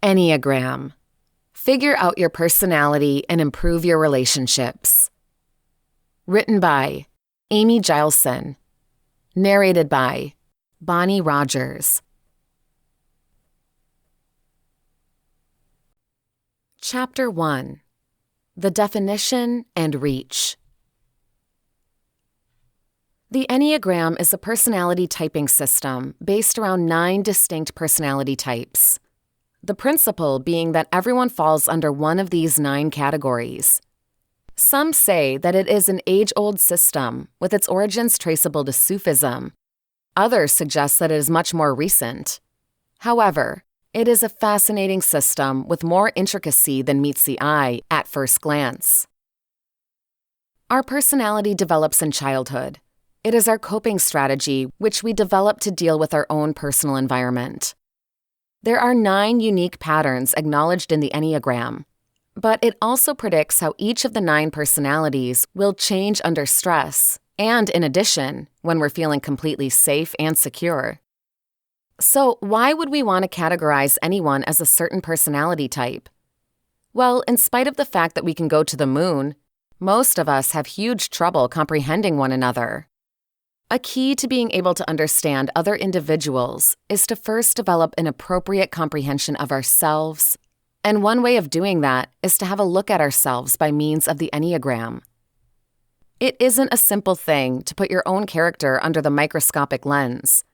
ENNEAGRAM. Figure out your personality and improve your relationships. Written by Amy Gileson. Narrated by Bonnie Rogers. Chapter 1. The Definition and Reach. The Enneagram is a personality typing system based around 9 distinct personality types. The principle being that everyone falls under one of these 9 categories. Some say that it is an age-old system, with its origins traceable to Sufism. Others suggest that it is much more recent. However, it is a fascinating system with more intricacy than meets the eye at first glance. Our personality develops in childhood. It is our coping strategy which we develop to deal with our own personal environment. There are 9 unique patterns acknowledged in the Enneagram, but it also predicts how each of the 9 personalities will change under stress and, in addition, when we're feeling completely safe and secure. So, why would we want to categorize anyone as a certain personality type? Well, in spite of the fact that we can go to the moon, most of us have huge trouble comprehending one another. A key to being able to understand other individuals is to first develop an appropriate comprehension of ourselves, and one way of doing that is to have a look at ourselves by means of the Enneagram. It isn't a simple thing to put your own character under the microscopic lens.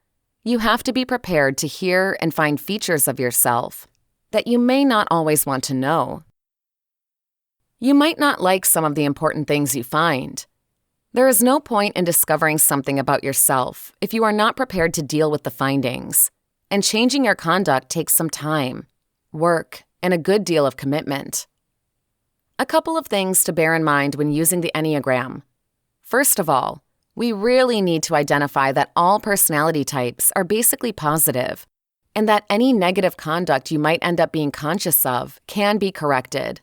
You have to be prepared to hear and find features of yourself that you may not always want to know. You might not like some of the important things you find. There is no point in discovering something about yourself if you are not prepared to deal with the findings, and changing your conduct takes some time, work, and a good deal of commitment. A couple of things to bear in mind when using the Enneagram. First of all, we really need to identify that all personality types are basically positive, and that any negative conduct you might end up being conscious of can be corrected.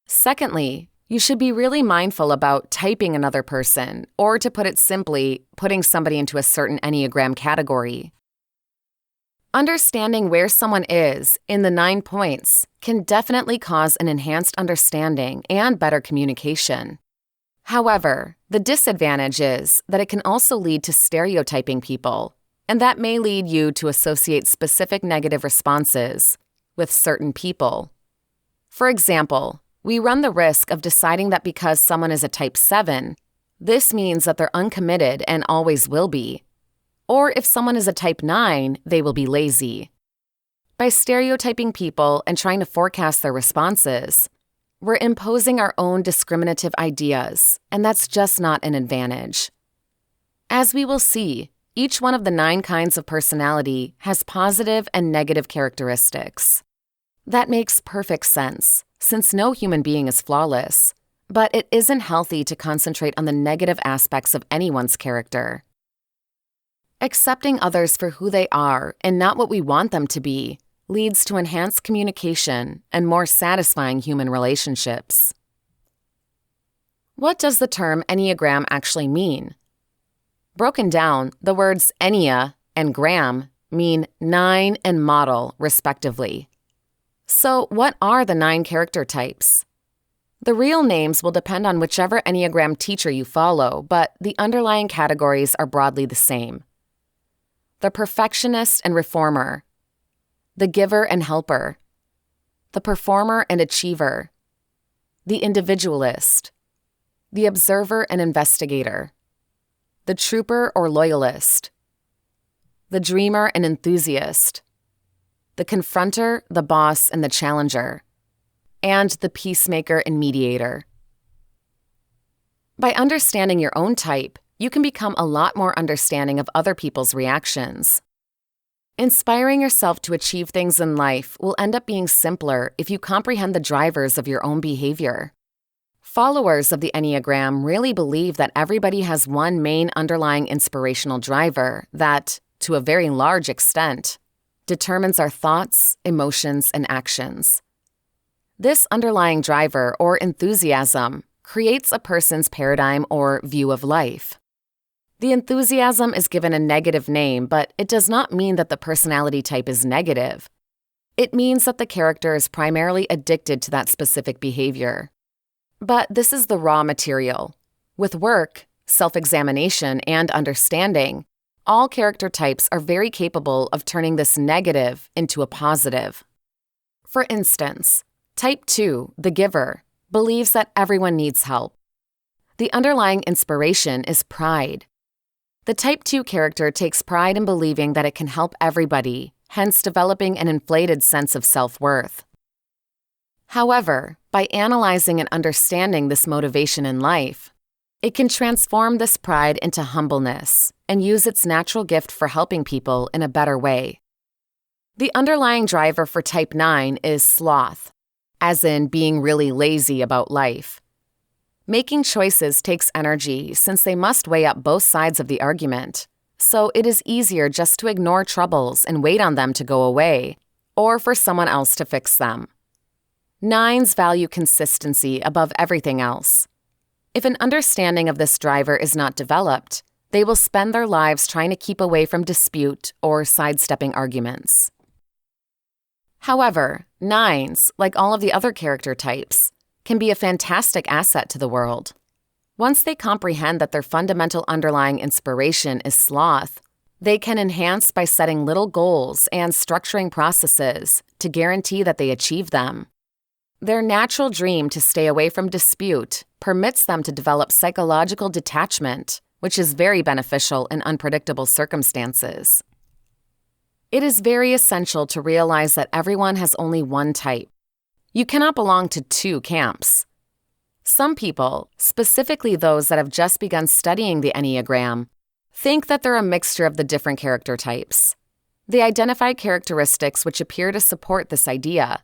Secondly, you should be really mindful about typing another person, or to put it simply, putting somebody into a certain Enneagram category. Understanding where someone is in the 9 points can definitely cause an enhanced understanding and better communication. However, the disadvantage is that it can also lead to stereotyping people, and that may lead you to associate specific negative responses with certain people. For example, we run the risk of deciding that because someone is a type 7, this means that they're uncommitted and always will be. Or if someone is a type 9, they will be lazy. By stereotyping people and trying to forecast their responses, we're imposing our own discriminative ideas, and that's just not an advantage. As we will see, each one of the 9 kinds of personality has positive and negative characteristics. That makes perfect sense, since no human being is flawless, but it isn't healthy to concentrate on the negative aspects of anyone's character. Accepting others for who they are and not what we want them to be leads to enhanced communication and more satisfying human relationships. What does the term Enneagram actually mean? Broken down, the words Ennea and gram mean 9 and model, respectively. So, what are the 9 character types? The real names will depend on whichever Enneagram teacher you follow, but the underlying categories are broadly the same. The perfectionist and reformer, the giver and helper, the performer and achiever, the individualist, the observer and investigator, the trooper or loyalist, the dreamer and enthusiast, the confronter, the boss, and the challenger, and the peacemaker and mediator. By understanding your own type, you can become a lot more understanding of other people's reactions. Inspiring yourself to achieve things in life will end up being simpler if you comprehend the drivers of your own behavior. Followers of the Enneagram really believe that everybody has one main underlying inspirational driver that, to a very large extent, determines our thoughts, emotions, and actions. This underlying driver or enthusiasm creates a person's paradigm or view of life. The enthusiasm is given a negative name, but it does not mean that the personality type is negative. It means that the character is primarily addicted to that specific behavior. But this is the raw material. With work, self-examination, and understanding, all character types are very capable of turning this negative into a positive. For instance, Type 2, the giver, believes that everyone needs help. The underlying inspiration is pride. The Type 2 character takes pride in believing that it can help everybody, hence developing an inflated sense of self-worth. However, by analyzing and understanding this motivation in life, it can transform this pride into humbleness and use its natural gift for helping people in a better way. The underlying driver for Type 9 is sloth, as in being really lazy about life. Making choices takes energy since they must weigh up both sides of the argument, so it is easier just to ignore troubles and wait on them to go away, or for someone else to fix them. Nines value consistency above everything else. If an understanding of this driver is not developed, they will spend their lives trying to keep away from dispute or sidestepping arguments. However, nines, like all of the other character types, can be a fantastic asset to the world. Once they comprehend that their fundamental underlying inspiration is sloth, they can enhance by setting little goals and structuring processes to guarantee that they achieve them. Their natural dream to stay away from dispute permits them to develop psychological detachment, which is very beneficial in unpredictable circumstances. It is very essential to realize that everyone has only one type. You cannot belong to two camps. Some people, specifically those that have just begun studying the Enneagram, think that they're a mixture of the different character types. They identify characteristics which appear to support this idea.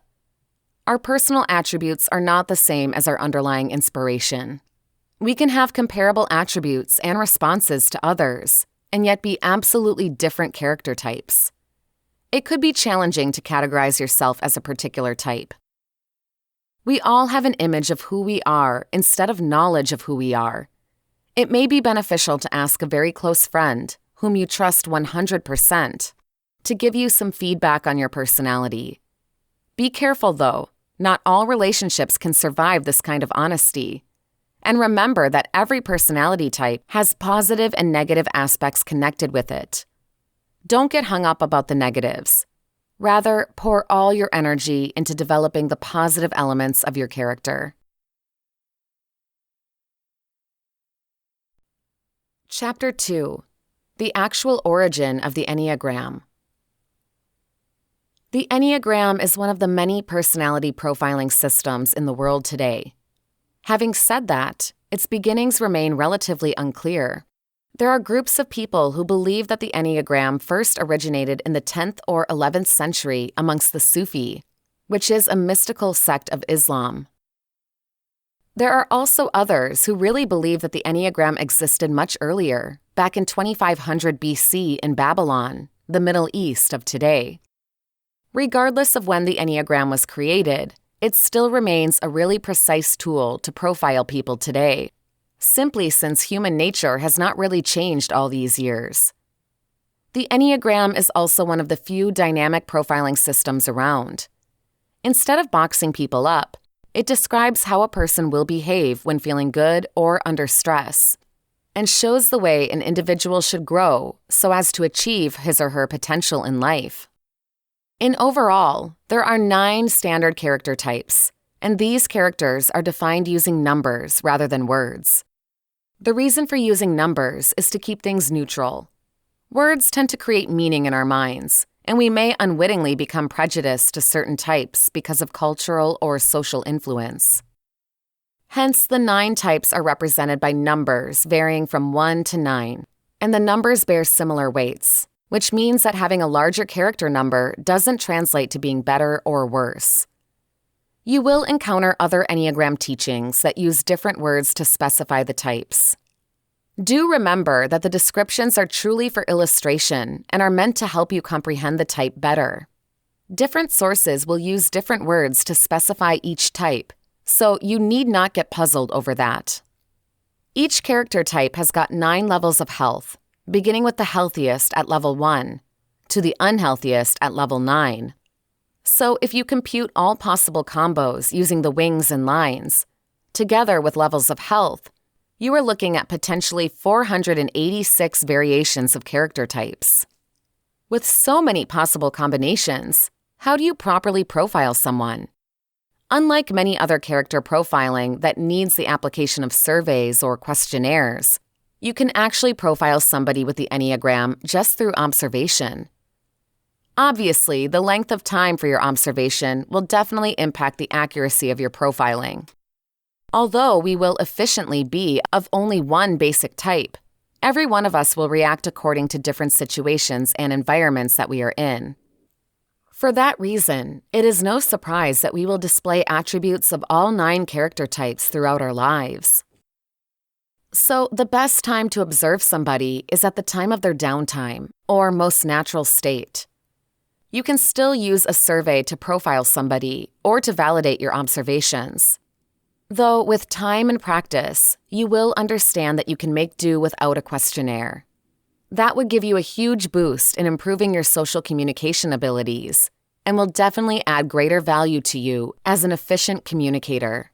Our personal attributes are not the same as our underlying inspiration. We can have comparable attributes and responses to others, and yet be absolutely different character types. It could be challenging to categorize yourself as a particular type. We all have an image of who we are instead of knowledge of who we are. It may be beneficial to ask a very close friend, whom you trust 100%, to give you some feedback on your personality. Be careful, though. Not all relationships can survive this kind of honesty. And remember that every personality type has positive and negative aspects connected with it. Don't get hung up about the negatives. Rather, pour all your energy into developing the positive elements of your character. Chapter 2. The Actual Origin of the Enneagram. The Enneagram is one of the many personality profiling systems in the world today. Having said that, its beginnings remain relatively unclear. There are groups of people who believe that the Enneagram first originated in the 10th or 11th century amongst the Sufi, which is a mystical sect of Islam. There are also others who really believe that the Enneagram existed much earlier, back in 2500 BC in Babylon, the Middle East of today. Regardless of when the Enneagram was created, it still remains a really precise tool to profile people today, simply since human nature has not really changed all these years. The Enneagram is also one of the few dynamic profiling systems around. Instead of boxing people up, it describes how a person will behave when feeling good or under stress, and shows the way an individual should grow so as to achieve his or her potential in life. In overall, there are 9 standard character types, and these characters are defined using numbers rather than words. The reason for using numbers is to keep things neutral. Words tend to create meaning in our minds, and we may unwittingly become prejudiced to certain types because of cultural or social influence. Hence, the 9 types are represented by numbers varying from 1 to 9, and the numbers bear similar weights, which means that having a larger character number doesn't translate to being better or worse. You will encounter other Enneagram teachings that use different words to specify the types. Do remember that the descriptions are truly for illustration and are meant to help you comprehend the type better. Different sources will use different words to specify each type, so you need not get puzzled over that. Each character type has got 9 levels of health, beginning with the healthiest at level 1 to the unhealthiest at level 9. So if you compute all possible combos using the wings and lines, together with levels of health, you are looking at potentially 486 variations of character types. With so many possible combinations, how do you properly profile someone? Unlike many other character profiling that needs the application of surveys or questionnaires, you can actually profile somebody with the Enneagram just through observation. Obviously, the length of time for your observation will definitely impact the accuracy of your profiling. Although we will efficiently be of only one basic type, every one of us will react according to different situations and environments that we are in. For that reason, it is no surprise that we will display attributes of all 9 character types throughout our lives. So, the best time to observe somebody is at the time of their downtime, or most natural state. You can still use a survey to profile somebody or to validate your observations. Though with time and practice, you will understand that you can make do without a questionnaire. That would give you a huge boost in improving your social communication abilities and will definitely add greater value to you as an efficient communicator.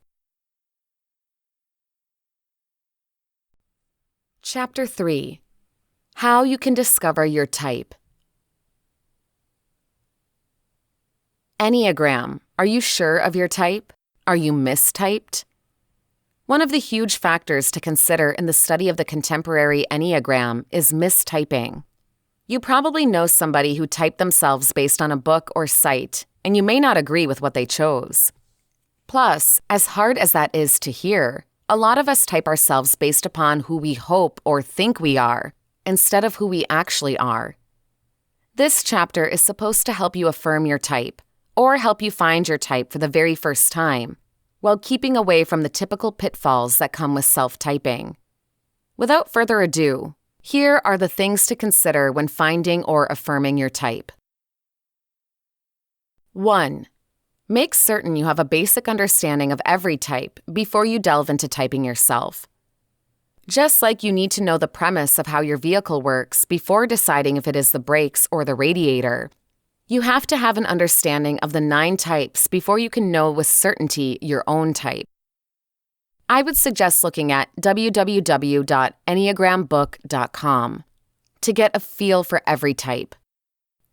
Chapter 3. How you can discover your type. Enneagram. Are you sure of your type? Are you mistyped? One of the huge factors to consider in the study of the contemporary Enneagram is mistyping. You probably know somebody who typed themselves based on a book or site, and you may not agree with what they chose. Plus, as hard as that is to hear, a lot of us type ourselves based upon who we hope or think we are, instead of who we actually are. This chapter is supposed to help you affirm your type, or help you find your type for the very first time, while keeping away from the typical pitfalls that come with self-typing. Without further ado, here are the things to consider when finding or affirming your type. 1. Make certain you have a basic understanding of every type before you delve into typing yourself. Just like you need to know the premise of how your vehicle works before deciding if it is the brakes or the radiator, you have to have an understanding of the 9 types before you can know with certainty your own type. I would suggest looking at www.enneagrambook.com to get a feel for every type.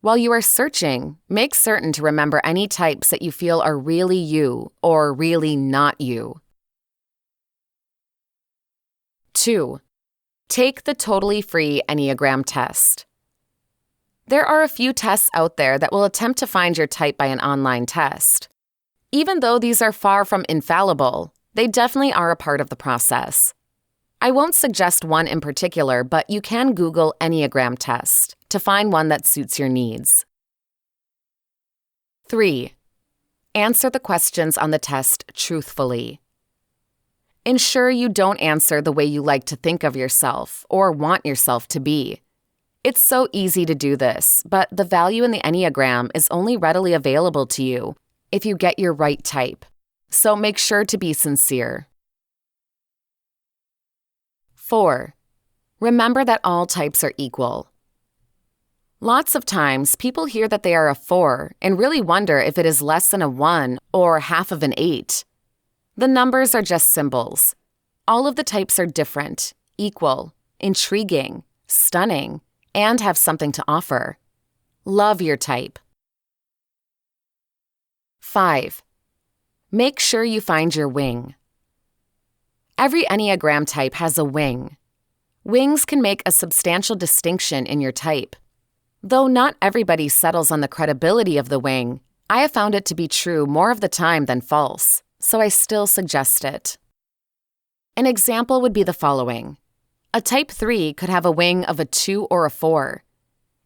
While you are searching, make certain to remember any types that you feel are really you or really not you. 2. Take the totally free Enneagram test. There are a few tests out there that will attempt to find your type by an online test. Even though these are far from infallible, they definitely are a part of the process. I won't suggest one in particular, but you can Google Enneagram test to find one that suits your needs. 3. Answer the questions on the test truthfully. Ensure you don't answer the way you like to think of yourself or want yourself to be. It's so easy to do this, but the value in the Enneagram is only readily available to you if you get your right type, so make sure to be sincere. 4. Remember that all types are equal. Lots of times, people hear that they are a 4 and really wonder if it is less than a 1 or half of an 8. The numbers are just symbols. All of the types are different, equal, intriguing, stunning, and have something to offer. Love your type. 5. Make sure you find your wing. Every Enneagram type has a wing. Wings can make a substantial distinction in your type. Though not everybody settles on the credibility of the wing, I have found it to be true more of the time than false, so I still suggest it. An example would be the following. A type 3 could have a wing of a 2 or a 4.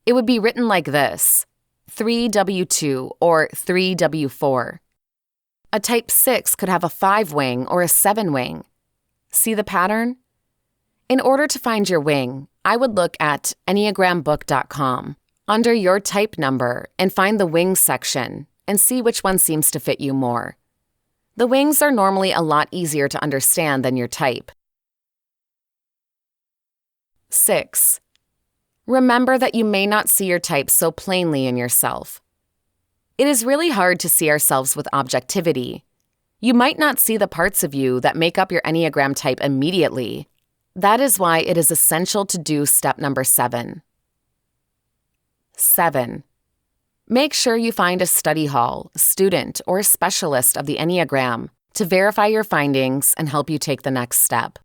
It would be written like this, 3W2 or 3W4. A type 6 could have a 5 wing or a 7 wing. See the pattern? In order to find your wing, I would look at ENNEAGRAMBOOK.com under your type number and find the wings section and see which one seems to fit you more. The wings are normally a lot easier to understand than your type. 6. Remember that you may not see your type so plainly in yourself. It is really hard to see ourselves with objectivity. You might not see the parts of you that make up your Enneagram type immediately. That is why it is essential to do step number 7. 7. Make sure you find a study hall, student, or specialist of the Enneagram to verify your findings and help you take the next step.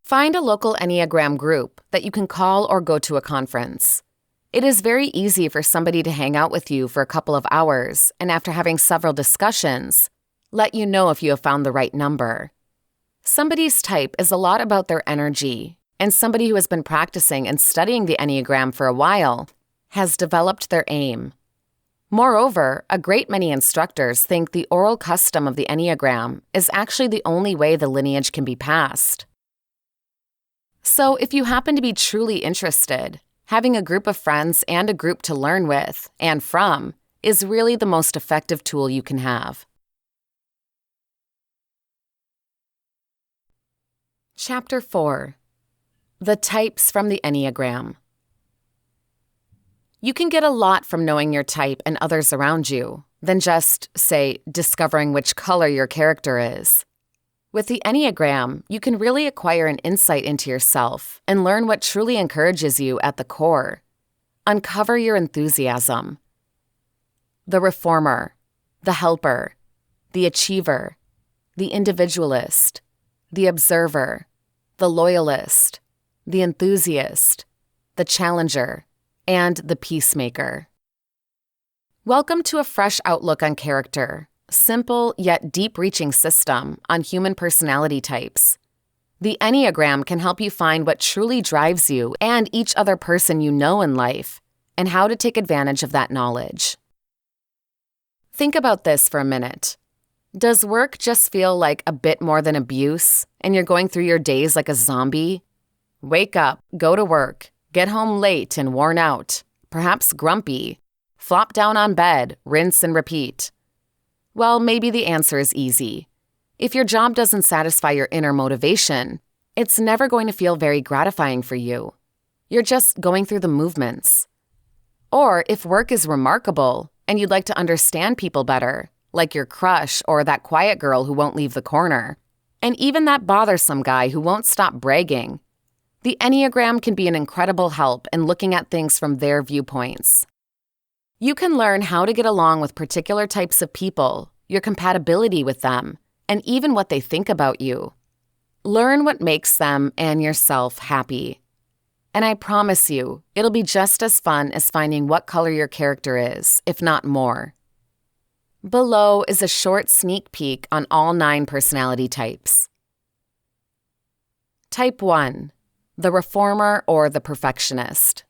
Find a local Enneagram group that you can call or go to a conference. It is very easy for somebody to hang out with you for a couple of hours and after having several discussions, let you know if you have found the right number. Somebody's type is a lot about their energy, and somebody who has been practicing and studying the Enneagram for a while has developed their aim. Moreover, a great many instructors think the oral custom of the Enneagram is actually the only way the lineage can be passed. So if you happen to be truly interested, having a group of friends and a group to learn with and from is really the most effective tool you can have. Chapter 4. The Types from the Enneagram. You can get a lot from knowing your type and others around you than just, say, discovering which color your character is. With the Enneagram, you can really acquire an insight into yourself and learn what truly encourages you at the core. Uncover your enthusiasm. The reformer, the helper, the achiever, the individualist, the observer, the loyalist, the enthusiast, the challenger, and the peacemaker. Welcome to a fresh outlook on character, simple yet deep-reaching system on human personality types. The Enneagram can help you find what truly drives you and each other person you know in life, and how to take advantage of that knowledge. Think about this for a minute. Does work just feel like a bit more than abuse, and you're going through your days like a zombie? Wake up, go to work, get home late and worn out, perhaps grumpy, flop down on bed, rinse and repeat. Well, maybe the answer is easy. If your job doesn't satisfy your inner motivation, it's never going to feel very gratifying for you. You're just going through the movements. Or if work is remarkable and you'd like to understand people better, like your crush or that quiet girl who won't leave the corner, and even that bothersome guy who won't stop bragging, the Enneagram can be an incredible help in looking at things from their viewpoints. You can learn how to get along with particular types of people, your compatibility with them, and even what they think about you. Learn what makes them and yourself happy. And I promise you, it'll be just as fun as finding what color your character is, if not more. Below is a short sneak peek on all 9 personality types. Type 1. The reformer or the perfectionist.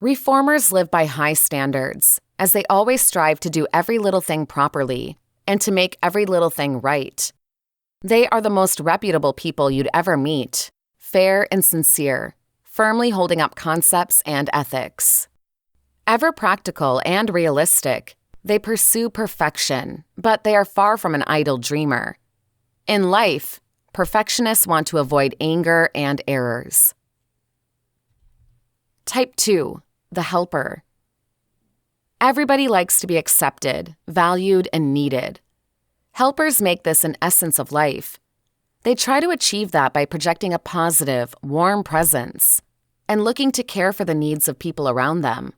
Reformers live by high standards, as they always strive to do every little thing properly and to make every little thing right. They are the most reputable people you'd ever meet, fair and sincere, firmly holding up concepts and ethics. Ever practical and realistic, they pursue perfection, but they are far from an idle dreamer. In life, perfectionists want to avoid anger and errors. Type 2. The helper. Everybody likes to be accepted, valued, and needed. Helpers make this an essence of life. They try to achieve that by projecting a positive, warm presence and looking to care for the needs of people around them.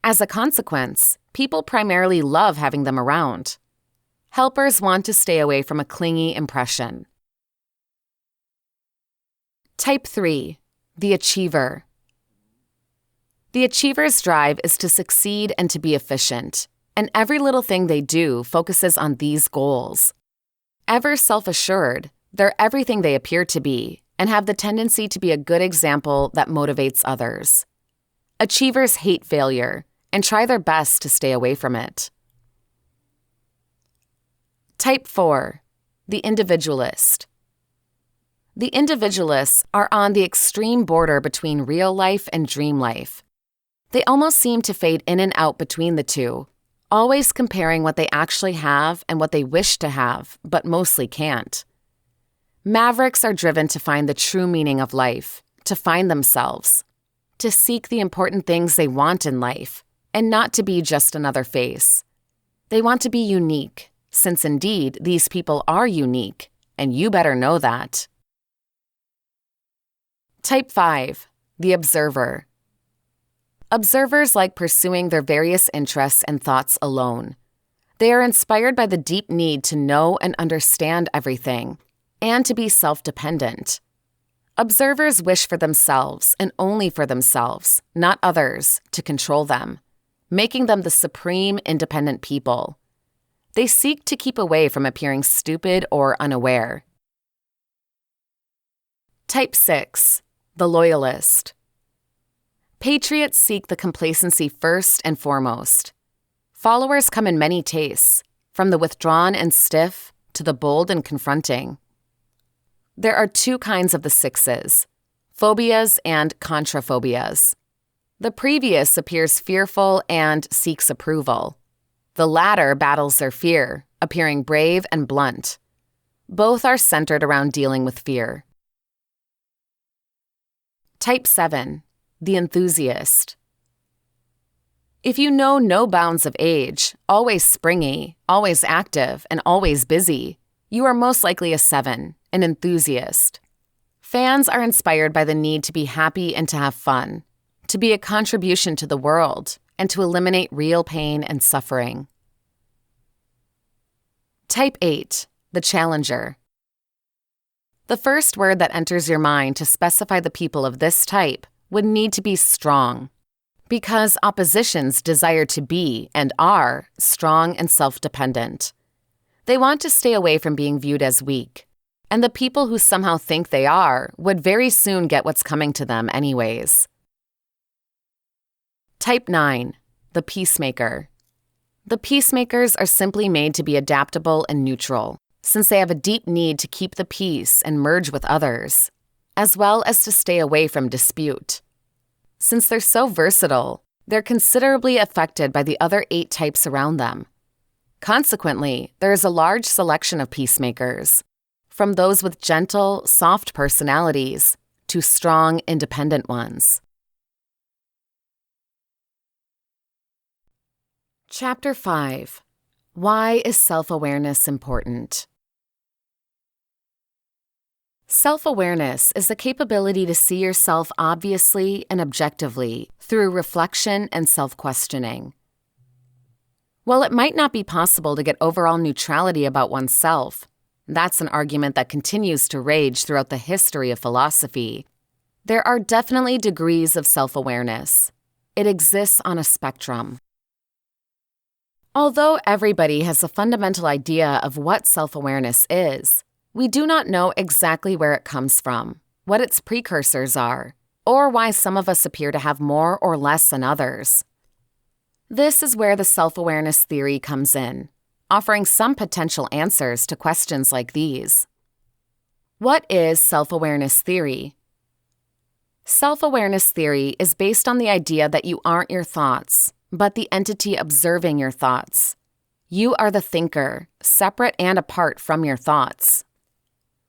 As a consequence, people primarily love having them around. Helpers want to stay away from a clingy impression. Type 3. The achiever. The achiever's drive is to succeed and to be efficient, and every little thing they do focuses on these goals. Ever self-assured, they're everything they appear to be and have the tendency to be a good example that motivates others. Achievers hate failure and try their best to stay away from it. Type 4. The individualist. The individualists are on the extreme border between real life and dream life. They almost seem to fade in and out between the two, always comparing what they actually have and what they wish to have, but mostly can't. Mavericks are driven to find the true meaning of life, to find themselves, to seek the important things they want in life, and not to be just another face. They want to be unique, since indeed these people are unique, and you better know that. Type 5, the observer. Observers like pursuing their various interests and thoughts alone. They are inspired by the deep need to know and understand everything, and to be self-dependent. Observers wish for themselves and only for themselves, not others, to control them, making them the supreme independent people. They seek to keep away from appearing stupid or unaware. Type 6, the loyalist. Patriots seek the complacency first and foremost. Followers come in many tastes, from the withdrawn and stiff to the bold and confronting. There are two kinds of the sixes, phobias and contraphobias. The previous appears fearful and seeks approval. The latter battles their fear, appearing brave and blunt. Both are centered around dealing with fear. Type 7, the enthusiast. If you know no bounds of age, always springy, always active, and always busy, you are most likely a 7, an enthusiast. Fans are inspired by the need to be happy and to have fun, to be a contribution to the world, and to eliminate real pain and suffering. Type 8, the challenger. The first word that enters your mind to specify the people of this type would need to be strong, because oppositions desire to be and are strong and self-dependent. They want to stay away from being viewed as weak, and the people who somehow think they are would very soon get what's coming to them anyways. Type 9, the peacemaker. The peacemakers are simply made to be adaptable and neutral, since they have a deep need to keep the peace and merge with others, as well as to stay away from dispute. Since they're so versatile, they're considerably affected by the other 8 types around them. Consequently, there is a large selection of peacemakers, from those with gentle, soft personalities to strong, independent ones. Chapter 5. Why is self-awareness important? Self-awareness is the capability to see yourself obviously and objectively through reflection and self-questioning. While it might not be possible to get overall neutrality about oneself, that's an argument that continues to rage throughout the history of philosophy, there are definitely degrees of self-awareness. It exists on a spectrum. Although everybody has a fundamental idea of what self-awareness is, we do not know exactly where it comes from, what its precursors are, or why some of us appear to have more or less than others. This is where the self-awareness theory comes in, offering some potential answers to questions like these. What is self-awareness theory? Self-awareness theory is based on the idea that you aren't your thoughts, but the entity observing your thoughts. You are the thinker, separate and apart from your thoughts.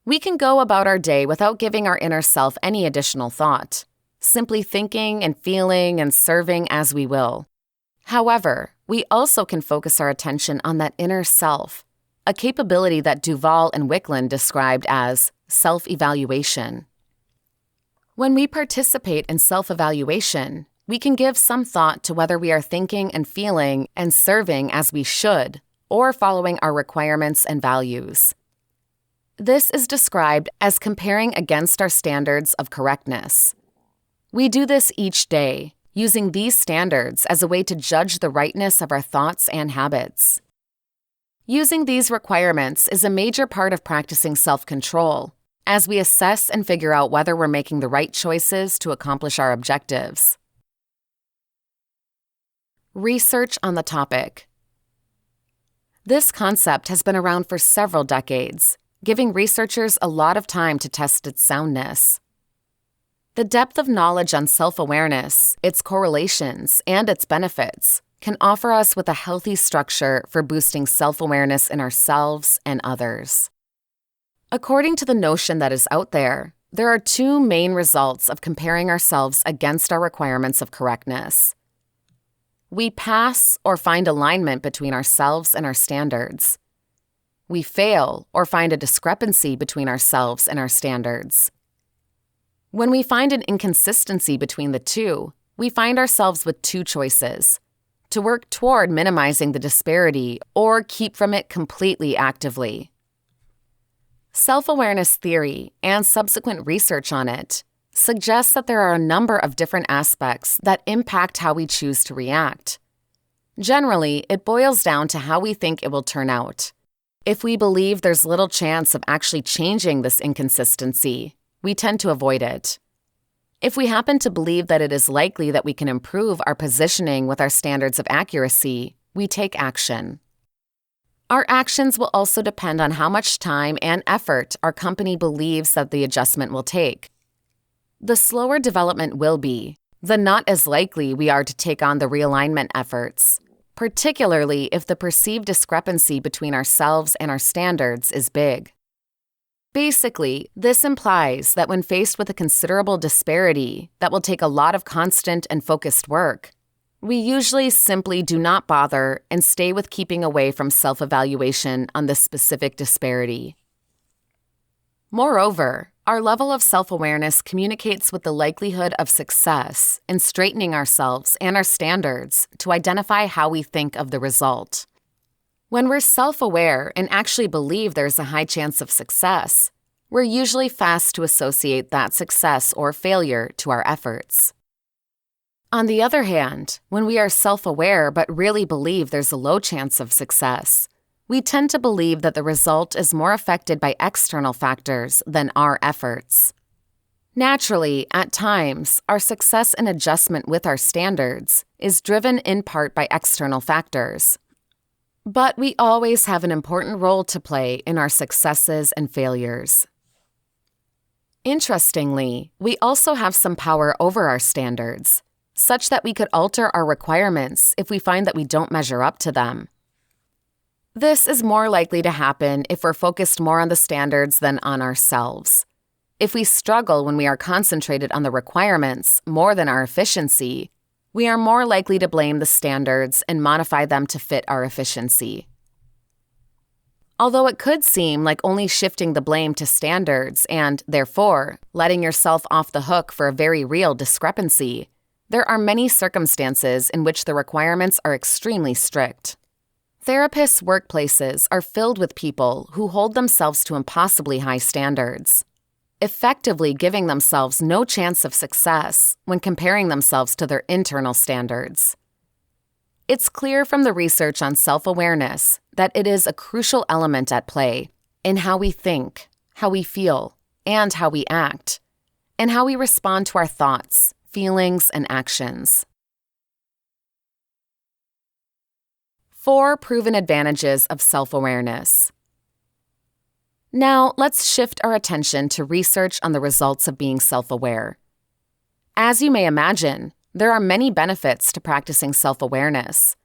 We can go about our day without giving our inner self any additional thought, simply thinking and feeling and serving as we will. However, we also can focus our attention on that inner self, a capability that Duval and Wicklund described as self-evaluation. When we participate in self-evaluation, we can give some thought to whether we are thinking and feeling and serving as we should, or following our requirements and values. This is described as comparing against our standards of correctness. We do this each day, using these standards as a way to judge the rightness of our thoughts and habits. Using these requirements is a major part of practicing self-control, as we assess and figure out whether we're making the right choices to accomplish our objectives. Research on the topic. This concept has been around for several decades, giving researchers a lot of time to test its soundness. The depth of knowledge on self-awareness, its correlations, and its benefits can offer us with a healthy structure for boosting self-awareness in ourselves and others. According to the notion that is out there are 2 main results of comparing ourselves against our requirements of correctness. We pass or find alignment between ourselves and our standards. We fail or find a discrepancy between ourselves and our standards. When we find an inconsistency between the two, we find ourselves with two choices: to work toward minimizing the disparity or keep from it completely actively. Self-awareness theory and subsequent research on it suggests that there are a number of different aspects that impact how we choose to react. Generally, it boils down to how we think it will turn out. If we believe there's little chance of actually changing this inconsistency, we tend to avoid it. If we happen to believe that it is likely that we can improve our positioning with our standards of accuracy, we take action. Our actions will also depend on how much time and effort our company believes that the adjustment will take. The slower development will be, the not as likely we are to take on the realignment efforts, particularly if the perceived discrepancy between ourselves and our standards is big. Basically, this implies that when faced with a considerable disparity that will take a lot of constant and focused work, we usually simply do not bother and stay with keeping away from self-evaluation on this specific disparity. Moreover, our level of self-awareness communicates with the likelihood of success in straightening ourselves and our standards to identify how we think of the result. When we're self-aware and actually believe there's a high chance of success, we're usually fast to associate that success or failure to our efforts. On the other hand, when we are self-aware but really believe there's a low chance of success, we tend to believe that the result is more affected by external factors than our efforts. Naturally, at times, our success and adjustment with our standards is driven in part by external factors. But we always have an important role to play in our successes and failures. Interestingly, we also have some power over our standards, such that we could alter our requirements if we find that we don't measure up to them. This is more likely to happen if we're focused more on the standards than on ourselves. If we struggle when we are concentrated on the requirements more than our efficiency, we are more likely to blame the standards and modify them to fit our efficiency. Although it could seem like only shifting the blame to standards and, therefore, letting yourself off the hook for a very real discrepancy, there are many circumstances in which the requirements are extremely strict. Therapists' workplaces are filled with people who hold themselves to impossibly high standards, effectively giving themselves no chance of success when comparing themselves to their internal standards. It's clear from the research on self-awareness that it is a crucial element at play in how we think, how we feel, and how we act, and how we respond to our thoughts, feelings, and actions. 4 proven advantages of self-awareness. Now, let's shift our attention to research on the results of being self-aware. As you may imagine, there are many benefits to practicing self-awareness.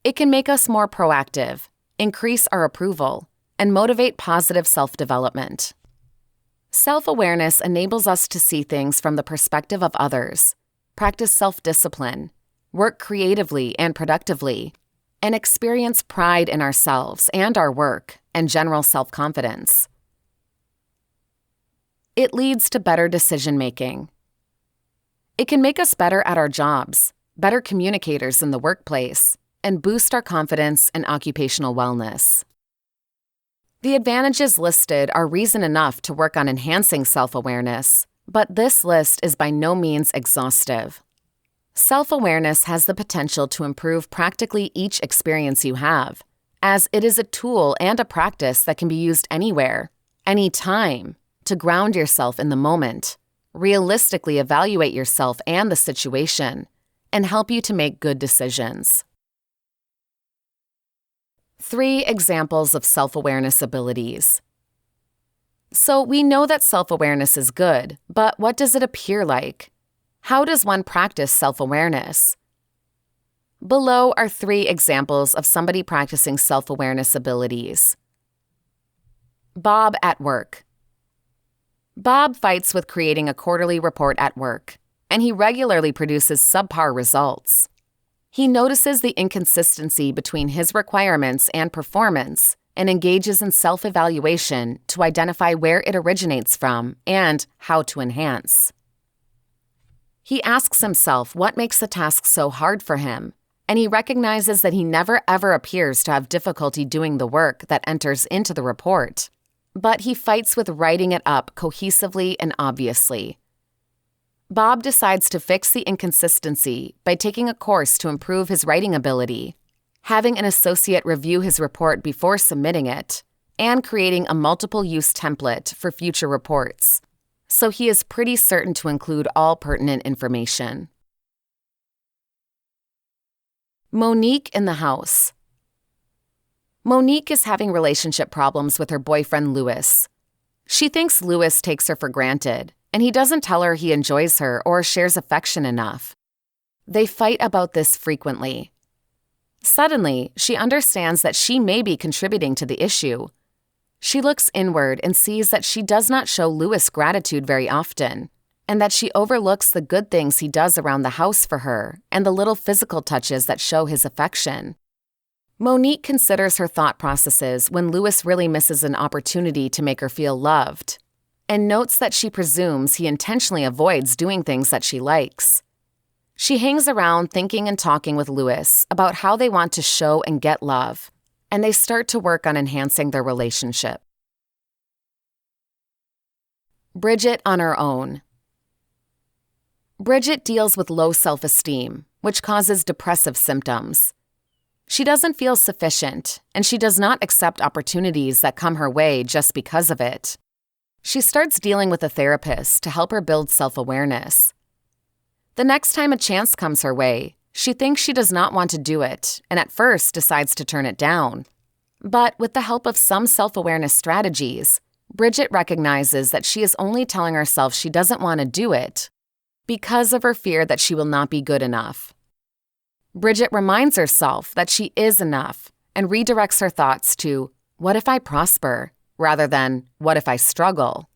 It can make us more proactive, increase our approval, and motivate positive self-development. Self-awareness enables us to see things from the perspective of others, practice self-discipline, work creatively and productively, and experience pride in ourselves and our work and general self-confidence. It leads to better decision-making. It can make us better at our jobs, better communicators in the workplace, and boost our confidence and occupational wellness. The advantages listed are reason enough to work on enhancing self-awareness, but this list is by no means exhaustive. Self-awareness has the potential to improve practically each experience you have, as it is a tool and a practice that can be used anywhere, anytime, to ground yourself in the moment, realistically evaluate yourself and the situation, and help you to make good decisions. 3 examples of self-awareness abilities. So we know that self-awareness is good, but what does it appear like? How does one practice self-awareness? Below are 3 examples of somebody practicing self-awareness abilities. Bob at work. Bob fights with creating a quarterly report at work, and he regularly produces subpar results. He notices the inconsistency between his requirements and performance and engages in self-evaluation to identify where it originates from and how to enhance. He asks himself what makes the task so hard for him, and he recognizes that he never ever appears to have difficulty doing the work that enters into the report, but he fights with writing it up cohesively and obviously. Bob decides to fix the inconsistency by taking a course to improve his writing ability, having an associate review his report before submitting it, and creating a multiple-use template for future reports, so he is pretty certain to include all pertinent information. Monique in the house. Monique is having relationship problems with her boyfriend Louis. She thinks Louis takes her for granted, and he doesn't tell her he enjoys her or shares affection enough. They fight about this frequently. Suddenly, she understands that she may be contributing to the issue. She looks inward and sees that she does not show Louis gratitude very often, and that she overlooks the good things he does around the house for her and the little physical touches that show his affection. Monique considers her thought processes when Louis really misses an opportunity to make her feel loved, and notes that she presumes he intentionally avoids doing things that she likes. She hangs around thinking and talking with Louis about how they want to show and get love, and they start to work on enhancing their relationship. Bridget on her own. Bridget deals with low self-esteem, which causes depressive symptoms. She doesn't feel sufficient, and she does not accept opportunities that come her way just because of it. She starts dealing with a therapist to help her build self-awareness. The next time a chance comes her way, she thinks she does not want to do it, and at first decides to turn it down. But with the help of some self-awareness strategies, Bridget recognizes that she is only telling herself she doesn't want to do it because of her fear that she will not be good enough. Bridget reminds herself that she is enough and redirects her thoughts to, "What if I prosper?" rather than, "What if I struggle?"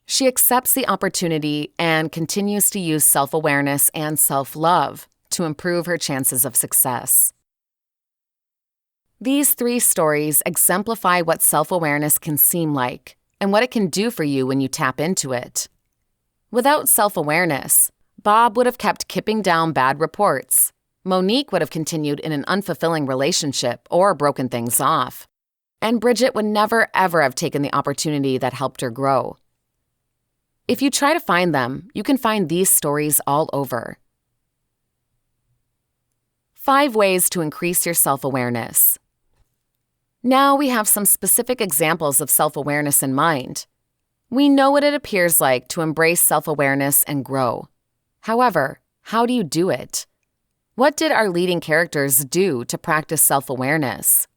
She accepts the opportunity and continues to use self-awareness and self-love to improve her chances of success. These 3 stories exemplify what self-awareness can seem like and what it can do for you when you tap into it. Without self-awareness, Bob would have kept kipping down bad reports, Monique would have continued in an unfulfilling relationship or broken things off, and Bridget would never ever have taken the opportunity that helped her grow. If you try to find them, you can find these stories all over. 5 ways to increase your self-awareness. Now we have some specific examples of self-awareness in mind. We know what it appears like to embrace self-awareness and grow. However, how do you do it? What did our leading characters do to practice self-awareness?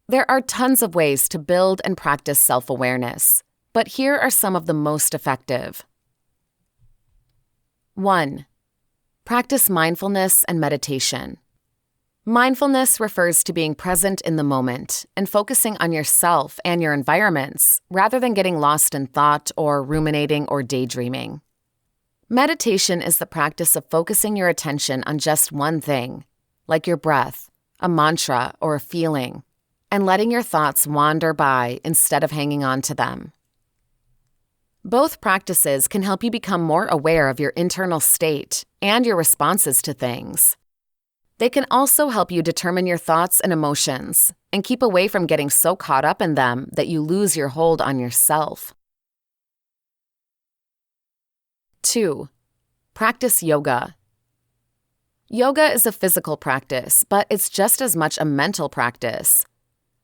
There are tons of ways to build and practice self-awareness, but here are some of the most effective. 1. Practice mindfulness and meditation. Mindfulness refers to being present in the moment and focusing on yourself and your environments rather than getting lost in thought or ruminating or daydreaming. Meditation is the practice of focusing your attention on just one thing, like your breath, a mantra, or a feeling, and letting your thoughts wander by instead of hanging on to them. Both practices can help you become more aware of your internal state and your responses to things. They can also help you determine your thoughts and emotions and keep away from getting so caught up in them that you lose your hold on yourself. 2. Practice yoga. Yoga is a physical practice, but it's just as much a mental practice.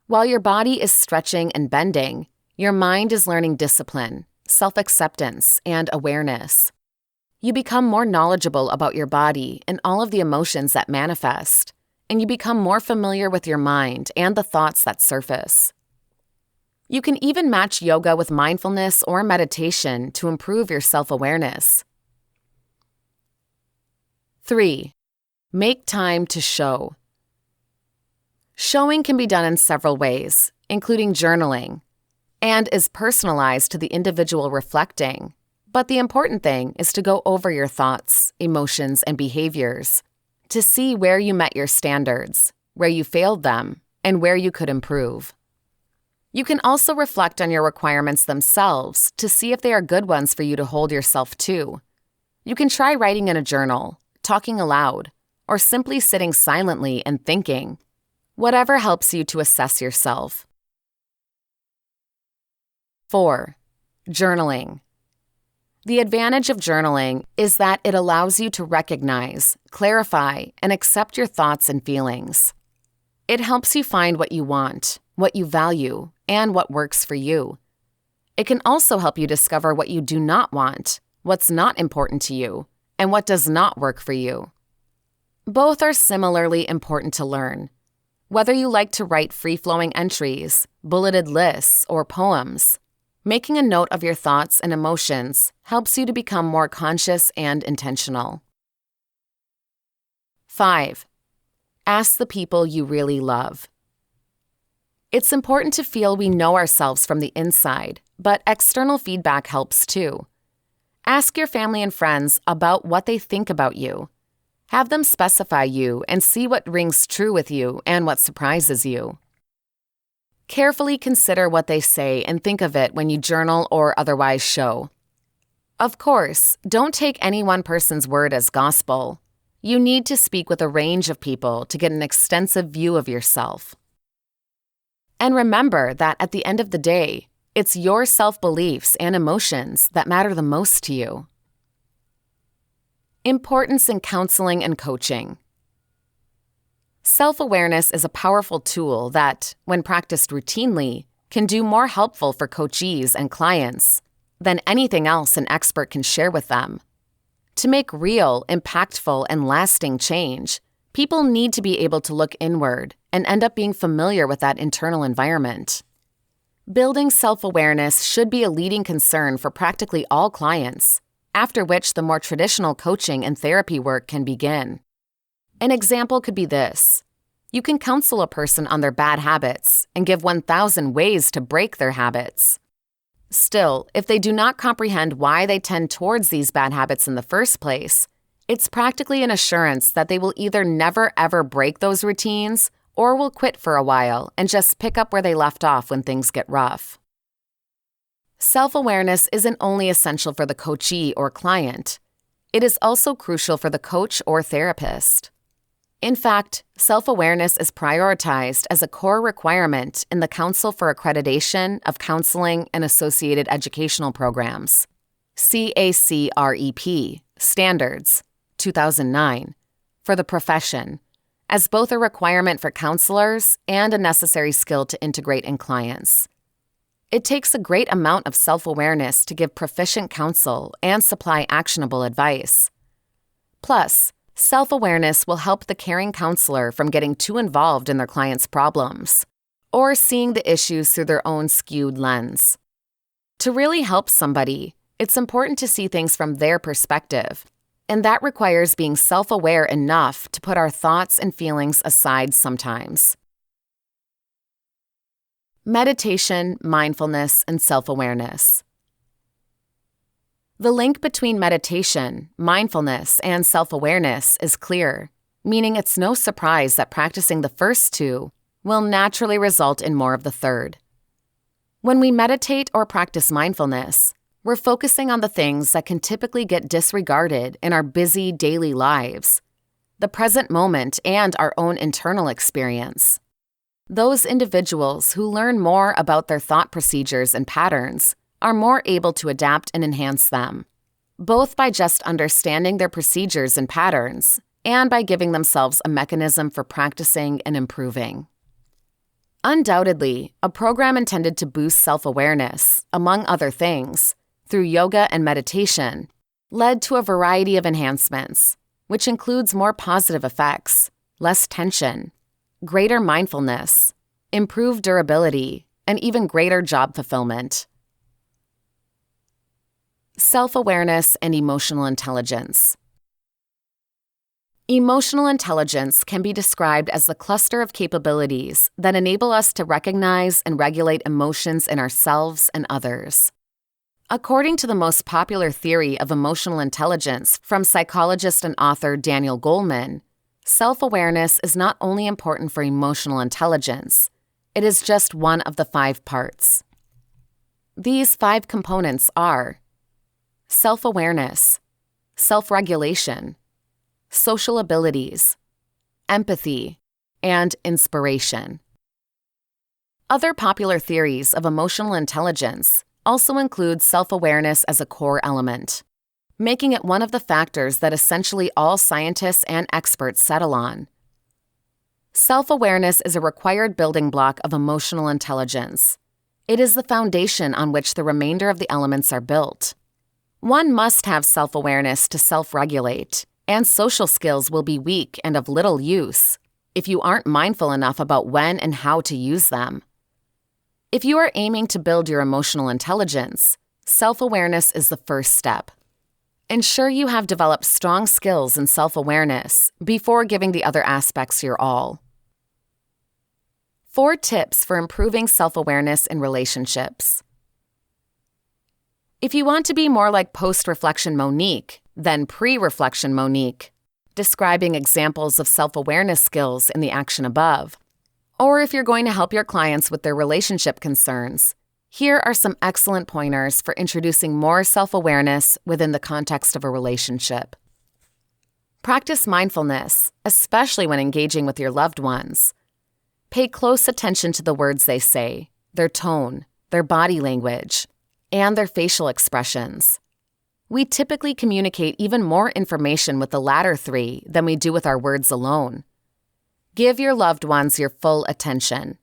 While your body is stretching and bending, your mind is learning discipline, self-acceptance, and awareness. You become more knowledgeable about your body and all of the emotions that manifest, and you become more familiar with your mind and the thoughts that surface. You can even match yoga with mindfulness or meditation to improve your self-awareness. 3. Make time to show. Showing can be done in several ways, including journaling, and is personalized to the individual reflecting. But the important thing is to go over your thoughts, emotions, and behaviors, to see where you met your standards, where you failed them, and where you could improve. You can also reflect on your requirements themselves to see if they are good ones for you to hold yourself to. You can try writing in a journal, talking aloud, or simply sitting silently and thinking, whatever helps you to assess yourself. 4. Journaling. The advantage of journaling is that it allows you to recognize, clarify, and accept your thoughts and feelings. It helps you find what you want, what you value, and what works for you. It can also help you discover what you do not want, what's not important to you, and what does not work for you. Both are similarly important to learn. Whether you like to write free-flowing entries, bulleted lists, or poems, making a note of your thoughts and emotions helps you to become more conscious and intentional. 5. Ask the people you really love. It's important to feel we know ourselves from the inside, but external feedback helps too. Ask your family and friends about what they think about you. Have them specify you and see what rings true with you and what surprises you. Carefully consider what they say and think of it when you journal or otherwise show. Of course, don't take any one person's word as gospel. You need to speak with a range of people to get an extensive view of yourself. And remember that at the end of the day, it's your self-beliefs and emotions that matter the most to you. Importance in counseling and coaching. Self-awareness is a powerful tool that, when practiced routinely, can do more helpful for coachees and clients than anything else an expert can share with them. To make real, impactful, and lasting change, people need to be able to look inward and end up being familiar with that internal environment. Building self-awareness should be a leading concern for practically all clients, after which the more traditional coaching and therapy work can begin. An example could be this. You can counsel a person on their bad habits and give 1,000 ways to break their habits. Still, if they do not comprehend why they tend towards these bad habits in the first place, it's practically an assurance that they will either never ever break those routines or will quit for a while and just pick up where they left off when things get rough. Self-awareness isn't only essential for the coachee or client. It is also crucial for the coach or therapist. In fact, self-awareness is prioritized as a core requirement in the Council for Accreditation of Counseling and Associated Educational Programs, CACREP, Standards, 2009, for the profession, as both a requirement for counselors and a necessary skill to integrate in clients. It takes a great amount of self-awareness to give proficient counsel and supply actionable advice. Plus, self-awareness will help the caring counselor from getting too involved in their client's problems or seeing the issues through their own skewed lens. To really help somebody, it's important to see things from their perspective, and that requires being self-aware enough to put our thoughts and feelings aside sometimes. Meditation, mindfulness, and self-awareness. The link between meditation, mindfulness, and self-awareness is clear, meaning it's no surprise that practicing the first two will naturally result in more of the third. When we meditate or practice mindfulness, we're focusing on the things that can typically get disregarded in our busy daily lives, the present moment and our own internal experience. Those individuals who learn more about their thought procedures and patterns are more able to adapt and enhance them, both by just understanding their procedures and patterns and by giving themselves a mechanism for practicing and improving. Undoubtedly, a program intended to boost self-awareness, among other things, through yoga and meditation, led to a variety of enhancements, which includes more positive effects, less tension, greater mindfulness, improved durability, and even greater job fulfillment. Self-awareness and emotional intelligence. Emotional intelligence can be described as the cluster of capabilities that enable us to recognize and regulate emotions in ourselves and others. According to the most popular theory of emotional intelligence from psychologist and author Daniel Goleman, Self-awareness is not only important for emotional intelligence, it is just one of the 5 parts. These 5 components are self-awareness, self-regulation, social abilities, empathy, and inspiration. Other popular theories of emotional intelligence also include self-awareness as a core element, making it one of the factors that essentially all scientists and experts settle on. Self-awareness is a required building block of emotional intelligence. It is the foundation on which the remainder of the elements are built. One must have self-awareness to self-regulate, and social skills will be weak and of little use if you aren't mindful enough about when and how to use them. If you are aiming to build your emotional intelligence, self-awareness is the first step. Ensure you have developed strong skills in self-awareness before giving the other aspects your all. 4 tips for improving self-awareness in relationships. If you want to be more like post-reflection Monique than pre-reflection Monique, describing examples of self-awareness skills in the action above, or if you're going to help your clients with their relationship concerns, here are some excellent pointers for introducing more self-awareness within the context of a relationship. Practice mindfulness, especially when engaging with your loved ones. Pay close attention to the words they say, their tone, their body language, and their facial expressions. We typically communicate even more information with the latter 3 than we do with our words alone. Give your loved ones your full attention.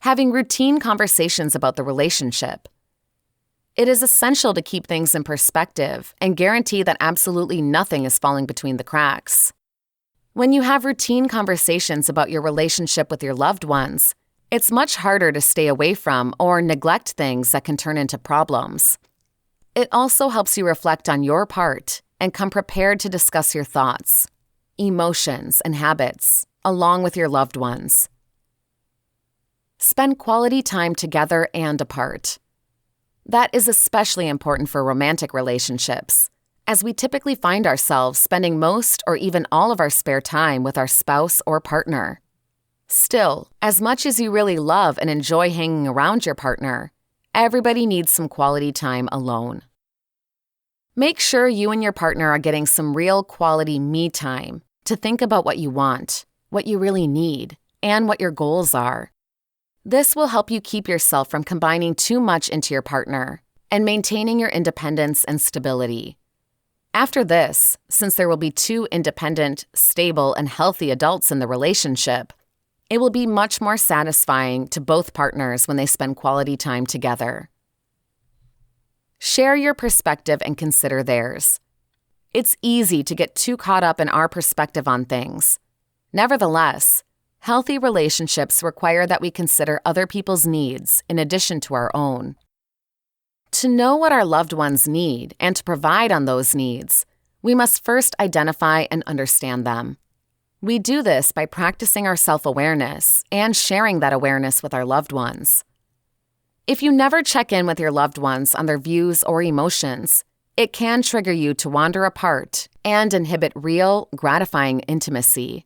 Having routine conversations about the relationship. It is essential to keep things in perspective and guarantee that absolutely nothing is falling between the cracks. When you have routine conversations about your relationship with your loved ones, it's much harder to stay away from or neglect things that can turn into problems. It also helps you reflect on your part and come prepared to discuss your thoughts, emotions, and habits, along with your loved ones. Spend quality time together and apart. That is especially important for romantic relationships, as we typically find ourselves spending most or even all of our spare time with our spouse or partner. Still, as much as you really love and enjoy hanging around your partner, everybody needs some quality time alone. Make sure you and your partner are getting some real quality me time to think about what you want, what you really need, and what your goals are. This will help you keep yourself from combining too much into your partner and maintaining your independence and stability. After this, since there will be 2 independent, stable, and healthy adults in the relationship, it will be much more satisfying to both partners when they spend quality time together. Share your perspective and consider theirs. It's easy to get too caught up in our perspective on things. Nevertheless, healthy relationships require that we consider other people's needs in addition to our own. To know what our loved ones need and to provide on those needs, we must first identify and understand them. We do this by practicing our self-awareness and sharing that awareness with our loved ones. If you never check in with your loved ones on their views or emotions, it can trigger you to wander apart and inhibit real, gratifying intimacy.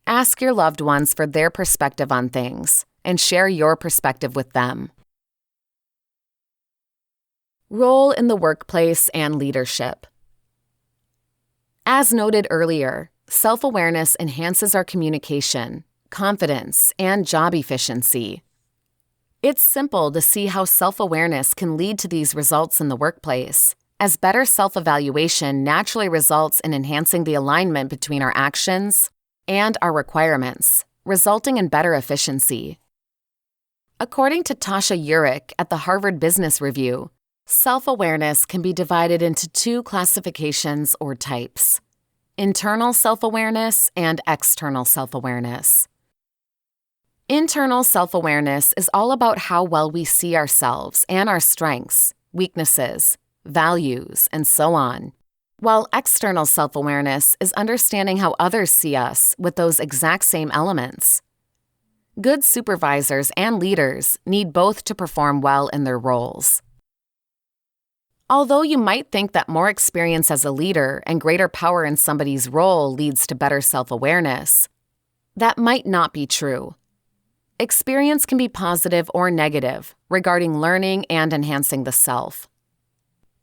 Ask your loved ones for their perspective on things and share your perspective with them. Role in the workplace and leadership. As noted earlier, self-awareness enhances our communication, confidence, and job efficiency. It's simple to see how self-awareness can lead to these results in the workplace, as better self-evaluation naturally results in enhancing the alignment between our actions and our requirements, resulting in better efficiency. According to Tasha Eurich at the Harvard Business Review, self-awareness can be divided into 2 classifications or types: internal self-awareness and external self-awareness. Internal self-awareness is all about how well we see ourselves and our strengths, weaknesses, values, and so on, while external self-awareness is understanding how others see us with those exact same elements. Good supervisors and leaders need both to perform well in their roles. Although you might think that more experience as a leader and greater power in somebody's role leads to better self-awareness, that might not be true. Experience can be positive or negative regarding learning and enhancing the self.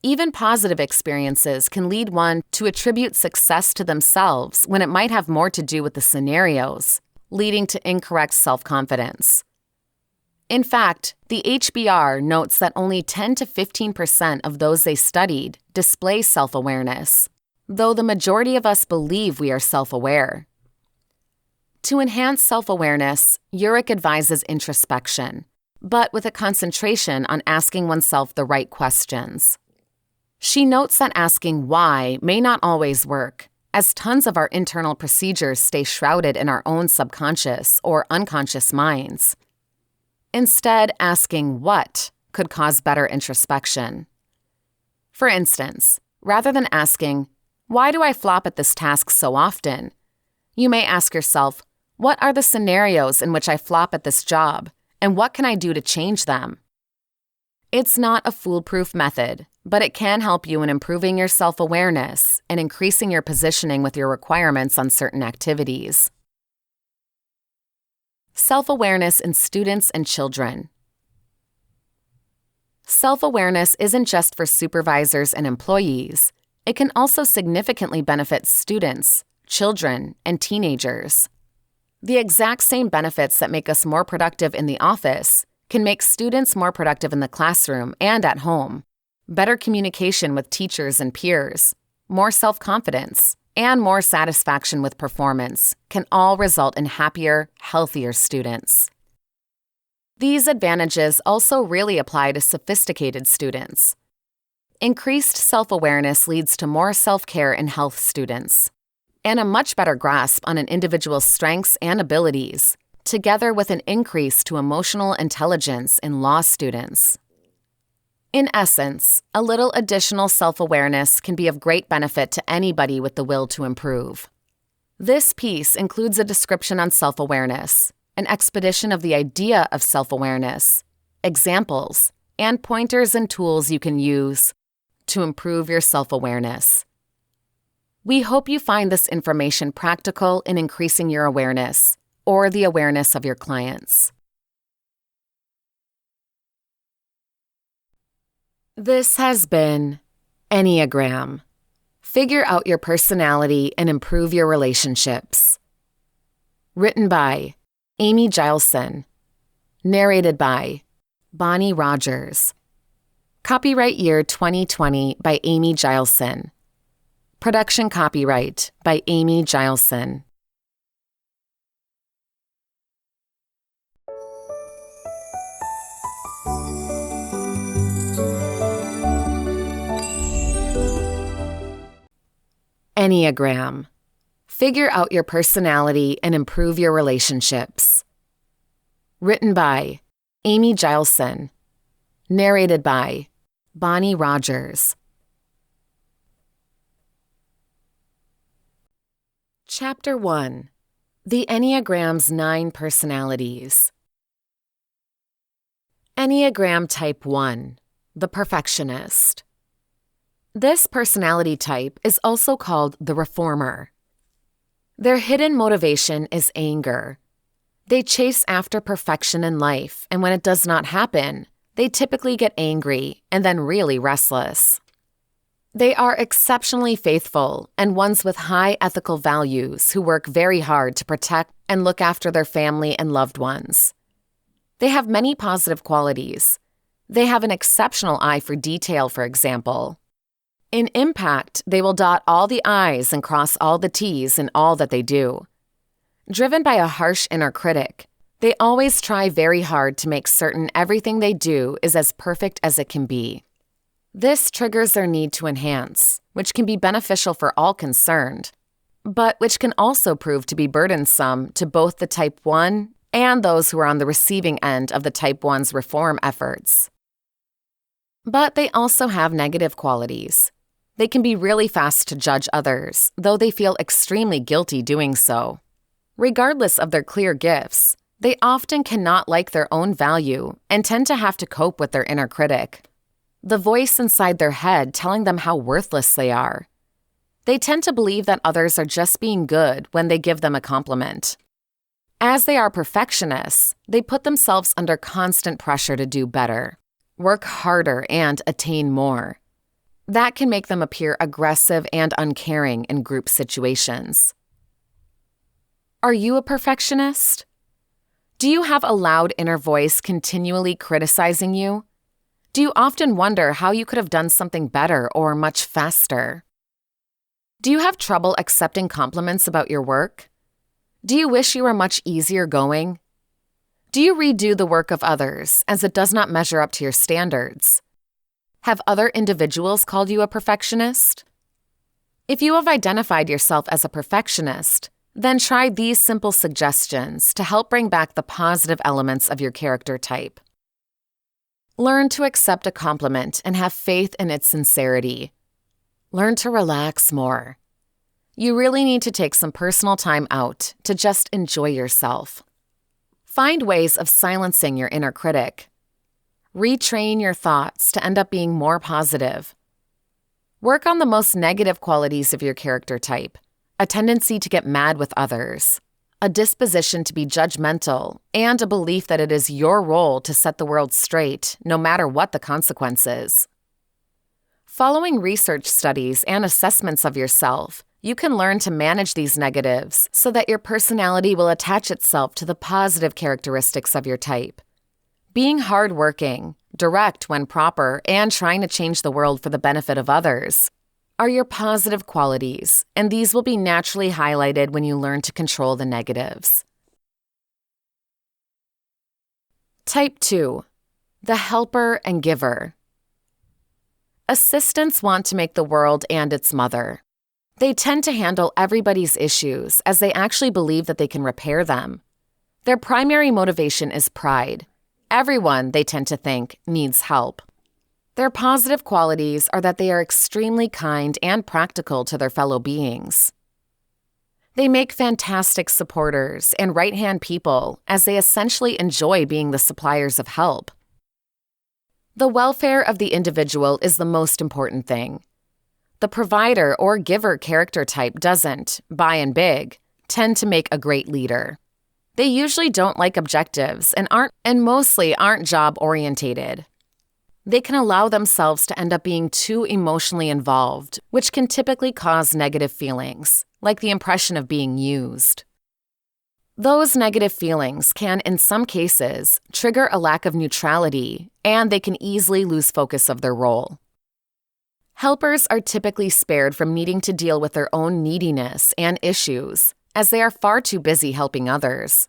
Even positive experiences can lead one to attribute success to themselves when it might have more to do with the scenarios, leading to incorrect self-confidence. In fact, the HBR notes that only 10 to 15% of those they studied display self-awareness, though the majority of us believe we are self-aware. To enhance self-awareness, Urich advises introspection, but with a concentration on asking oneself the right questions. She notes that asking why may not always work, as tons of our internal procedures stay shrouded in our own subconscious or unconscious minds. Instead, asking what could cause better introspection. For instance, rather than asking, "Why do I flop at this task so often?" you may ask yourself, "What are the scenarios in which I flop at this job, and what can I do to change them?" It's not a foolproof method, but it can help you in improving your self-awareness and increasing your positioning with your requirements on certain activities. Self-awareness in students and children. Self-awareness isn't just for supervisors and employees. It can also significantly benefit students, children, and teenagers. The exact same benefits that make us more productive in the office can make students more productive in the classroom and at home. Better communication with teachers and peers, more self-confidence, and more satisfaction with performance can all result in happier, healthier students. These advantages also really apply to sophisticated students. Increased self-awareness leads to more self-care in health students, and a much better grasp on an individual's strengths and abilities, together with an increase to emotional intelligence in law students. In essence, a little additional self-awareness can be of great benefit to anybody with the will to improve. This piece includes a description on self-awareness, an expedition of the idea of self-awareness, examples, and pointers and tools you can use to improve your self-awareness. We hope you find this information practical in increasing your awareness or the awareness of your clients. This has been ENNEAGRAM. Figure out your personality and improve your relationships. Written by Amy Gileson. Narrated by Bonnie Rogers. Copyright year 2020 by Amy Gileson. Production copyright by Amy Gileson. ENNEAGRAM. Figure out your personality and improve your relationships. Written by Amy Gileson. Narrated by Bonnie Rogers. Chapter 1. The Enneagram's 9 Personalities. Enneagram Type 1. The Perfectionist. This personality type is also called the reformer. Their hidden motivation is anger. They chase after perfection in life, and when it does not happen, they typically get angry and then really restless. They are exceptionally faithful and ones with high ethical values who work very hard to protect and look after their family and loved ones. They have many positive qualities. They have an exceptional eye for detail, for example. In impact, they will dot all the I's and cross all the T's in all that they do. Driven by a harsh inner critic, they always try very hard to make certain everything they do is as perfect as it can be. This triggers their need to enhance, which can be beneficial for all concerned, but which can also prove to be burdensome to both the Type 1 and those who are on the receiving end of the Type 1's reform efforts. But they also have negative qualities. They can be really fast to judge others, though they feel extremely guilty doing so. Regardless of their clear gifts, they often cannot like their own value and tend to have to cope with their inner critic. the voice inside their head telling them how worthless they are. They tend to believe that others are just being good when they give them a compliment. As they are perfectionists, they put themselves under constant pressure to do better, work harder, and attain more. That can make them appear aggressive and uncaring in group situations. Are you a perfectionist? Do you have a loud inner voice continually criticizing you? Do you often wonder how you could have done something better or much faster? Do you have trouble accepting compliments about your work? Do you wish you were much easier going? Do you redo the work of others as it does not measure up to your standards? Have other individuals called you a perfectionist? If you have identified yourself as a perfectionist, then try these simple suggestions to help bring back the positive elements of your character type. Learn to accept a compliment and have faith in its sincerity. Learn to relax more. You really need to take some personal time out to just enjoy yourself. Find ways of silencing your inner critic. Retrain your thoughts to end up being more positive. Work on the most negative qualities of your character type, a tendency to get mad with others, a disposition to be judgmental, and a belief that it is your role to set the world straight, no matter what the consequences. Following research studies and assessments of yourself, you can learn to manage these negatives so that your personality will attach itself to the positive characteristics of your type. Being hardworking, direct when proper, and trying to change the world for the benefit of others are your positive qualities, and these will be naturally highlighted when you learn to control the negatives. Type 2. The helper and giver. Assistants want to make the world and its mother. They tend to handle everybody's issues as they actually believe that they can repair them. Their primary motivation is pride. Everyone, they tend to think, needs help. Their positive qualities are that they are extremely kind and practical to their fellow beings. They make fantastic supporters and right-hand people as they essentially enjoy being the suppliers of help. The welfare of the individual is the most important thing. The provider or giver character type doesn't, by and big, tend to make a great leader. They usually don't like objectives and mostly aren't job-orientated. They can allow themselves to end up being too emotionally involved, which can typically cause negative feelings, like the impression of being used. Those negative feelings can, in some cases, trigger a lack of neutrality, and they can easily lose focus of their role. Helpers are typically spared from needing to deal with their own neediness and issues, as they are far too busy helping others.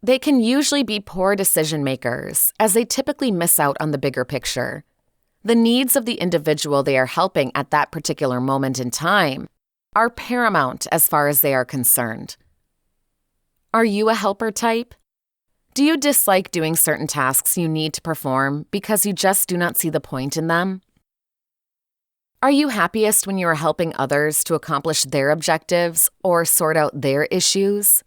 They can usually be poor decision makers, as they typically miss out on the bigger picture. The needs of the individual they are helping at that particular moment in time are paramount as far as they are concerned. Are you a helper type? Do you dislike doing certain tasks you need to perform because you just do not see the point in them? Are you happiest when you are helping others to accomplish their objectives or sort out their issues?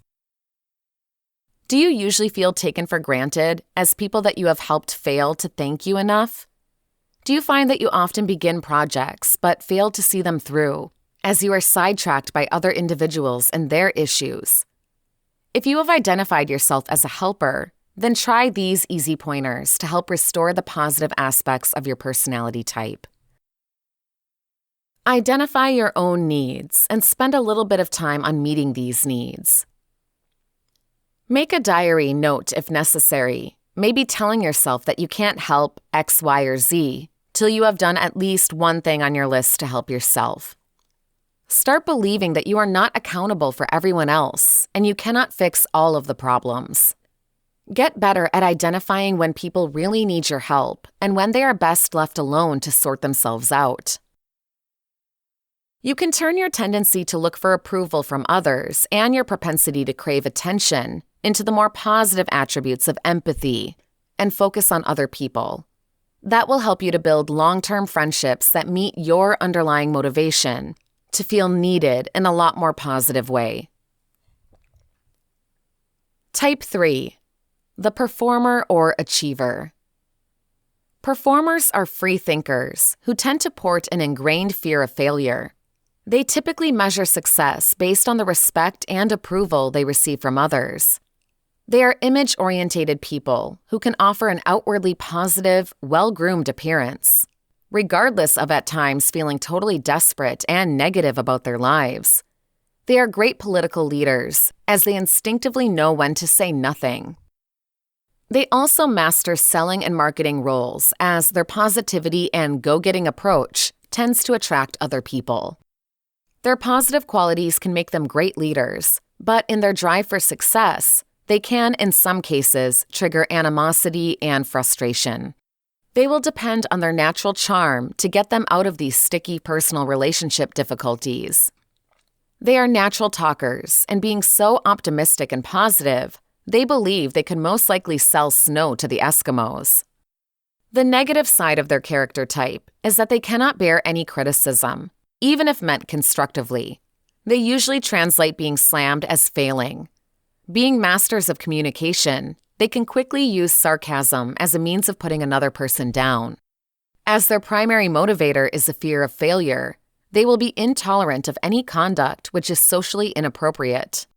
Do you usually feel taken for granted as people that you have helped fail to thank you enough? Do you find that you often begin projects but fail to see them through, as you are sidetracked by other individuals and their issues? If you have identified yourself as a helper, then try these easy pointers to help restore the positive aspects of your personality type. Identify your own needs and spend a little bit of time on meeting these needs. Make a diary note if necessary, maybe telling yourself that you can't help X, Y, or Z till you have done at least one thing on your list to help yourself. Start believing that you are not accountable for everyone else and you cannot fix all of the problems. Get better at identifying when people really need your help and when they are best left alone to sort themselves out. You can turn your tendency to look for approval from others and your propensity to crave attention into the more positive attributes of empathy and focus on other people. That will help you to build long-term friendships that meet your underlying motivation to feel needed in a lot more positive way. Type 3. The performer or achiever. Performers are free thinkers who tend to port an ingrained fear of failure. They typically measure success based on the respect and approval they receive from others. They are image-oriented people who can offer an outwardly positive, well-groomed appearance, regardless of at times feeling totally desperate and negative about their lives. They are great political leaders, as they instinctively know when to say nothing. They also master selling and marketing roles, as their positivity and go-getting approach tends to attract other people. Their positive qualities can make them great leaders, but in their drive for success, they can, in some cases, trigger animosity and frustration. They will depend on their natural charm to get them out of these sticky personal relationship difficulties. They are natural talkers, and being so optimistic and positive, they believe they can most likely sell snow to the Eskimos. The negative side of their character type is that they cannot bear any criticism, even if meant constructively. They usually translate being slammed as failing. Being masters of communication, they can quickly use sarcasm as a means of putting another person down. As their primary motivator is a fear of failure, they will be intolerant of any conduct which is socially inappropriate.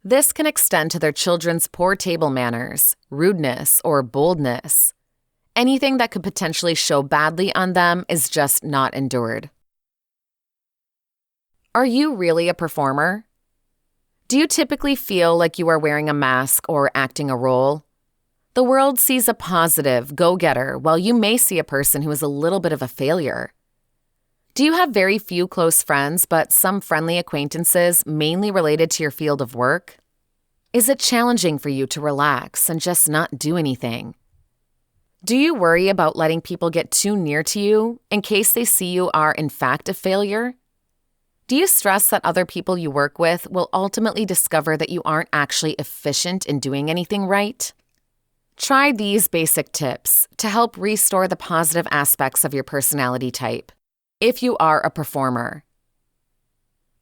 This can extend to their children's poor table manners, rudeness, or boldness. Anything that could potentially show badly on them is just not endured. Are you really a performer? Do you typically feel like you are wearing a mask or acting a role? The world sees a positive go-getter, while you may see a person who is a little bit of a failure. Do you have very few close friends, but some friendly acquaintances mainly related to your field of work? Is it challenging for you to relax and just not do anything? Do you worry about letting people get too near to you in case they see you are in fact a failure? Do you stress that other people you work with will ultimately discover that you aren't actually efficient in doing anything right? Try these basic tips to help restore the positive aspects of your personality type. If you are a performer,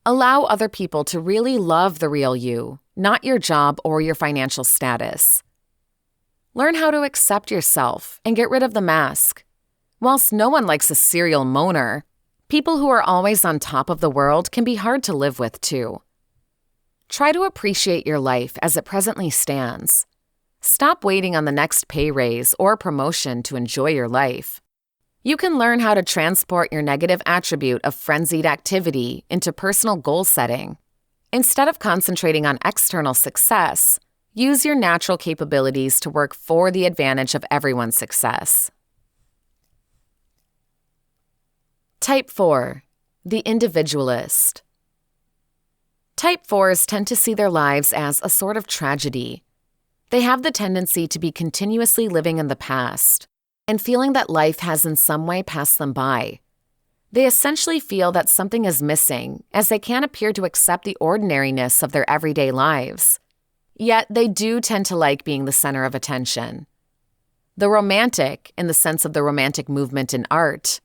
allow other people to really love the real you, not your job or your financial status. Learn how to accept yourself and get rid of the mask. Whilst no one likes a serial moaner, people who are always on top of the world can be hard to live with too. Try to appreciate your life as it presently stands. Stop waiting on the next pay raise or promotion to enjoy your life. You can learn how to transport your negative attribute of frenzied activity into personal goal setting. Instead of concentrating on external success, use your natural capabilities to work for the advantage of everyone's success. Type 4, the individualist. Type 4s tend to see their lives as a sort of tragedy. They have the tendency to be continuously living in the past and feeling that life has in some way passed them by. They essentially feel that something is missing, as they can't appear to accept the ordinariness of their everyday lives. Yet they do tend to like being the center of attention. The romantic, in the sense of the romantic movement in art,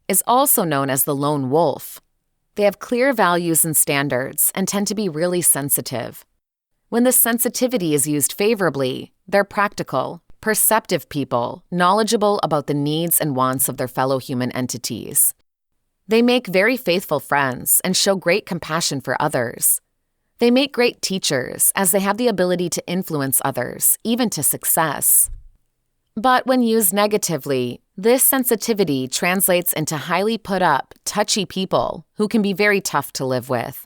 is also known as the lone wolf. They have clear values and standards and tend to be really sensitive. When this sensitivity is used favorably, they're practical, perceptive people, knowledgeable about the needs and wants of their fellow human entities. They make very faithful friends and show great compassion for others. They make great teachers, as they have the ability to influence others, even to success. But when used negatively, this sensitivity translates into highly put-up, touchy people who can be very tough to live with.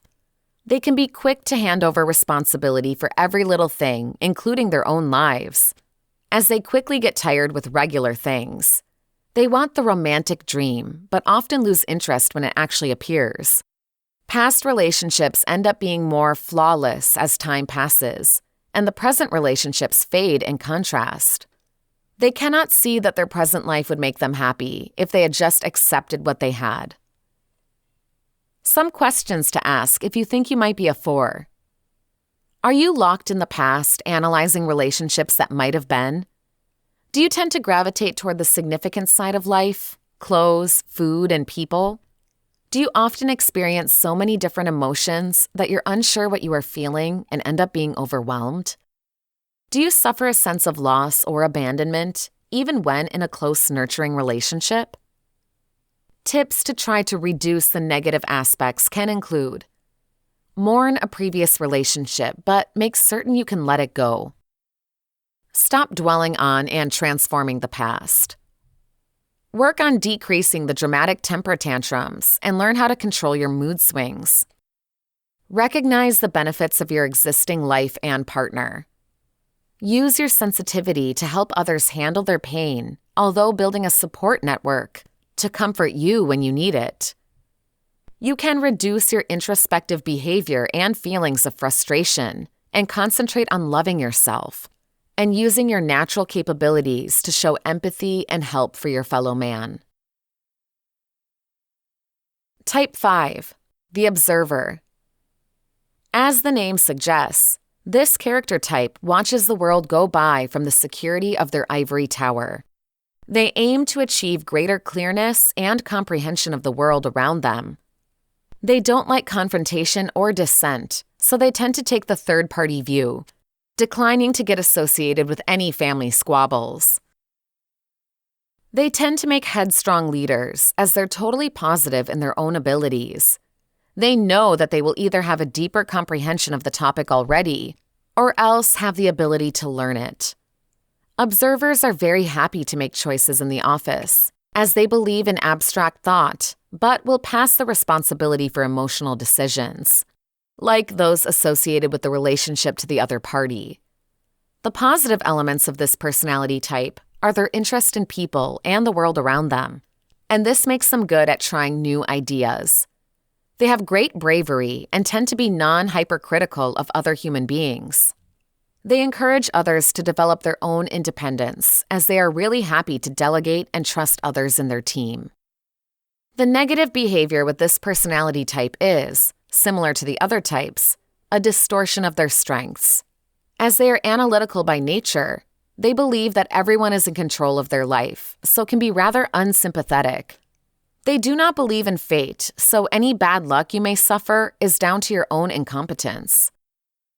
They can be quick to hand over responsibility for every little thing, including their own lives, as they quickly get tired with regular things. They want the romantic dream, but often lose interest when it actually appears. Past relationships end up being more flawless as time passes, and the present relationships fade in contrast. They cannot see that their present life would make them happy if they had just accepted what they had. Some questions to ask if you think you might be a 4. Are you locked in the past, analyzing relationships that might have been? Do you tend to gravitate toward the significant side of life, clothes, food, and people? Do you often experience so many different emotions that you're unsure what you are feeling and end up being overwhelmed? Do you suffer a sense of loss or abandonment, even when in a close, nurturing relationship? Tips to try to reduce the negative aspects can include: mourn a previous relationship, but make certain you can let it go. Stop dwelling on and transforming the past. Work on decreasing the dramatic temper tantrums and learn how to control your mood swings. Recognize the benefits of your existing life and partner. Use your sensitivity to help others handle their pain, although building a support network to comfort you when you need it. You can reduce your introspective behavior and feelings of frustration and concentrate on loving yourself and using your natural capabilities to show empathy and help for your fellow man. Type 5, the observer. As the name suggests, this character type watches the world go by from the security of their ivory tower. They aim to achieve greater clearness and comprehension of the world around them. They don't like confrontation or dissent, so they tend to take the third-party view, declining to get associated with any family squabbles. They tend to make headstrong leaders as they're totally positive in their own abilities. They know that they will either have a deeper comprehension of the topic already, or else have the ability to learn it. Observers are very happy to make choices in the office, as they believe in abstract thought, but will pass the responsibility for emotional decisions, like those associated with the relationship to the other party. The positive elements of this personality type are their interest in people and the world around them, and this makes them good at trying new ideas. They have great bravery and tend to be non-hypercritical of other human beings. They encourage others to develop their own independence, as they are really happy to delegate and trust others in their team. The negative behavior with this personality type is, similar to the other types, a distortion of their strengths. As they are analytical by nature, they believe that everyone is in control of their life, so can be rather unsympathetic. They do not believe in fate, so any bad luck you may suffer is down to your own incompetence.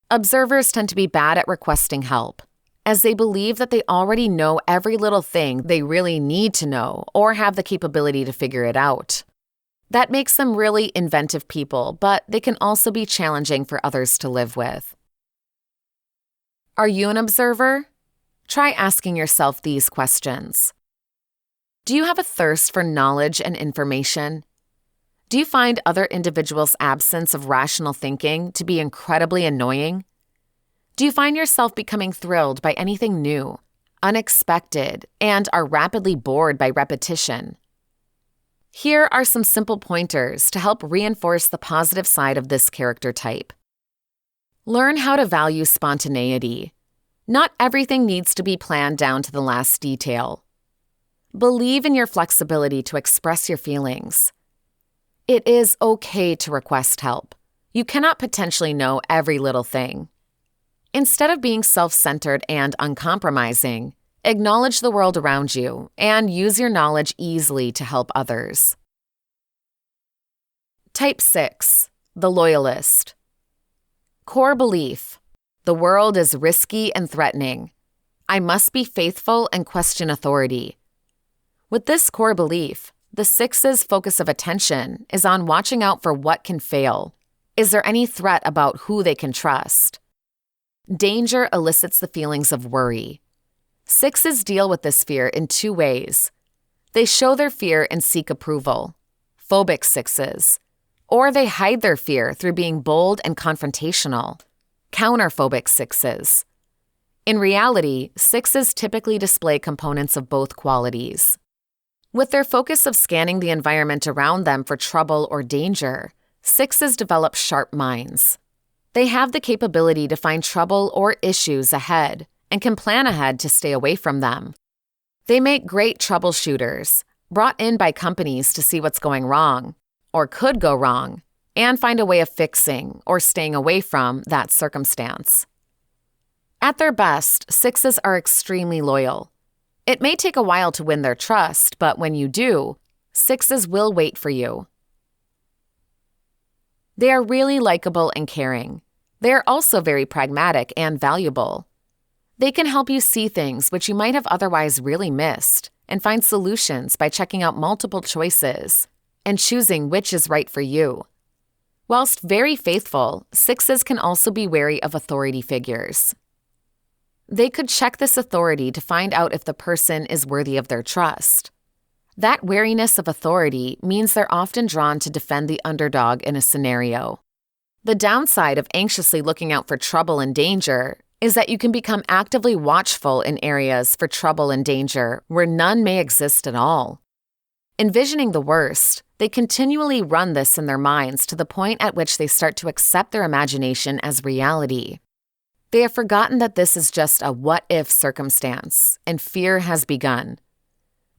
Observers tend to be bad at requesting help, as they believe that they already know every little thing they really need to know or have the capability to figure it out. That makes them really inventive people, but they can also be challenging for others to live with. Are you an observer? Try asking yourself these questions. Do you have a thirst for knowledge and information? Do you find other individuals' absence of rational thinking to be incredibly annoying? Do you find yourself becoming thrilled by anything new, unexpected, and are rapidly bored by repetition? Here are some simple pointers to help reinforce the positive side of this character type. Learn how to value spontaneity. Not everything needs to be planned down to the last detail. Believe in your flexibility to express your feelings. It is okay to request help. You cannot potentially know every little thing. Instead of being self-centered and uncompromising, acknowledge the world around you and use your knowledge easily to help others. Type 6, the loyalist. Core belief: the world is risky and threatening. I must be faithful and question authority. With this core belief, the 6's focus of attention is on watching out for what can fail. Is there any threat about who they can trust? Danger elicits the feelings of worry. 6's deal with this fear in two ways. They show their fear and seek approval, phobic 6's, or they hide their fear through being bold and confrontational, counterphobic 6's. In reality, 6's typically display components of both qualities. With their focus of scanning the environment around them for trouble or danger, 6's develop sharp minds. They have the capability to find trouble or issues ahead and can plan ahead to stay away from them. They make great troubleshooters, brought in by companies to see what's going wrong, or could go wrong, and find a way of fixing or staying away from that circumstance. At their best, 6's are extremely loyal. It may take a while to win their trust, but when you do, 6's will wait for you. They are really likable and caring. They are also very pragmatic and valuable. They can help you see things which you might have otherwise really missed and find solutions by checking out multiple choices and choosing which is right for you. Whilst very faithful, 6s can also be wary of authority figures. They could check this authority to find out if the person is worthy of their trust. That wariness of authority means they're often drawn to defend the underdog in a scenario. The downside of anxiously looking out for trouble and danger is that you can become actively watchful in areas for trouble and danger where none may exist at all. Envisioning the worst, they continually run this in their minds to the point at which they start to accept their imagination as reality. They have forgotten that this is just a what-if circumstance, and fear has begun.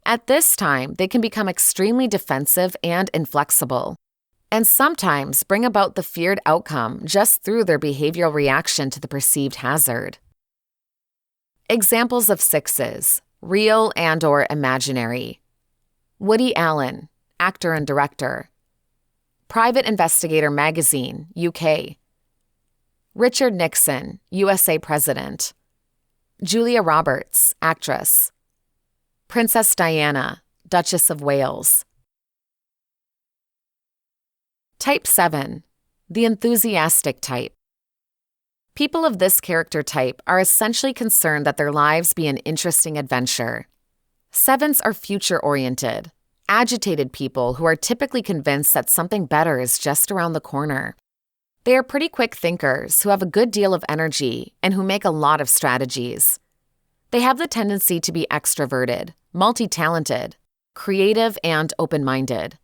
At this time, they can become extremely defensive and inflexible, and sometimes bring about the feared outcome just through their behavioral reaction to the perceived hazard. Examples of 6s, real and/or imaginary. Woody Allen, actor and director. Private Investigator Magazine, UK. Richard Nixon, USA President. Julia Roberts, actress. Princess Diana, Duchess of Wales. Type 7, the enthusiastic type. People of this character type are essentially concerned that their lives be an interesting adventure. 7s are future-oriented, agitated people who are typically convinced that something better is just around the corner. They are pretty quick thinkers who have a good deal of energy and who make a lot of strategies. They have the tendency to be extroverted, multi-talented, creative, and open-minded.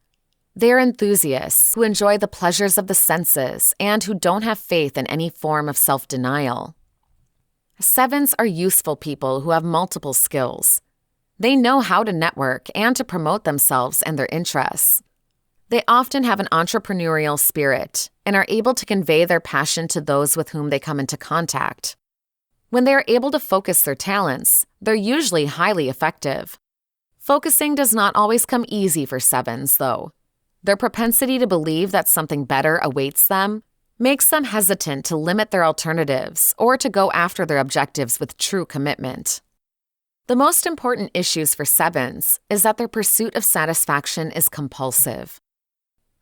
They are enthusiasts who enjoy the pleasures of the senses and who don't have faith in any form of self-denial. 7s are useful people who have multiple skills. They know how to network and to promote themselves and their interests. They often have an entrepreneurial spirit and are able to convey their passion to those with whom they come into contact. When they are able to focus their talents, they're usually highly effective. Focusing does not always come easy for 7s, though. Their propensity to believe that something better awaits them makes them hesitant to limit their alternatives or to go after their objectives with true commitment. The most important issues for 7s is that their pursuit of satisfaction is compulsive.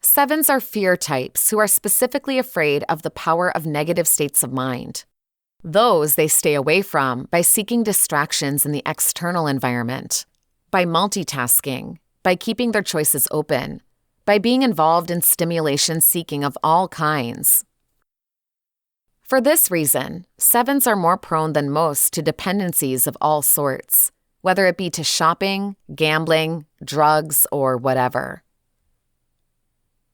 7s are fear types who are specifically afraid of the power of negative states of mind. Those they stay away from by seeking distractions in the external environment, by multitasking, by keeping their choices open, by being involved in stimulation seeking of all kinds. For this reason, 7s are more prone than most to dependencies of all sorts, whether it be to shopping, gambling, drugs, or whatever.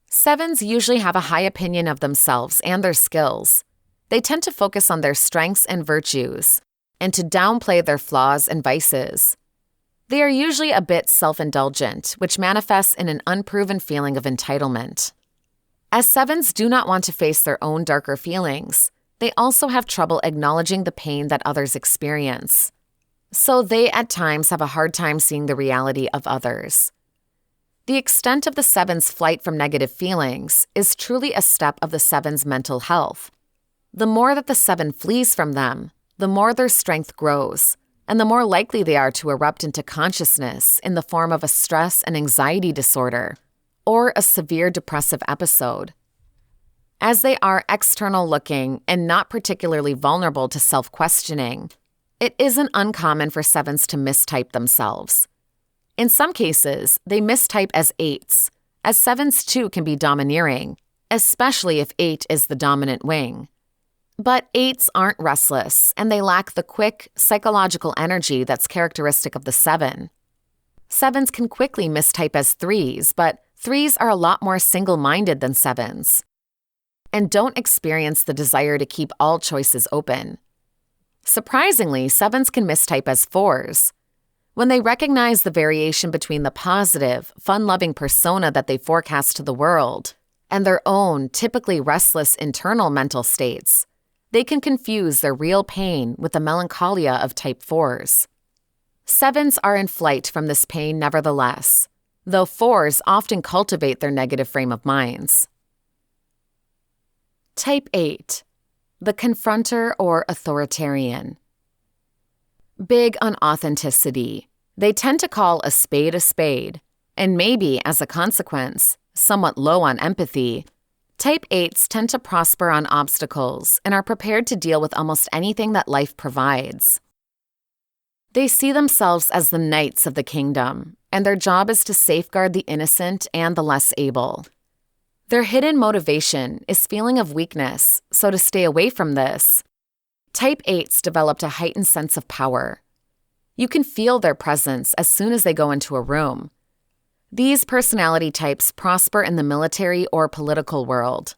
7s usually have a high opinion of themselves and their skills. They tend to focus on their strengths and virtues, and to downplay their flaws and vices. They are usually a bit self-indulgent, which manifests in an unproven feeling of entitlement. As 7s do not want to face their own darker feelings, they also have trouble acknowledging the pain that others experience. So they at times have a hard time seeing the reality of others. The extent of the 7's flight from negative feelings is truly a step of the 7's mental health. The more that the 7 flees from them, the more their strength grows, and the more likely they are to erupt into consciousness in the form of a stress and anxiety disorder or a severe depressive episode. As they are external-looking and not particularly vulnerable to self-questioning, it isn't uncommon for 7s to mistype themselves. In some cases, they mistype as 8s, as 7s too can be domineering, especially if 8 is the dominant wing. But 8s aren't restless, and they lack the quick, psychological energy that's characteristic of the 7. 7s can quickly mistype as 3s, but 3s are a lot more single-minded than 7s, and don't experience the desire to keep all choices open. Surprisingly, 7s can mistype as 4s. When they recognize the variation between the positive, fun-loving persona that they forecast to the world and their own, typically restless internal mental states, they can confuse their real pain with the melancholia of type 4s. 7s are in flight from this pain nevertheless, though 4s often cultivate their negative frame of minds. Type 8, the confronter or authoritarian. Big on authenticity. They tend to call a spade, and maybe, as a consequence, somewhat low on empathy. Type 8s tend to prosper on obstacles and are prepared to deal with almost anything that life provides. They see themselves as the knights of the kingdom, and their job is to safeguard the innocent and the less able. Their hidden motivation is feeling of weakness, so to stay away from this, Type 8s developed a heightened sense of power. You can feel their presence as soon as they go into a room. These personality types prosper in the military or political world.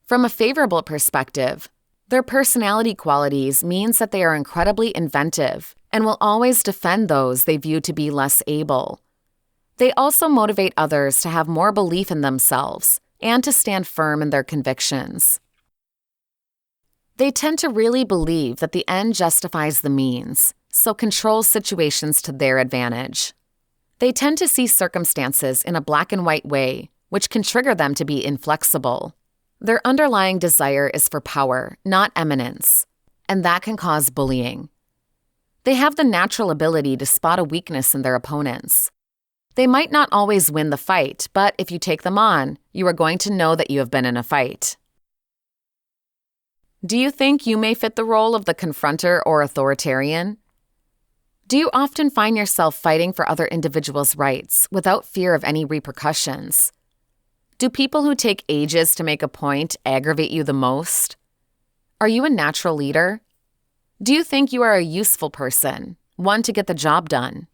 From a favorable perspective, their personality qualities means that they are incredibly inventive and will always defend those they view to be less able. They also motivate others to have more belief in themselves and to stand firm in their convictions. They tend to really believe that the end justifies the means, so control situations to their advantage. They tend to see circumstances in a black and white way, which can trigger them to be inflexible. Their underlying desire is for power, not eminence, and that can cause bullying. They have the natural ability to spot a weakness in their opponents. They might not always win the fight, but if you take them on, you are going to know that you have been in a fight. Do you think you may fit the role of the confronter or authoritarian? Do you often find yourself fighting for other individuals' rights without fear of any repercussions? Do people who take ages to make a point aggravate you the most? Are you a natural leader? Do you think you are a useful person, one to get the job done?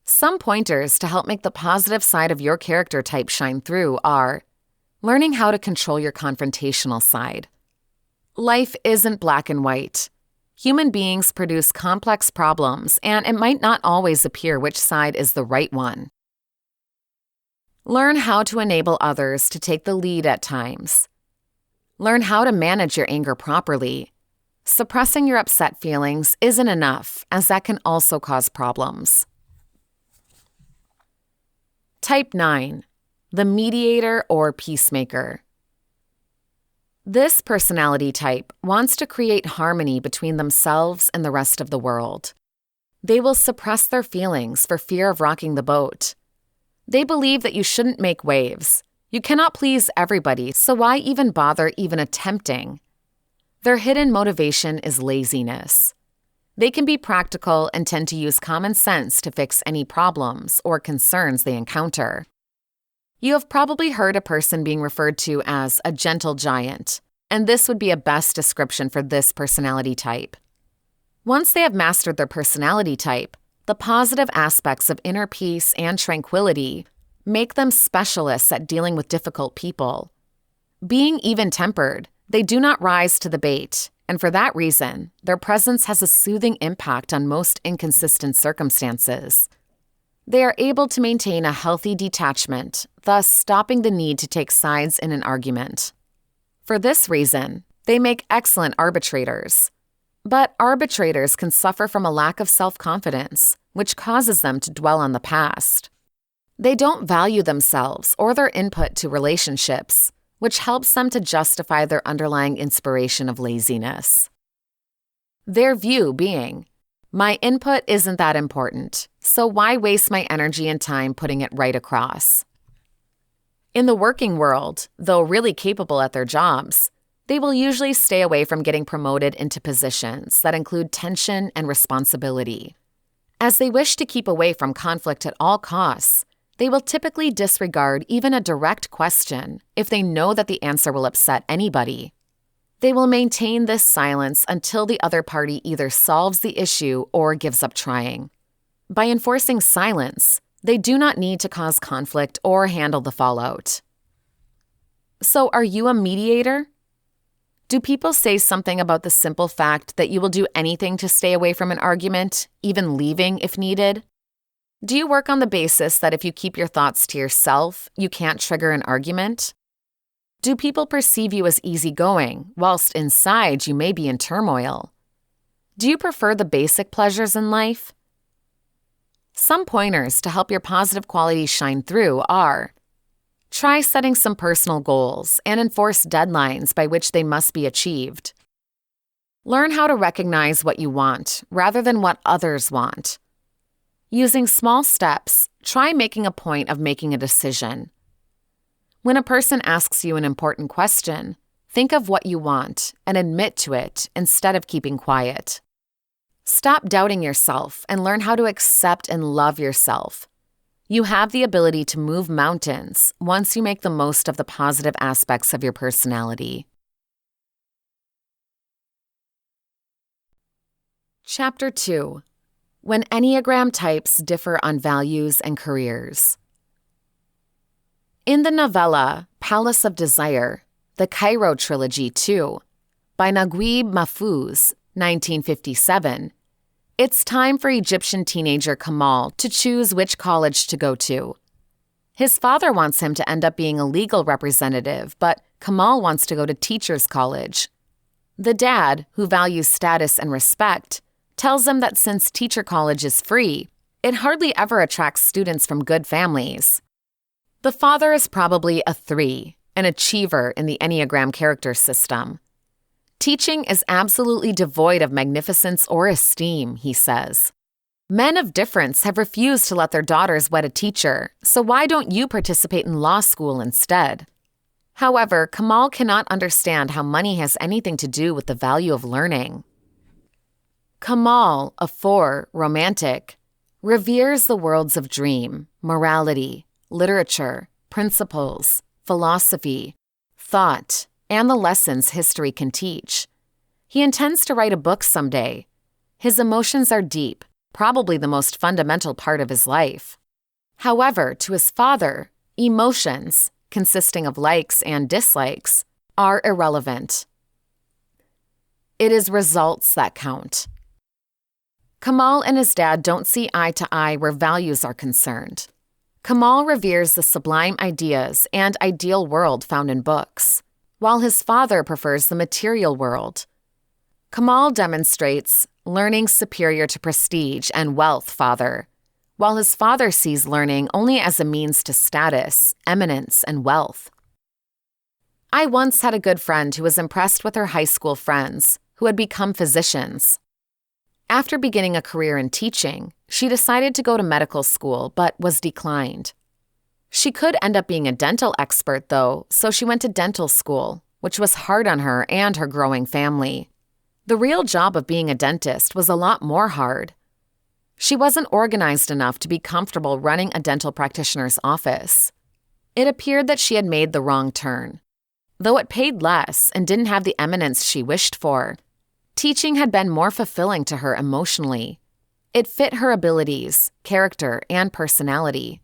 Some pointers to help make the positive side of your character type shine through are learning how to control your confrontational side. Life isn't black and white. Human beings produce complex problems, and it might not always appear which side is the right one. Learn how to enable others to take the lead at times. Learn how to manage your anger properly. Suppressing your upset feelings isn't enough, as that can also cause problems. Type 9, the mediator or peacemaker. This personality type wants to create harmony between themselves and the rest of the world. They will suppress their feelings for fear of rocking the boat. They believe that you shouldn't make waves. You cannot please everybody, so why even bother even attempting? Their hidden motivation is laziness. They can be practical and tend to use common sense to fix any problems or concerns they encounter. You have probably heard a person being referred to as a gentle giant, and this would be a best description for this personality type. Once they have mastered their personality type, the positive aspects of inner peace and tranquility make them specialists at dealing with difficult people. Being even-tempered, they do not rise to the bait, and for that reason, their presence has a soothing impact on most inconsistent circumstances. They are able to maintain a healthy detachment, thus stopping the need to take sides in an argument. For this reason, they make excellent arbitrators. But arbitrators can suffer from a lack of self-confidence, which causes them to dwell on the past. They don't value themselves or their input to relationships, which helps them to justify their underlying inspiration of laziness. Their view being, my input isn't that important, so why waste my energy and time putting it right across? In the working world, though really capable at their jobs, they will usually stay away from getting promoted into positions that include tension and responsibility. As they wish to keep away from conflict at all costs, they will typically disregard even a direct question if they know that the answer will upset anybody. They will maintain this silence until the other party either solves the issue or gives up trying. By enforcing silence, they do not need to cause conflict or handle the fallout. So, are you a mediator? Do people say something about the simple fact that you will do anything to stay away from an argument, even leaving if needed? Do you work on the basis that if you keep your thoughts to yourself, you can't trigger an argument? Do people perceive you as easygoing, whilst inside you may be in turmoil? Do you prefer the basic pleasures in life? Some pointers to help your positive qualities shine through are: try setting some personal goals and enforce deadlines by which they must be achieved. Learn how to recognize what you want rather than what others want. Using small steps, try making a point of making a decision. When a person asks you an important question, think of what you want and admit to it instead of keeping quiet. Stop doubting yourself and learn how to accept and love yourself. You have the ability to move mountains once you make the most of the positive aspects of your personality. Chapter 2. When Enneagram Types Differ on Values and Careers. In the novella Palace of Desire, the Cairo Trilogy 2, by Naguib Mahfouz, 1957, it's time for Egyptian teenager Kamal to choose which college to go to. His father wants him to end up being a legal representative, but Kamal wants to go to teacher's college. The dad, who values status and respect, tells him that since teacher college is free, it hardly ever attracts students from good families. The father is probably a 3, an achiever in the Enneagram character system. Teaching is absolutely devoid of magnificence or esteem, he says. Men of difference have refused to let their daughters wed a teacher, so why don't you participate in law school instead? However, Kamal cannot understand how money has anything to do with the value of learning. Kamal, a 4, romantic, reveres the worlds of dream, morality, literature, principles, philosophy, thought, and the lessons history can teach. He intends to write a book someday. His emotions are deep, probably the most fundamental part of his life. However, to his father, emotions, consisting of likes and dislikes, are irrelevant. It is results that count. Kamal and his dad don't see eye to eye where values are concerned. Kamal reveres the sublime ideas and ideal world found in books, while his father prefers the material world. Kamal demonstrates learning superior to prestige and wealth, father, while his father sees learning only as a means to status, eminence, and wealth. I once had a good friend who was impressed with her high school friends, who had become physicians. After beginning a career in teaching, she decided to go to medical school but was declined. She could end up being a dental expert, though, so she went to dental school, which was hard on her and her growing family. The real job of being a dentist was a lot more hard. She wasn't organized enough to be comfortable running a dental practitioner's office. It appeared that she had made the wrong turn. Though it paid less and didn't have the eminence she wished for, teaching had been more fulfilling to her emotionally. It fit her abilities, character, and personality.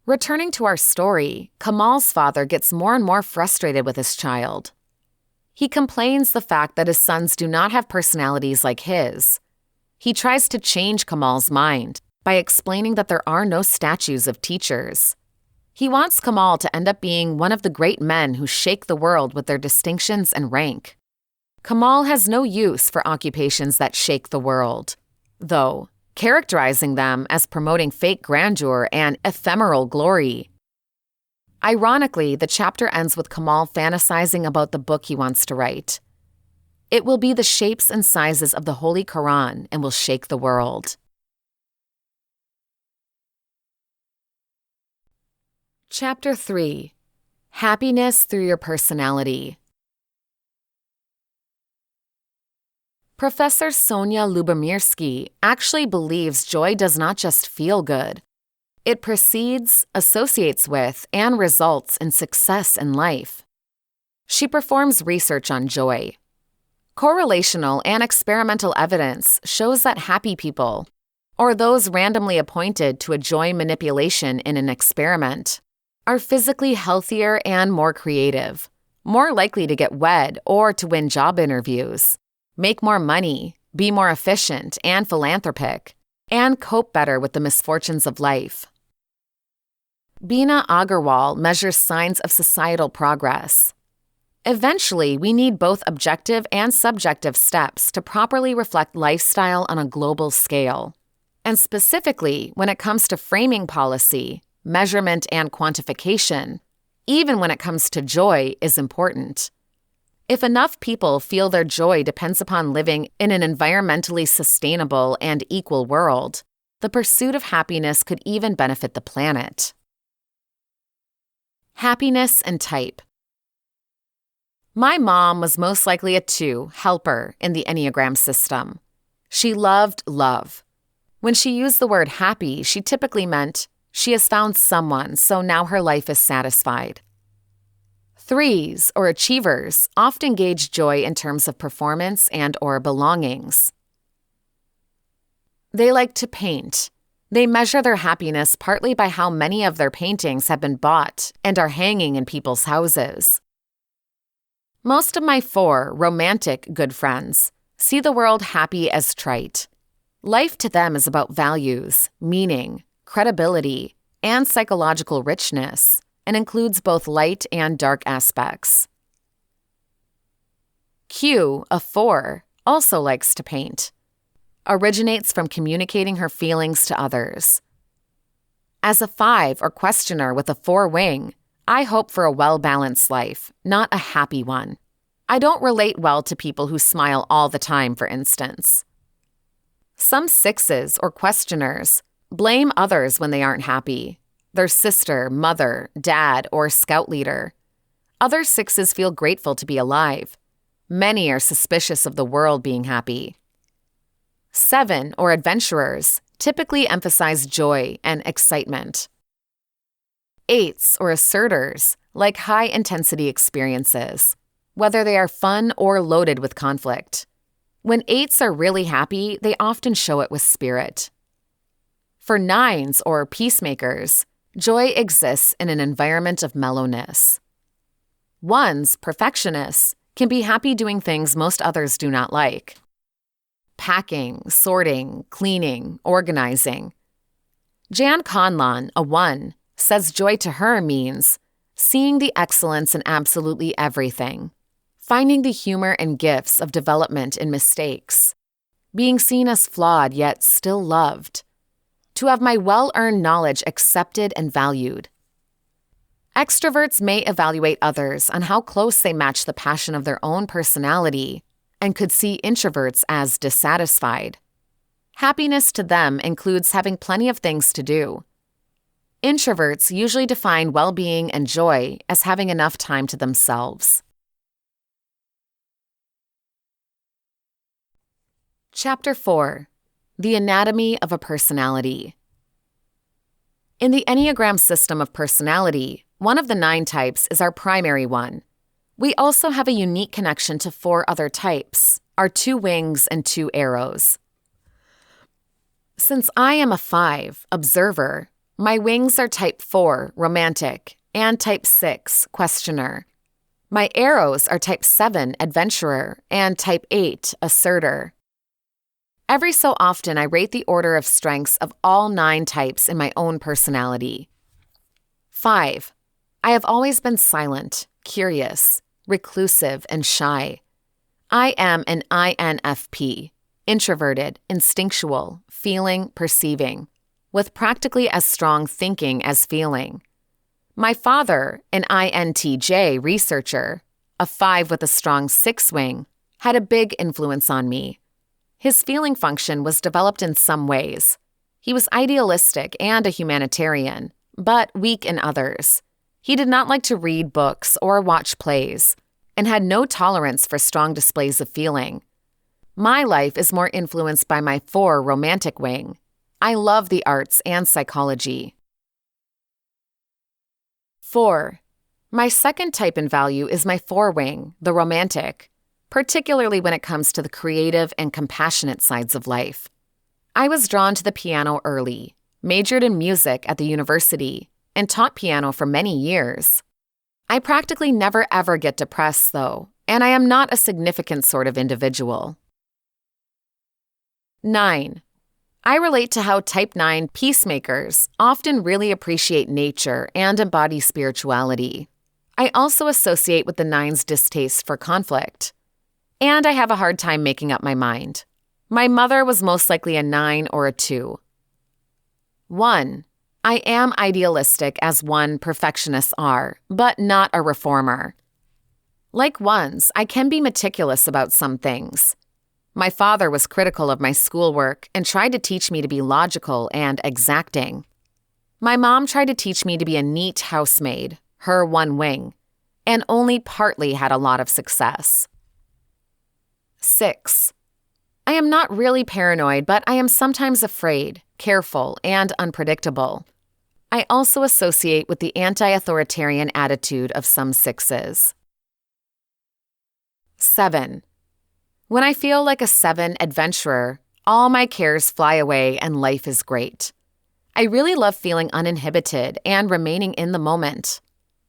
Returning to our story, Kamal's father gets more and more frustrated with his child. He complains the fact that his sons do not have personalities like his. He tries to change Kamal's mind by explaining that there are no statues of teachers. He wants Kamal to end up being one of the great men who shake the world with their distinctions and rank. Kamal has no use for occupations that shake the world, though characterizing them as promoting fake grandeur and ephemeral glory. Ironically, the chapter ends with Kamal fantasizing about the book he wants to write. It will be the shapes and sizes of the Holy Quran and will shake the world. Chapter 3. Happiness Through Your Personality. Professor Sonia Lubomirsky actually believes joy does not just feel good. It precedes, associates with, and results in success in life. She performs research on joy. Correlational and experimental evidence shows that happy people, or those randomly appointed to a joy manipulation in an experiment, are physically healthier and more creative, more likely to get wed or to win job interviews, make more money, be more efficient and philanthropic, and cope better with the misfortunes of life. Beena Agarwal measures signs of societal progress. Eventually, we need both objective and subjective steps to properly reflect lifestyle on a global scale. And specifically, when it comes to framing policy, measurement, and quantification, even when it comes to joy, is important. If enough people feel their joy depends upon living in an environmentally sustainable and equal world, the pursuit of happiness could even benefit the planet. Happiness and type. My mom was most likely a 2, helper, in the Enneagram system. She loved love. When she used the word happy, she typically meant she has found someone, so now her life is satisfied. 3s, or achievers, often gauge joy in terms of performance and/or belongings. They like to paint. They measure their happiness partly by how many of their paintings have been bought and are hanging in people's houses. Most of my 4 romantic good friends see the world happy as trite. Life to them is about values, meaning, credibility, and psychological richness, and includes both light and dark aspects. Q, a 4, also likes to paint. Originates from communicating her feelings to others. As a 5 or questioner with a 4 wing, I hope for a well-balanced life, not a happy one. I don't relate well to people who smile all the time, for instance. Some 6s or questioners blame others when they aren't happy. Their sister, mother, dad, or scout leader. Other 6s feel grateful to be alive. Many are suspicious of the world being happy. 7 or adventurers typically emphasize joy and excitement. 8s or asserters like high-intensity experiences, whether they are fun or loaded with conflict. When 8s are really happy, they often show it with spirit. For 9s or peacemakers, joy exists in an environment of mellowness. 1s, perfectionists, can be happy doing things most others do not like. Packing, sorting, cleaning, organizing. Jan Conlon, a 1, says joy to her means seeing the excellence in absolutely everything, finding the humor and gifts of development in mistakes, being seen as flawed yet still loved, to have my well-earned knowledge accepted and valued. Extroverts may evaluate others on how close they match the passion of their own personality and could see introverts as dissatisfied. Happiness to them includes having plenty of things to do. Introverts usually define well-being and joy as having enough time to themselves. Chapter 4. The Anatomy of a Personality. In the Enneagram system of personality, one of the 9 types is our primary one. We also have a unique connection to 4 other types, our 2 wings and 2 arrows. Since I am a 5, observer, my wings are type 4, romantic, and type 6, questioner. My arrows are type 7, adventurer, and type 8, asserter. Every so often, I rate the order of strengths of all 9 types in my own personality. 5. I have always been silent, curious, reclusive, and shy. I am an INFP, introverted, instinctual, feeling, perceiving, with practically as strong thinking as feeling. My father, an INTJ researcher, a 5 with a strong 6 wing, had a big influence on me. His feeling function was developed in some ways. He was idealistic and a humanitarian, but weak in others. He did not like to read books or watch plays, and had no tolerance for strong displays of feeling. My life is more influenced by my 4 romantic wing. I love the arts and psychology. 4. My second type and value is my 4 wing, the romantic, particularly when it comes to the creative and compassionate sides of life. I was drawn to the piano early, majored in music at the university, and taught piano for many years. I practically never ever get depressed, though, and I am not a significant sort of individual. 9. I relate to how type 9 peacemakers often really appreciate nature and embody spirituality. I also associate with the 9's distaste for conflict. And I have a hard time making up my mind. My mother was most likely a 9 or a 2. 1. I am idealistic as 1 perfectionists are, but not a reformer. Like ones, I can be meticulous about some things. My father was critical of my schoolwork and tried to teach me to be logical and exacting. My mom tried to teach me to be a neat housemaid, her one wing, and only partly had a lot of success. 6. I am not really paranoid, but I am sometimes afraid, careful, and unpredictable. I also associate with the anti-authoritarian attitude of some 6s. 7. When I feel like a 7 adventurer, all my cares fly away and life is great. I really love feeling uninhibited and remaining in the moment,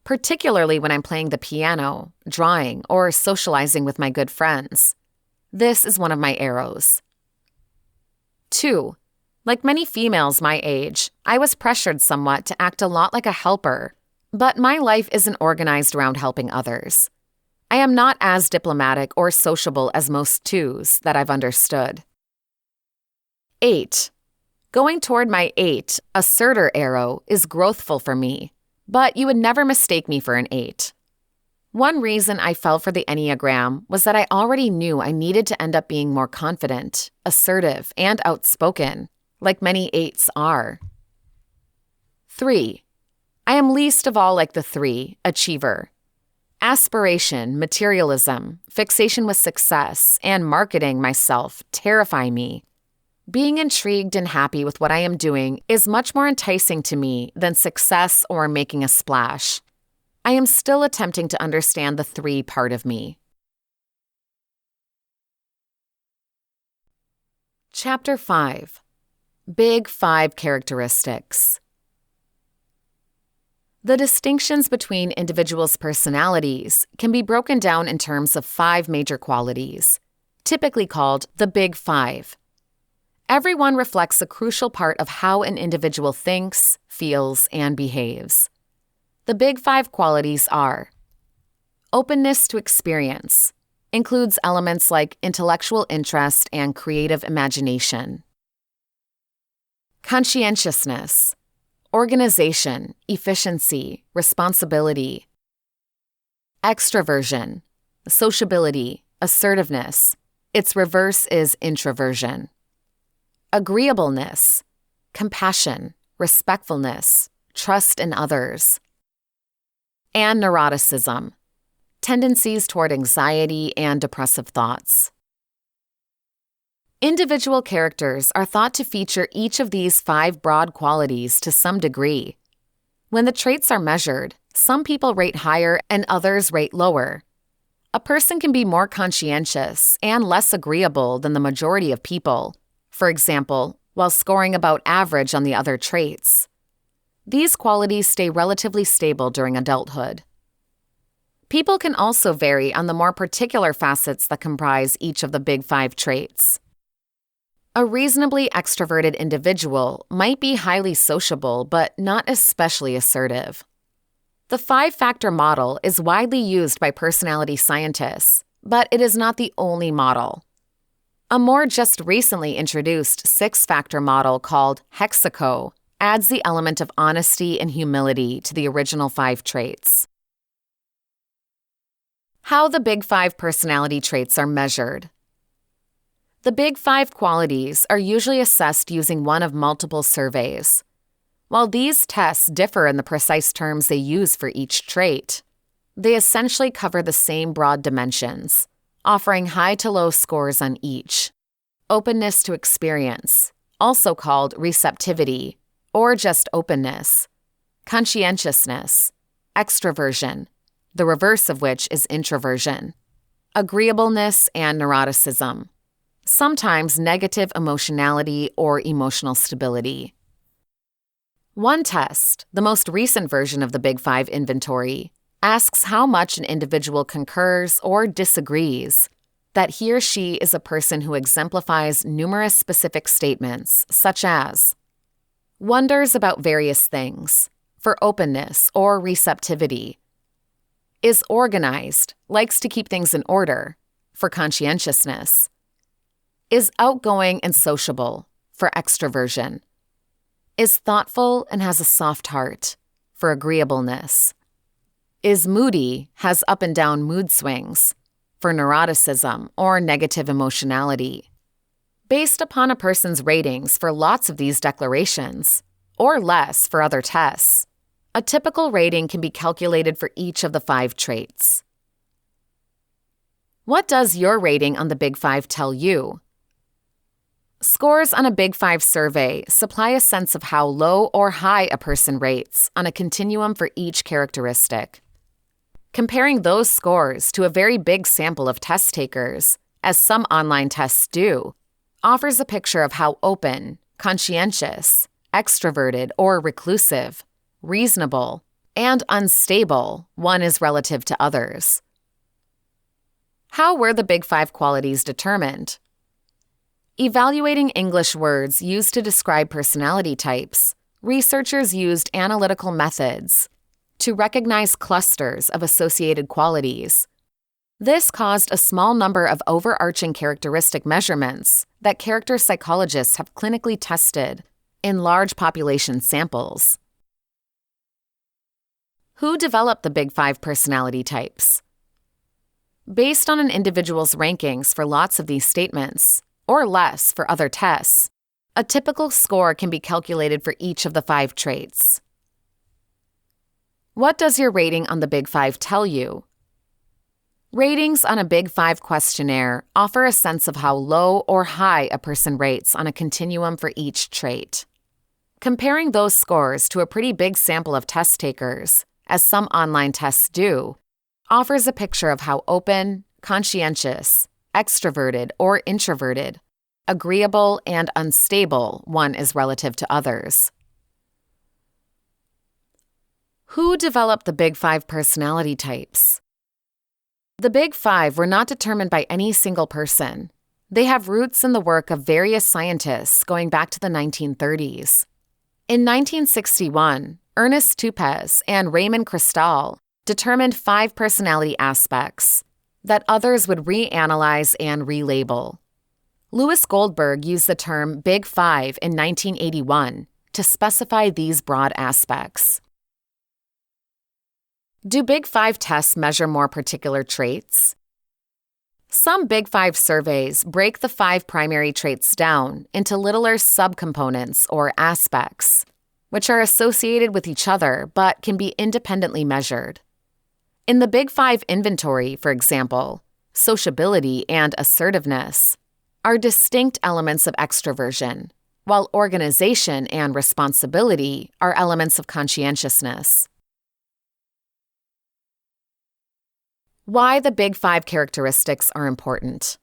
particularly when I'm playing the piano, drawing, or socializing with my good friends. This is one of my arrows. 2. Like many females my age, I was pressured somewhat to act a lot like a helper, but my life isn't organized around helping others. I am not as diplomatic or sociable as most 2s that I've understood. 8. Going toward my 8, asserter arrow, is growthful for me, but you would never mistake me for an 8. One reason I fell for the Enneagram was that I already knew I needed to end up being more confident, assertive, and outspoken, like many 8s are. 3. I am least of all like the 3, achiever. Aspiration, materialism, fixation with success, and marketing myself terrify me. Being intrigued and happy with what I am doing is much more enticing to me than success or making a splash. I am still attempting to understand the 3 part of me. Chapter 5. Big 5 Characteristics. The distinctions between individuals' personalities can be broken down in terms of 5 major qualities, typically called the Big 5. Everyone reflects a crucial part of how an individual thinks, feels, and behaves. The Big 5 qualities are: openness to experience, includes elements like intellectual interest and creative imagination. Conscientiousness, organization, efficiency, responsibility. Extroversion, sociability, assertiveness. Its reverse is introversion. Agreeableness, compassion, respectfulness, trust in others. And neuroticism, tendencies toward anxiety and depressive thoughts. Individual characters are thought to feature each of these 5 broad qualities to some degree. When the traits are measured, some people rate higher and others rate lower. A person can be more conscientious and less agreeable than the majority of people, for example, while scoring about average on the other traits. These qualities stay relatively stable during adulthood. People can also vary on the more particular facets that comprise each of the Big 5 traits. A reasonably extroverted individual might be highly sociable but not especially assertive. The 5-factor model is widely used by personality scientists, but it is not the only model. A more just recently introduced 6-factor model called Hexaco adds the element of honesty and humility to the original 5 traits. How the Big 5 personality traits are measured. The Big 5 qualities are usually assessed using one of multiple surveys. While these tests differ in the precise terms they use for each trait, they essentially cover the same broad dimensions, offering high to low scores on each. Openness to experience, also called receptivity, or just openness. Conscientiousness, extroversion, the reverse of which is introversion. Agreeableness and neuroticism, sometimes negative emotionality or emotional stability. One test, the most recent version of the Big 5 inventory, asks how much an individual concurs or disagrees that he or she is a person who exemplifies numerous specific statements, such as wonders about various things, for openness or receptivity, is organized, likes to keep things in order, for conscientiousness, is outgoing and sociable, for extroversion, is thoughtful and has a soft heart, for agreeableness. Is moody, has up and down mood swings, for neuroticism or negative emotionality. Based upon a person's ratings for lots of these declarations, or less for other tests, a typical rating can be calculated for each of the 5 traits. What does your rating on the Big 5 tell you? Scores on a Big 5 survey supply a sense of how low or high a person rates on a continuum for each characteristic. Comparing those scores to a very big sample of test takers, as some online tests do, offers a picture of how open, conscientious, extroverted or reclusive, reasonable, and unstable one is relative to others. How were the Big 5 qualities determined? Evaluating English words used to describe personality types, researchers used analytical methods to recognize clusters of associated qualities. This caused a small number of overarching characteristic measurements that character psychologists have clinically tested in large population samples. Who developed the Big 5 personality types? Based on an individual's rankings for lots of these statements, or less for other tests, a typical score can be calculated for each of the 5 traits. What does your rating on the Big 5 tell you? Ratings on a Big 5 questionnaire offer a sense of how low or high a person rates on a continuum for each trait. Comparing those scores to a pretty big sample of test takers, as some online tests do, offers a picture of how open, conscientious, extroverted or introverted, agreeable and unstable one is relative to others. Who developed the Big 5 personality types? The Big 5 were not determined by any single person. They have roots in the work of various scientists going back to the 1930s. In 1961, Ernest Tupes and Raymond Cristal determined 5 personality aspects that others would reanalyze and relabel. Louis Goldberg used the term Big 5 in 1981 to specify these broad aspects. Do Big 5 tests measure more particular traits? Some Big 5 surveys break the 5 primary traits down into littler subcomponents or aspects, which are associated with each other but can be independently measured. In the Big 5 inventory, for example, sociability and assertiveness are distinct elements of extroversion, while organization and responsibility are elements of conscientiousness. Why the Big 5 characteristics are important.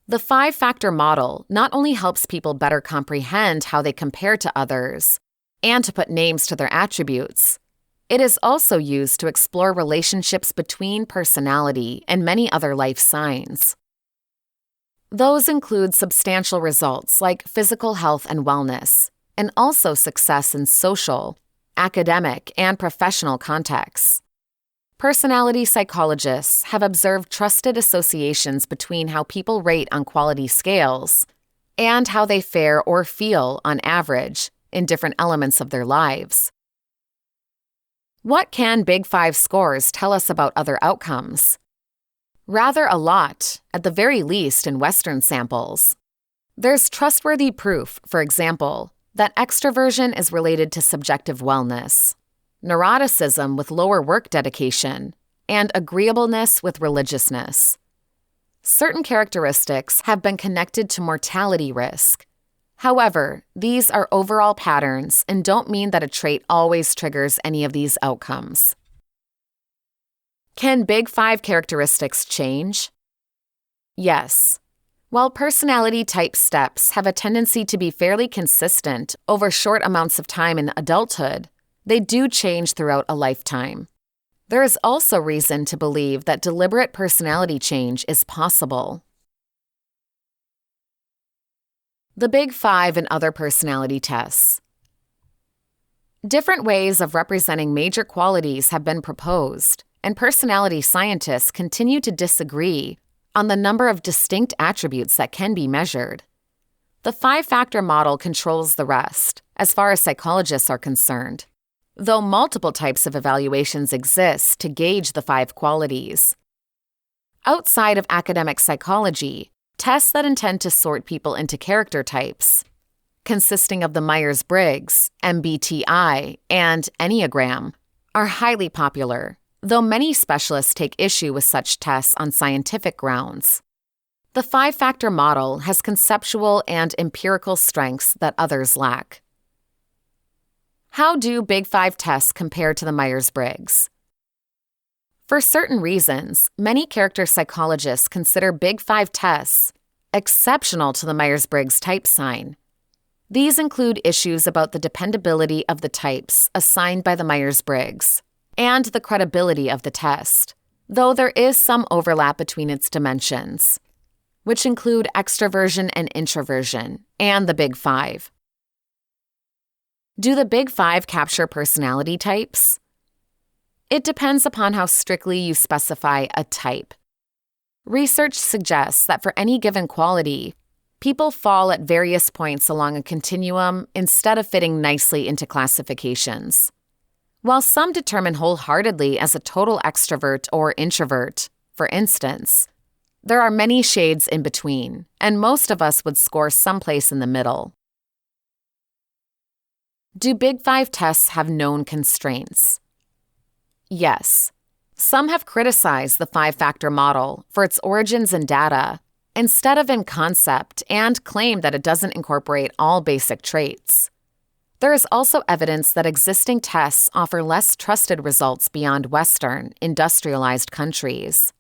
The 5-factor model not only helps people better comprehend how they compare to others and to put names to their attributes, it is also used to explore relationships between personality and many other life signs. Those include substantial results like physical health and wellness, and also success in social, academic, and professional contexts. Personality psychologists have observed trusted associations between how people rate on quality scales and how they fare or feel on average in different elements of their lives. What can Big 5 scores tell us about other outcomes? Rather a lot, at the very least in Western samples. There's trustworthy proof, for example, that extroversion is related to subjective wellness, neuroticism with lower work dedication, and agreeableness with religiousness. Certain characteristics have been connected to mortality risk. However, these are overall patterns and don't mean that a trait always triggers any of these outcomes. Can Big 5 characteristics change? Yes. While personality type steps have a tendency to be fairly consistent over short amounts of time in adulthood, they do change throughout a lifetime. There is also reason to believe that deliberate personality change is possible. The Big 5 and other personality tests. Different ways of representing major qualities have been proposed, and personality scientists continue to disagree on the number of distinct attributes that can be measured. The 5-factor model controls the rest, as far as psychologists are concerned. though multiple types of evaluations exist to gauge the 5 qualities. Outside of academic psychology, tests that intend to sort people into character types, consisting of the Myers-Briggs, MBTI, and ENNEAGRAM, are highly popular, though many specialists take issue with such tests on scientific grounds. The 5-factor model has conceptual and empirical strengths that others lack. How do Big 5 tests compare to the Myers-Briggs? For certain reasons, many character psychologists consider Big 5 tests exceptional to the Myers-Briggs type sign. These include issues about the dependability of the types assigned by the Myers-Briggs and the credibility of the test, though there is some overlap between its dimensions, which include extroversion and introversion, and the Big 5. Do the Big 5 capture personality types? It depends upon how strictly you specify a type. Research suggests that for any given quality, people fall at various points along a continuum instead of fitting nicely into classifications. While some determine wholeheartedly as a total extrovert or introvert, for instance, there are many shades in between, and most of us would score someplace in the middle. Do Big 5 tests have known constraints? Yes. Some have criticized the 5-factor model for its origins in data instead of in concept and claim that it doesn't incorporate all basic traits. There is also evidence that existing tests offer less trusted results beyond Western, industrialized countries.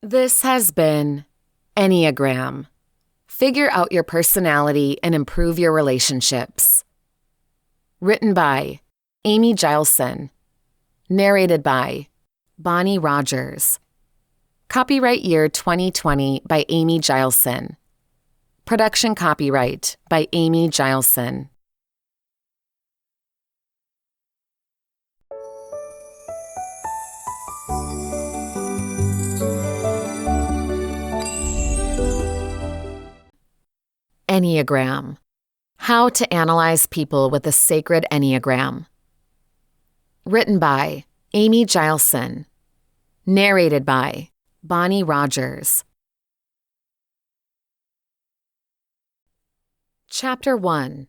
This has been ENNEAGRAM. Figure out your personality and improve your relationships. Written by Amy Gileson. Narrated by Bonnie Rogers. Copyright year 2020 by Amy Gileson. Production copyright by Amy Gileson. ENNEAGRAM. How to Analyze People with the Sacred Enneagram. Written by Amy Gileson. Narrated by Bonnie Rogers. Chapter 1.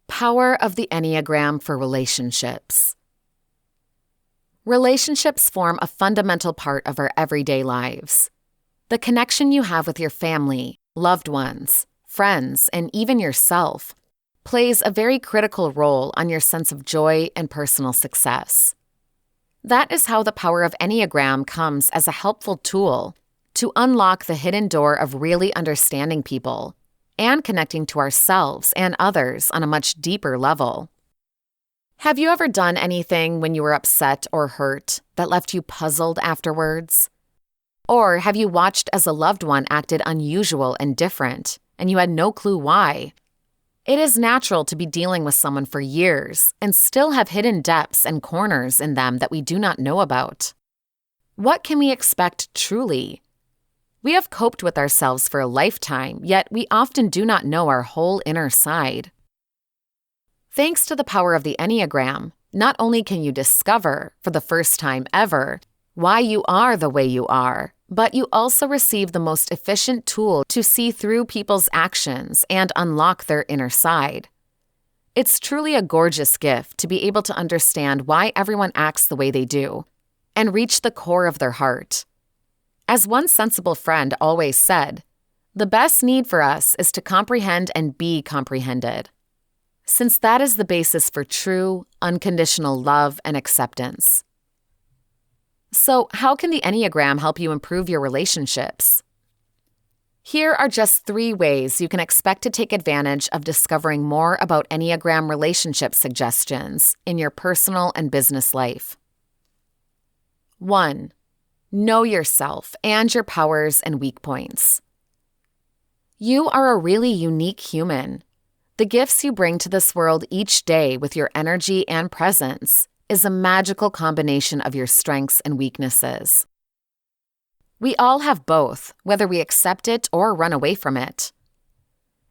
Power of the Enneagram for Relationships. Relationships form a fundamental part of our everyday lives. The connection you have with your family, loved ones, friends, and even yourself plays a very critical role on your sense of joy and personal success. That is how the power of Enneagram comes as a helpful tool to unlock the hidden door of really understanding people and connecting to ourselves and others on a much deeper level. Have you ever done anything when you were upset or hurt that left you puzzled afterwards? Or have you watched as a loved one acted unusual and different, and you had no clue why? It is natural to be dealing with someone for years and still have hidden depths and corners in them that we do not know about. What can we expect truly? We have coped with ourselves for a lifetime, yet we often do not know our whole inner side. Thanks to the power of the Enneagram, not only can you discover, for the first time ever, why you are the way you are, but you also receive the most efficient tool to see through people's actions and unlock their inner side. It's truly a gorgeous gift to be able to understand why everyone acts the way they do and reach the core of their heart. As one sensible friend always said, the best need for us is to comprehend and be comprehended, since that is the basis for true, unconditional love and acceptance. So, how can the Enneagram help you improve your relationships? Here are just 3 ways you can expect to take advantage of discovering more about Enneagram relationship suggestions in your personal and business life. 1. Know yourself and your powers and weak points. You are a really unique human. The gifts you bring to this world each day with your energy and presence is a magical combination of your strengths and weaknesses. We all have both, whether we accept it or run away from it.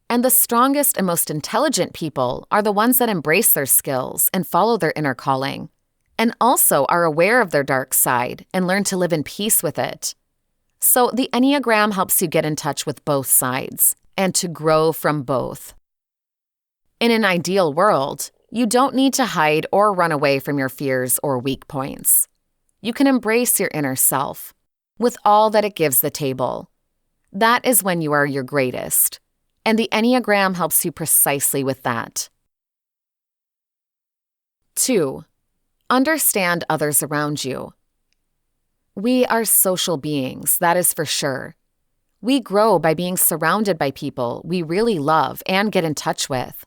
And the strongest and most intelligent people are the ones that embrace their skills and follow their inner calling, and also are aware of their dark side and learn to live in peace with it. So the Enneagram helps you get in touch with both sides and to grow from both. In an ideal world, you don't need to hide or run away from your fears or weak points. You can embrace your inner self with all that it gives the table. That is when you are your greatest, and the Enneagram helps you precisely with that. 2. Understand others around you. We are social beings, that is for sure. We grow by being surrounded by people we really love and get in touch with.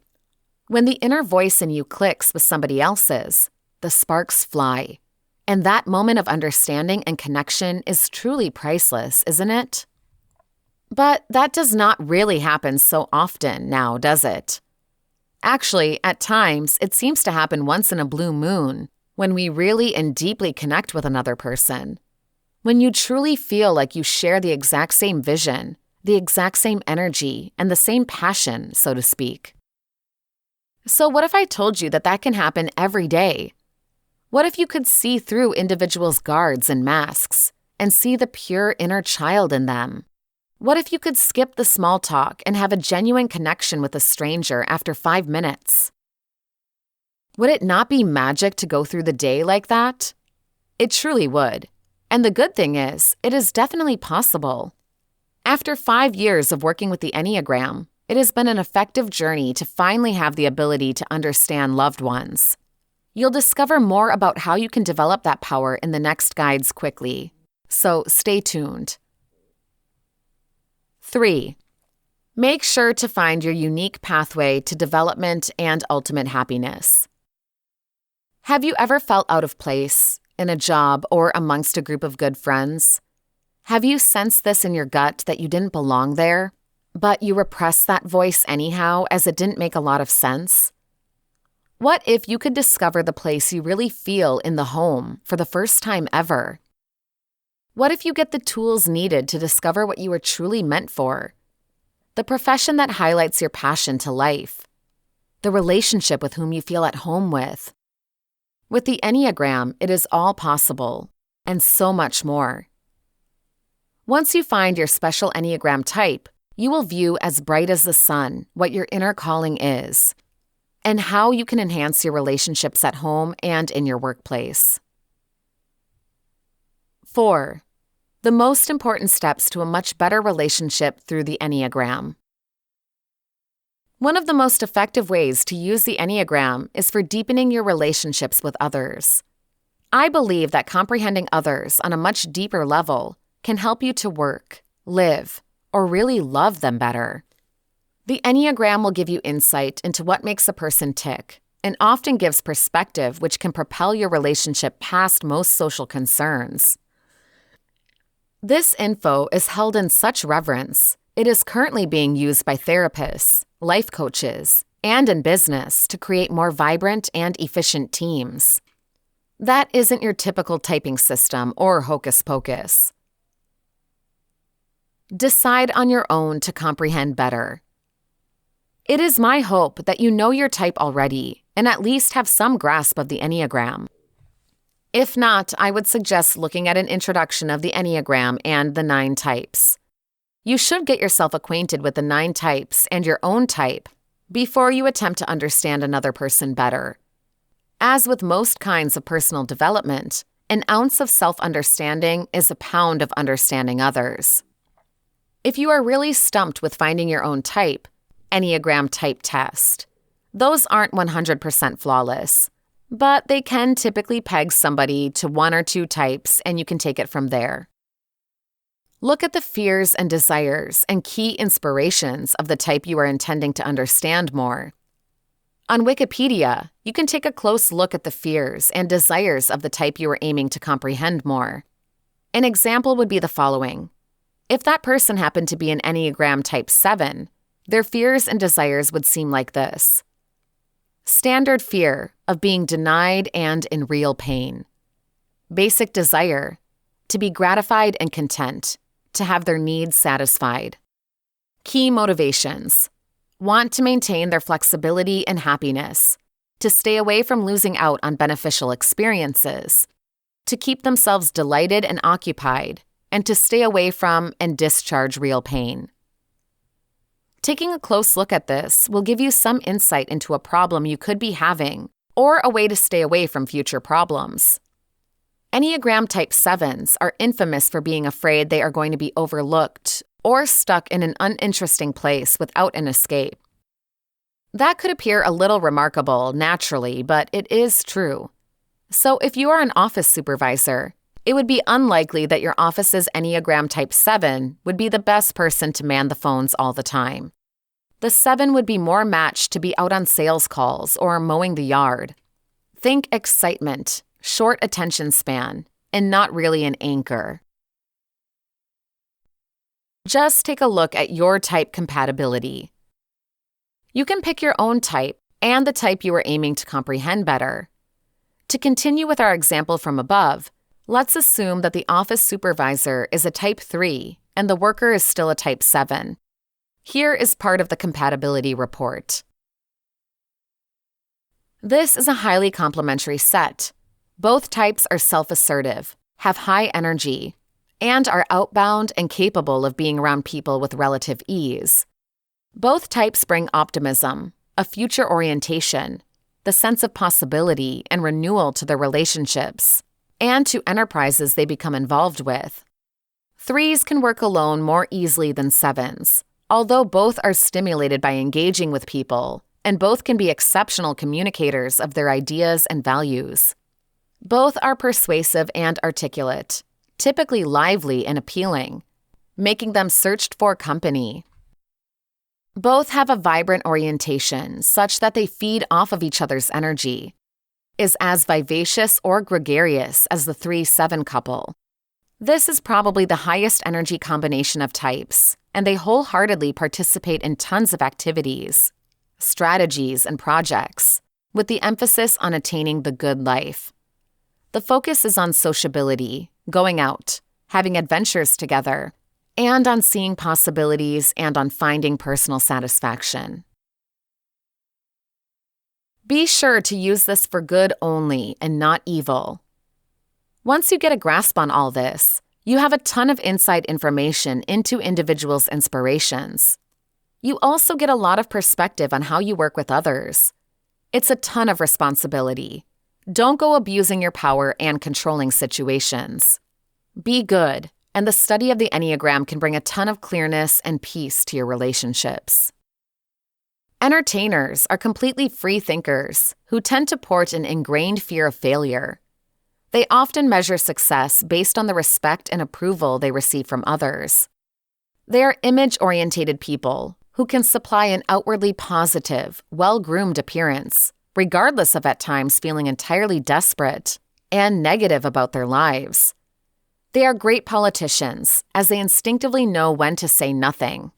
When the inner voice in you clicks with somebody else's, the sparks fly. And that moment of understanding and connection is truly priceless, isn't it? But that does not really happen so often now, does it? Actually, at times, it seems to happen once in a blue moon, when we really and deeply connect with another person. When you truly feel like you share the exact same vision, the exact same energy, and the same passion, so to speak. So what if I told you that that can happen every day? What if you could see through individuals' guards and masks and see the pure inner child in them? What if you could skip the small talk and have a genuine connection with a stranger after 5 minutes? Would it not be magic to go through the day like that? It truly would. And the good thing is, it is definitely possible. After 5 years of working with the Enneagram, it has been an effective journey to finally have the ability to understand loved ones. You'll discover more about how you can develop that power in the next guides quickly. So stay tuned. 3. Make sure to find your unique pathway to development and ultimate happiness. Have you ever felt out of place in a job or amongst a group of good friends? Have you sensed this in your gut that you didn't belong there, but you repressed that voice anyhow as it didn't make a lot of sense? What if you could discover the place you really feel in the home for the first time ever? What if you get the tools needed to discover what you are truly meant for? The profession that highlights your passion to life. The relationship with whom you feel at home with. With the Enneagram, it is all possible, and so much more. Once you find your special Enneagram type, you will view as bright as the sun what your inner calling is, and how you can enhance your relationships at home and in your workplace. 4. The most important steps to a much better relationship through the Enneagram. One of the most effective ways to use the Enneagram is for deepening your relationships with others. I believe that comprehending others on a much deeper level can help you to work, live, or really love them better. The Enneagram will give you insight into what makes a person tick, and often gives perspective which can propel your relationship past most social concerns. This info is held in such reverence, it is currently being used by therapists, life coaches, and in business to create more vibrant and efficient teams. That isn't your typical typing system or hocus pocus. Decide on your own to comprehend better. It is my hope that you know your type already and at least have some grasp of the Enneagram. If not, I would suggest looking at an introduction of the Enneagram and the 9 types. You should get yourself acquainted with the 9 types and your own type before you attempt to understand another person better. As with most kinds of personal development, an ounce of self-understanding is a pound of understanding others. If you are really stumped with finding your own type, Enneagram type test. Those aren't 100% flawless, but they can typically peg somebody to 1 or 2 types and you can take it from there. Look at the fears and desires and key inspirations of the type you are intending to understand more. On Wikipedia, you can take a close look at the fears and desires of the type you are aiming to comprehend more. An example would be the following. If that person happened to be an Enneagram type 7, their fears and desires would seem like this. Standard fear of being denied and in real pain. Basic desire, to be gratified and content, to have their needs satisfied. Key motivations, want to maintain their flexibility and happiness, to stay away from losing out on beneficial experiences, to keep themselves delighted and occupied, and to stay away from and discharge real pain. Taking a close look at this will give you some insight into a problem you could be having or a way to stay away from future problems. Enneagram Type 7s are infamous for being afraid they are going to be overlooked or stuck in an uninteresting place without an escape. That could appear a little remarkable naturally, but it is true. So if you are an office supervisor, it would be unlikely that your office's Enneagram Type 7 would be the best person to man the phones all the time. The 7 would be more matched to be out on sales calls or mowing the yard. Think excitement, short attention span, and not really an anchor. Just take a look at your type compatibility. You can pick your own type and the type you are aiming to comprehend better. To continue with our example from above, let's assume that the office supervisor is a Type 3 and the worker is still a Type 7. Here is part of the compatibility report. This is a highly complementary set. Both types are self-assertive, have high energy, and are outbound and capable of being around people with relative ease. Both types bring optimism, a future orientation, the sense of possibility and renewal to their relationships, and to enterprises they become involved with. 3s can work alone more easily than 7s, although both are stimulated by engaging with people, and both can be exceptional communicators of their ideas and values. Both are persuasive and articulate, typically lively and appealing, making them searched for company. Both have a vibrant orientation such that they feed off of each other's energy, is as vivacious or gregarious as the 3-7 couple. This is probably the highest energy combination of types, and they wholeheartedly participate in tons of activities, strategies, and projects, with the emphasis on attaining the good life. The focus is on sociability, going out, having adventures together, and on seeing possibilities and on finding personal satisfaction. Be sure to use this for good only and not evil. Once you get a grasp on all this, you have a ton of inside information into individuals' inspirations. You also get a lot of perspective on how you work with others. It's a ton of responsibility. Don't go abusing your power and controlling situations. Be good, and the study of the Enneagram can bring a ton of clearness and peace to your relationships. Entertainers are completely free thinkers who tend to port an ingrained fear of failure. They often measure success based on the respect and approval they receive from others. They are image-oriented people who can supply an outwardly positive, well-groomed appearance, regardless of at times feeling entirely desperate and negative about their lives. They are great politicians, as they instinctively know when to say nothing.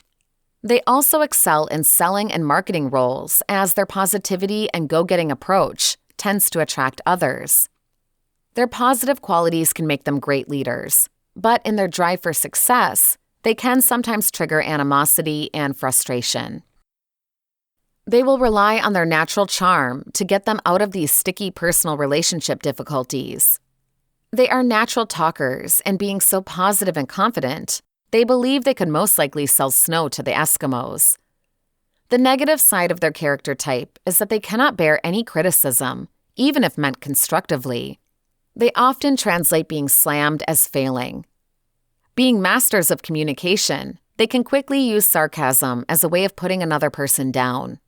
They also excel in selling and marketing roles, as their positivity and go-getting approach tends to attract others. Their positive qualities can make them great leaders, but in their drive for success, they can sometimes trigger animosity and frustration. They will rely on their natural charm to get them out of these sticky personal relationship difficulties. They are natural talkers, and being so positive and confident, they believe they could most likely sell snow to the Eskimos. The negative side of their character type is that they cannot bear any criticism, even if meant constructively. They often translate being slammed as failing. Being masters of communication, they can quickly use sarcasm as a way of putting another person down.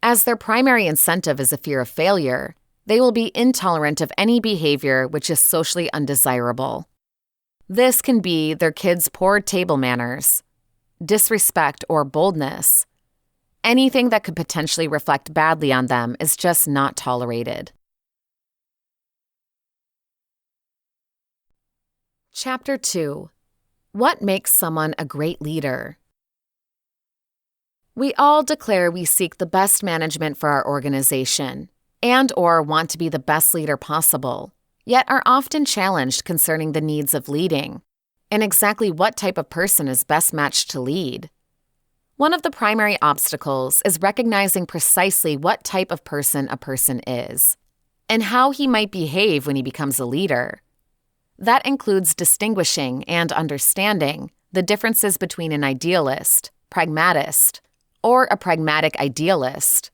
As their primary incentive is a fear of failure, they will be intolerant of any behavior which is socially undesirable. This can be their kids' poor table manners, disrespect, or boldness. Anything that could potentially reflect badly on them is just not tolerated. Chapter 2. What makes someone a great leader? We all declare we seek the best management for our organization and/or want to be the best leader possible, yet are often challenged concerning the needs of leading and exactly what type of person is best matched to lead. One of the primary obstacles is recognizing precisely what type of person a person is, and how he might behave when he becomes a leader. That includes distinguishing and understanding the differences between an idealist, pragmatist, or a pragmatic idealist.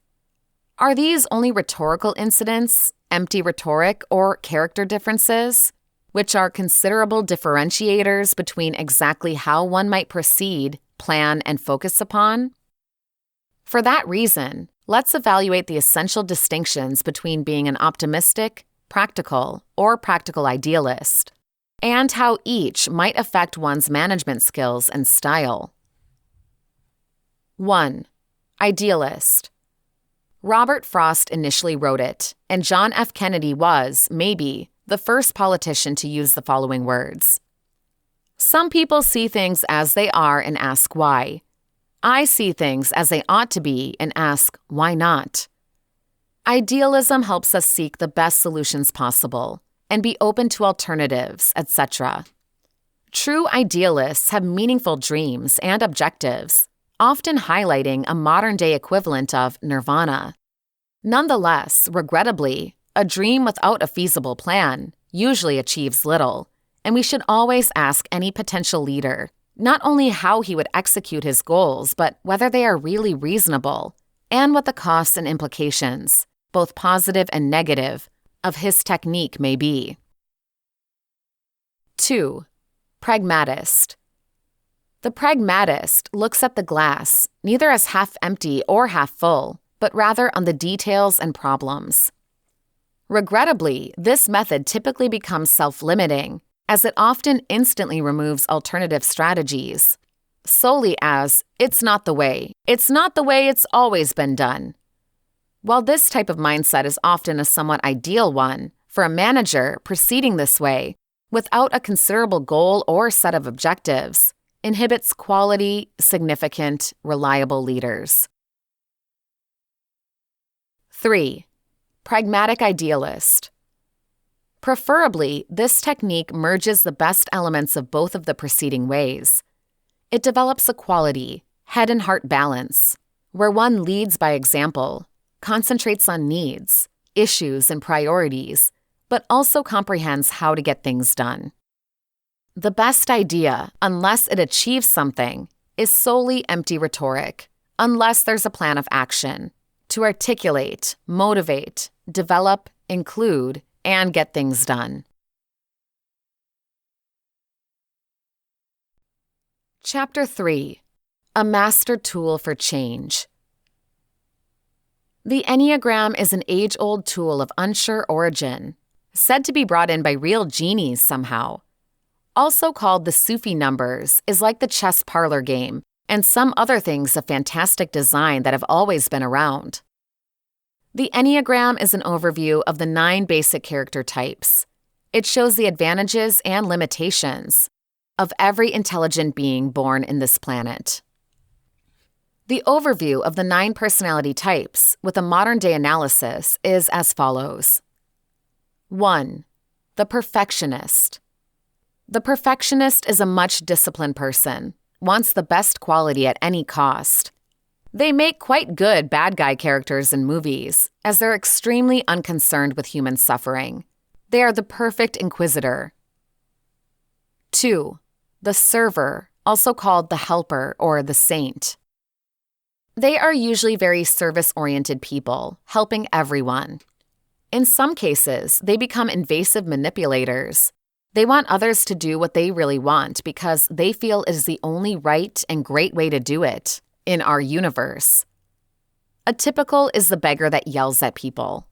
Are these only rhetorical incidents, empty rhetoric, or character differences, which are considerable differentiators between exactly how one might proceed, plan, and focus upon? For that reason, let's evaluate the essential distinctions between being an optimistic, practical, or practical idealist, and how each might affect one's management skills and style. 1. Idealist. Robert Frost initially wrote it, and John F. Kennedy was, maybe, the first politician to use the following words. Some people see things as they are and ask why. I see things as they ought to be and ask why not. Idealism helps us seek the best solutions possible and be open to alternatives, etc. True idealists have meaningful dreams and objectives, often highlighting a modern-day equivalent of nirvana. Nonetheless, regrettably, a dream without a feasible plan usually achieves little, and we should always ask any potential leader not only how he would execute his goals, but whether they are really reasonable, and what the costs and implications, both positive and negative, of his technique may be. 2. Pragmatist. The pragmatist looks at the glass neither as half empty or half full, but rather on the details and problems. Regrettably, this method typically becomes self-limiting, as it often instantly removes alternative strategies, solely as, it's not the way it's always been done. While this type of mindset is often a somewhat ideal one, for a manager proceeding this way, without a considerable goal or set of objectives, inhibits quality, significant, reliable leaders. 3. Pragmatic idealist. Preferably, this technique merges the best elements of both of the preceding ways. It develops a quality, head and heart balance, where one leads by example, concentrates on needs, issues, and priorities, but also comprehends how to get things done. The best idea, unless it achieves something, is solely empty rhetoric, unless there's a plan of action to articulate, motivate, develop, include, and get things done. Chapter 3. A Master Tool for Change. The Enneagram is an age-old tool of unsure origin, said to be brought in by real genies somehow. Also called the Sufi numbers, is like the chess parlor game and some other things of fantastic design that have always been around. The Enneagram is an overview of the 9 basic character types. It shows the advantages and limitations of every intelligent being born in this planet. The overview of the 9 personality types with a modern-day analysis is as follows. 1. The perfectionist. The perfectionist is a much disciplined person, wants the best quality at any cost. They make quite good bad guy characters in movies, as they're extremely unconcerned with human suffering. They are the perfect inquisitor. 2. The server, also called the helper or the saint. They are usually very service-oriented people, helping everyone. In some cases, they become invasive manipulators. They want others to do what they really want because they feel it is the only right and great way to do it. In our universe. A typical is the beggar that yells at people.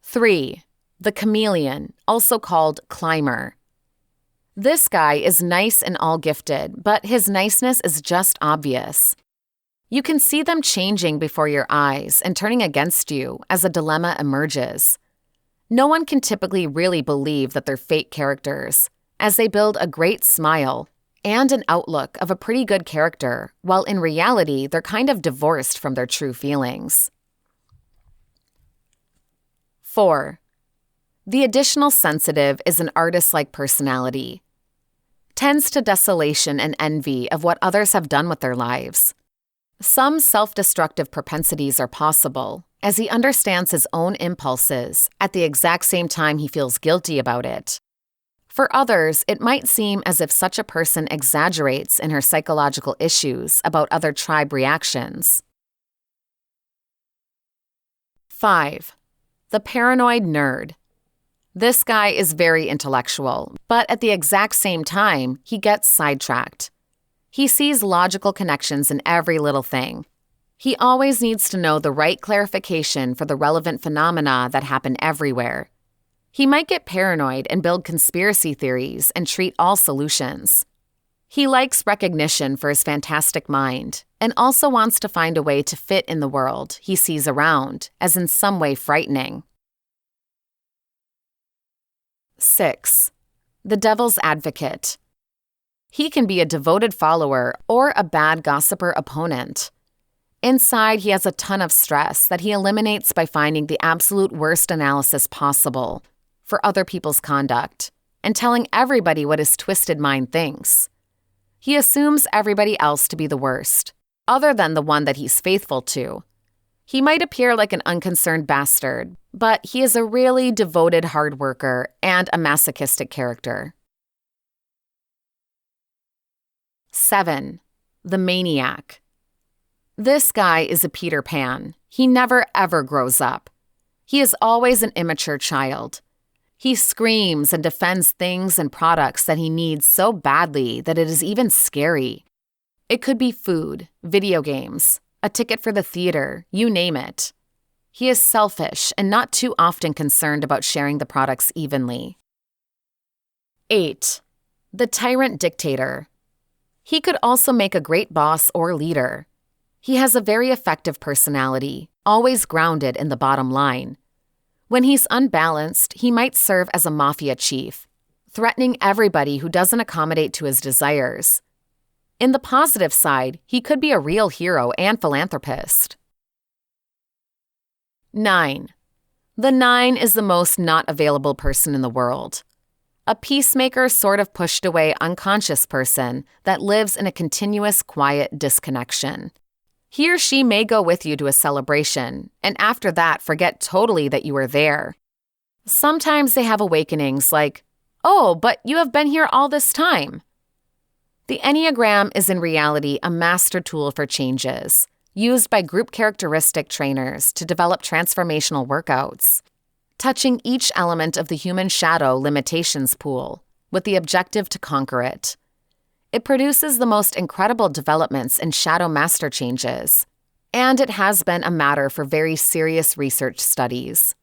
3. The chameleon, also called climber. This guy is nice and all-gifted, but his niceness is just obvious. You can see them changing before your eyes and turning against you as a dilemma emerges. No one can typically really believe that they're fake characters, as they build a great smile and an outlook of a pretty good character, while in reality they're kind of divorced from their true feelings. 4. The additional sensitive is an artist-like personality. tends to desolation and envy of what others have done with their lives. Some self-destructive propensities are possible, as he understands his own impulses at the exact same time he feels guilty about it. For others, it might seem as if such a person exaggerates in her psychological issues about other tribe reactions. 5. The paranoid nerd. This guy is very intellectual, but at the exact same time, he gets sidetracked. He sees logical connections in every little thing. He always needs to know the right clarification for the relevant phenomena that happen everywhere. He might get paranoid and build conspiracy theories and treat all solutions. He likes recognition for his fantastic mind and also wants to find a way to fit in the world he sees around as in some way frightening. 6. The devil's advocate. He can be a devoted follower or a bad gossiper opponent. Inside, he has a ton of stress that he eliminates by finding the absolute worst analysis possible for other people's conduct and telling everybody what his twisted mind thinks. He assumes everybody else to be the worst, other than the one that he's faithful to. He might appear like an unconcerned bastard, but he is a really devoted hard worker and a masochistic character. 7. The maniac. This guy is a Peter Pan. He never ever grows up. He is always an immature child. He screams and defends things and products that he needs so badly that it is even scary. It could be food, video games, a ticket for the theater, you name it. He is selfish and not too often concerned about sharing the products evenly. 8. The tyrant dictator. He could also make a great boss or leader. He has a very effective personality, always grounded in the bottom line. When he's unbalanced, he might serve as a mafia chief, threatening everybody who doesn't accommodate to his desires. In the positive side, he could be a real hero and philanthropist. 9. The 9 is the most not available person in the world. A peacemaker sort of pushed away unconscious person that lives in a continuous quiet disconnection. He or she may go with you to a celebration, and after that forget totally that you were there. Sometimes they have awakenings like, "Oh, but you have been here all this time." The Enneagram is in reality a master tool for changes, used by group characteristic trainers to develop transformational workouts, touching each element of the human shadow limitations pool, with the objective to conquer it. It produces the most incredible developments in shadow master changes, and it has been a matter for very serious research studies.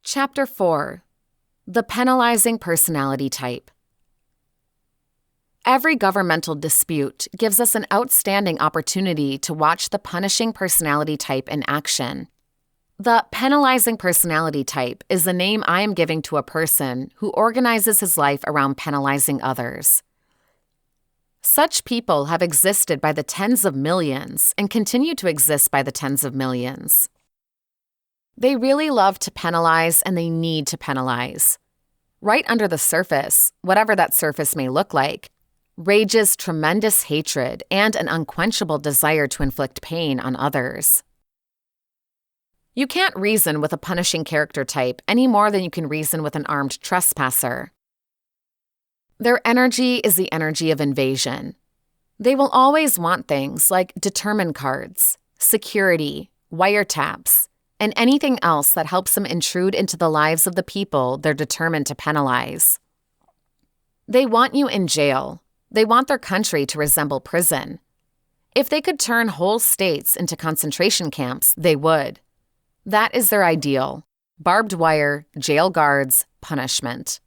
Chapter 4. The Penalizing Personality Type. Every governmental dispute gives us an outstanding opportunity to watch the punishing personality type in action. The penalizing personality type is the name I am giving to a person who organizes his life around penalizing others. Such people have existed by the tens of millions and continue to exist by the tens of millions. They really love to penalize and they need to penalize. Right under the surface, whatever that surface may look like, rages tremendous hatred and an unquenchable desire to inflict pain on others. You can't reason with a punishing character type any more than you can reason with an armed trespasser. Their energy is the energy of invasion. They will always want things like determine cards, security, wiretaps, and anything else that helps them intrude into the lives of the people they're determined to penalize. They want you in jail. They want their country to resemble prison. If they could turn whole states into concentration camps, they would. That is their ideal: barbed wire, jail guards, punishment.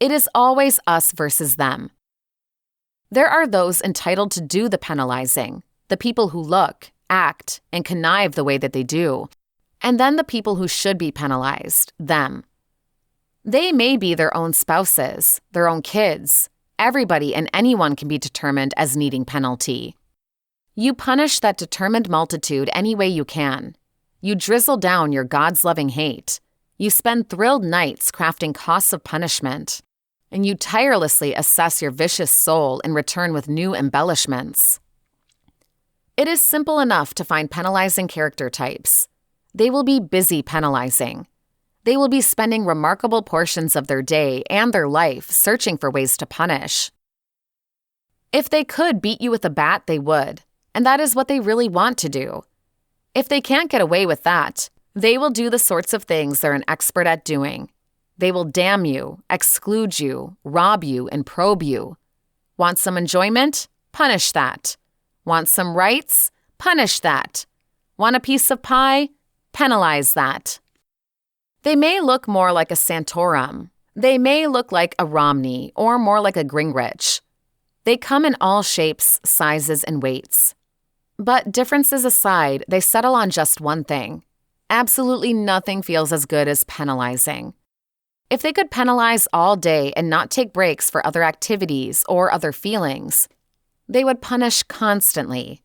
It is always us versus them. There are those entitled to do the penalizing, the people who look, act, and connive the way that they do, and then the people who should be penalized, them. They may be their own spouses, their own kids. Everybody and anyone can be determined as needing penalty. You punish that determined multitude any way you can. You drizzle down your God's loving hate. You spend thrilled nights crafting costs of punishment, and you tirelessly assess your vicious soul in return with new embellishments. It is simple enough to find penalizing character types. They will be busy penalizing. They will be spending remarkable portions of their day and their life searching for ways to punish. If they could beat you with a bat, they would, and that is what they really want to do. If they can't get away with that, they will do the sorts of things they're an expert at doing. They will damn you, exclude you, rob you, and probe you. Want some enjoyment? Punish that. Want some rights? Punish that. Want a piece of pie? Penalize that. They may look more like a Santorum. They may look like a Romney or more like a Gingrich. They come in all shapes, sizes, and weights. But differences aside, they settle on just one thing. Absolutely nothing feels as good as penalizing. If they could penalize all day and not take breaks for other activities or other feelings, they would punish constantly.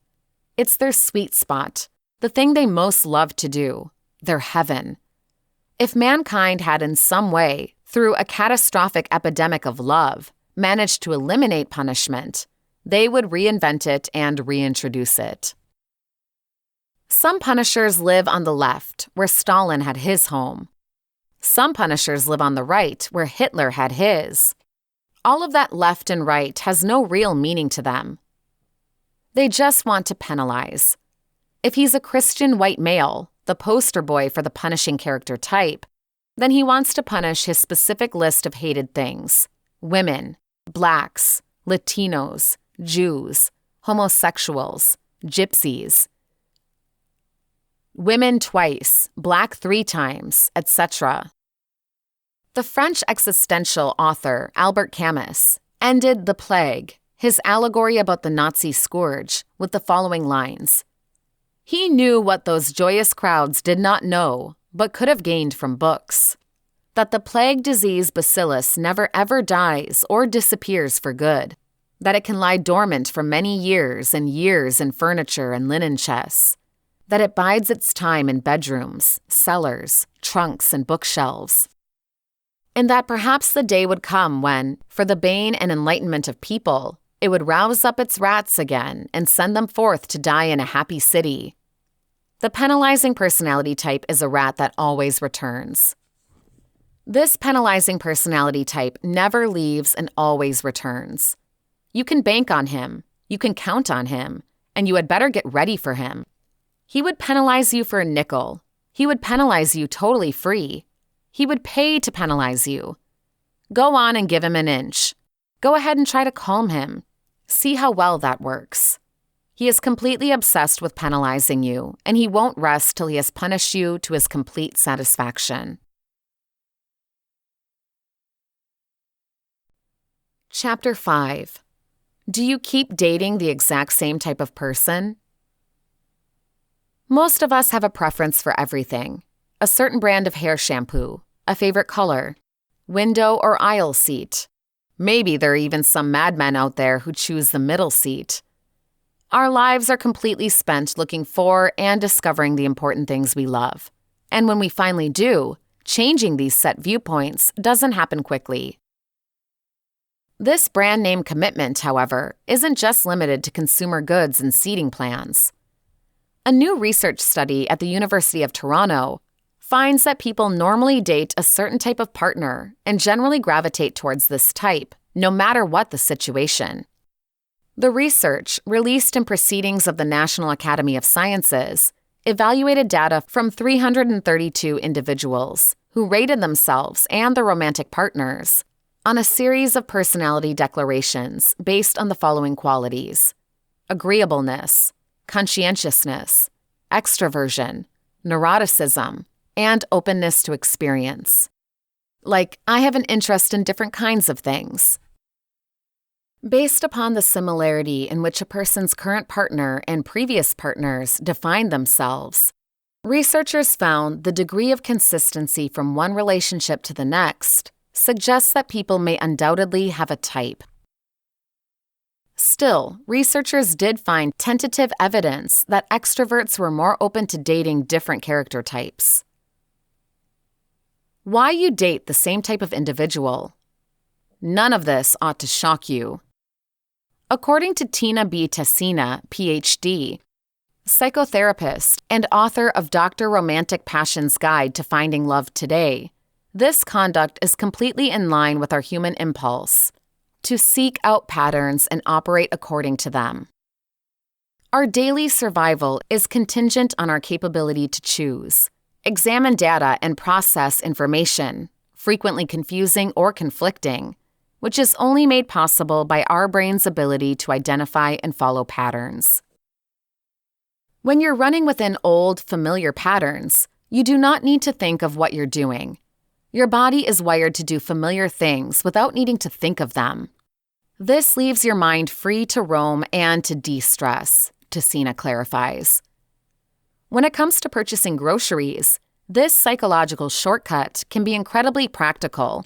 It's their sweet spot, the thing they most love to do, their heaven. If mankind had in some way, through a catastrophic epidemic of love, managed to eliminate punishment, they would reinvent it and reintroduce it. Some punishers live on the left, where Stalin had his home. Some punishers live on the right, where Hitler had his. All of that left and right has no real meaning to them. They just want to penalize. If he's a Christian white male, the poster boy for the punishing character type, then he wants to punish his specific list of hated things: women, blacks, Latinos, Jews, homosexuals, gypsies, women twice, black 3 times, etc. The French existential author Albert Camus ended The Plague, his allegory about the Nazi scourge, with the following lines. He knew what those joyous crowds did not know, but could have gained from books. That the plague disease bacillus never ever dies or disappears for good. That it can lie dormant for many years and years in furniture and linen chests. That it bides its time in bedrooms, cellars, trunks, and bookshelves. And that perhaps the day would come when, for the bane and enlightenment of people, it would rouse up its rats again and send them forth to die in a happy city. The penalizing personality type is a rat that always returns. This penalizing personality type never leaves and always returns. You can bank on him, you can count on him, and you had better get ready for him. He would penalize you for a nickel. He would penalize you totally free. He would pay to penalize you. Go on and give him an inch. Go ahead and try to calm him. See how well that works. He is completely obsessed with penalizing you, and he won't rest till he has punished you to his complete satisfaction. Chapter 5. Do you keep dating the exact same type of person? Most of us have a preference for everything. A certain brand of hair shampoo, a favorite color, window or aisle seat. Maybe there are even some madmen out there who choose the middle seat. Our lives are completely spent looking for and discovering the important things we love. And when we finally do, changing these set viewpoints doesn't happen quickly. This brand name commitment, however, isn't just limited to consumer goods and seating plans. A new research study at the University of Toronto finds that people normally date a certain type of partner and generally gravitate towards this type, no matter what the situation. The research, released in Proceedings of the National Academy of Sciences, evaluated data from 332 individuals who rated themselves and their romantic partners on a series of personality declarations based on the following qualities: agreeableness, conscientiousness, extroversion, neuroticism, and openness to experience. Like, I have an interest in different kinds of things. Based upon the similarity in which a person's current partner and previous partners define themselves, researchers found the degree of consistency from one relationship to the next suggests that people may undoubtedly have a type. Still, researchers did find tentative evidence that extroverts were more open to dating different character types. Why you date the same type of individual. None of this ought to shock you. According to Tina B. Tessina, Ph.D., psychotherapist and author of Dr. Romantic Passion's Guide to Finding Love Today, this conduct is completely in line with our human impulse to seek out patterns and operate according to them. Our daily survival is contingent on our capability to choose, examine data, and process information, frequently confusing or conflicting, which is only made possible by our brain's ability to identify and follow patterns. When you're running within old, familiar patterns, you do not need to think of what you're doing. Your body is wired to do familiar things without needing to think of them. This leaves your mind free to roam and to de-stress, Tessina clarifies. When it comes to purchasing groceries, this psychological shortcut can be incredibly practical,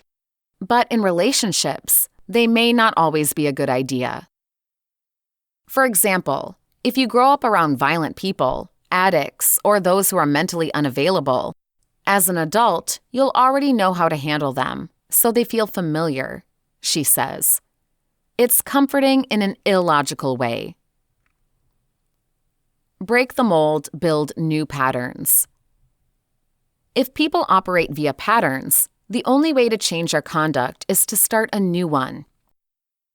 but in relationships, they may not always be a good idea. For example, if you grow up around violent people, addicts, or those who are mentally unavailable, as an adult, you'll already know how to handle them, so they feel familiar, she says. It's comforting in an illogical way. Break the mold, build new patterns. If people operate via patterns, the only way to change our conduct is to start a new one.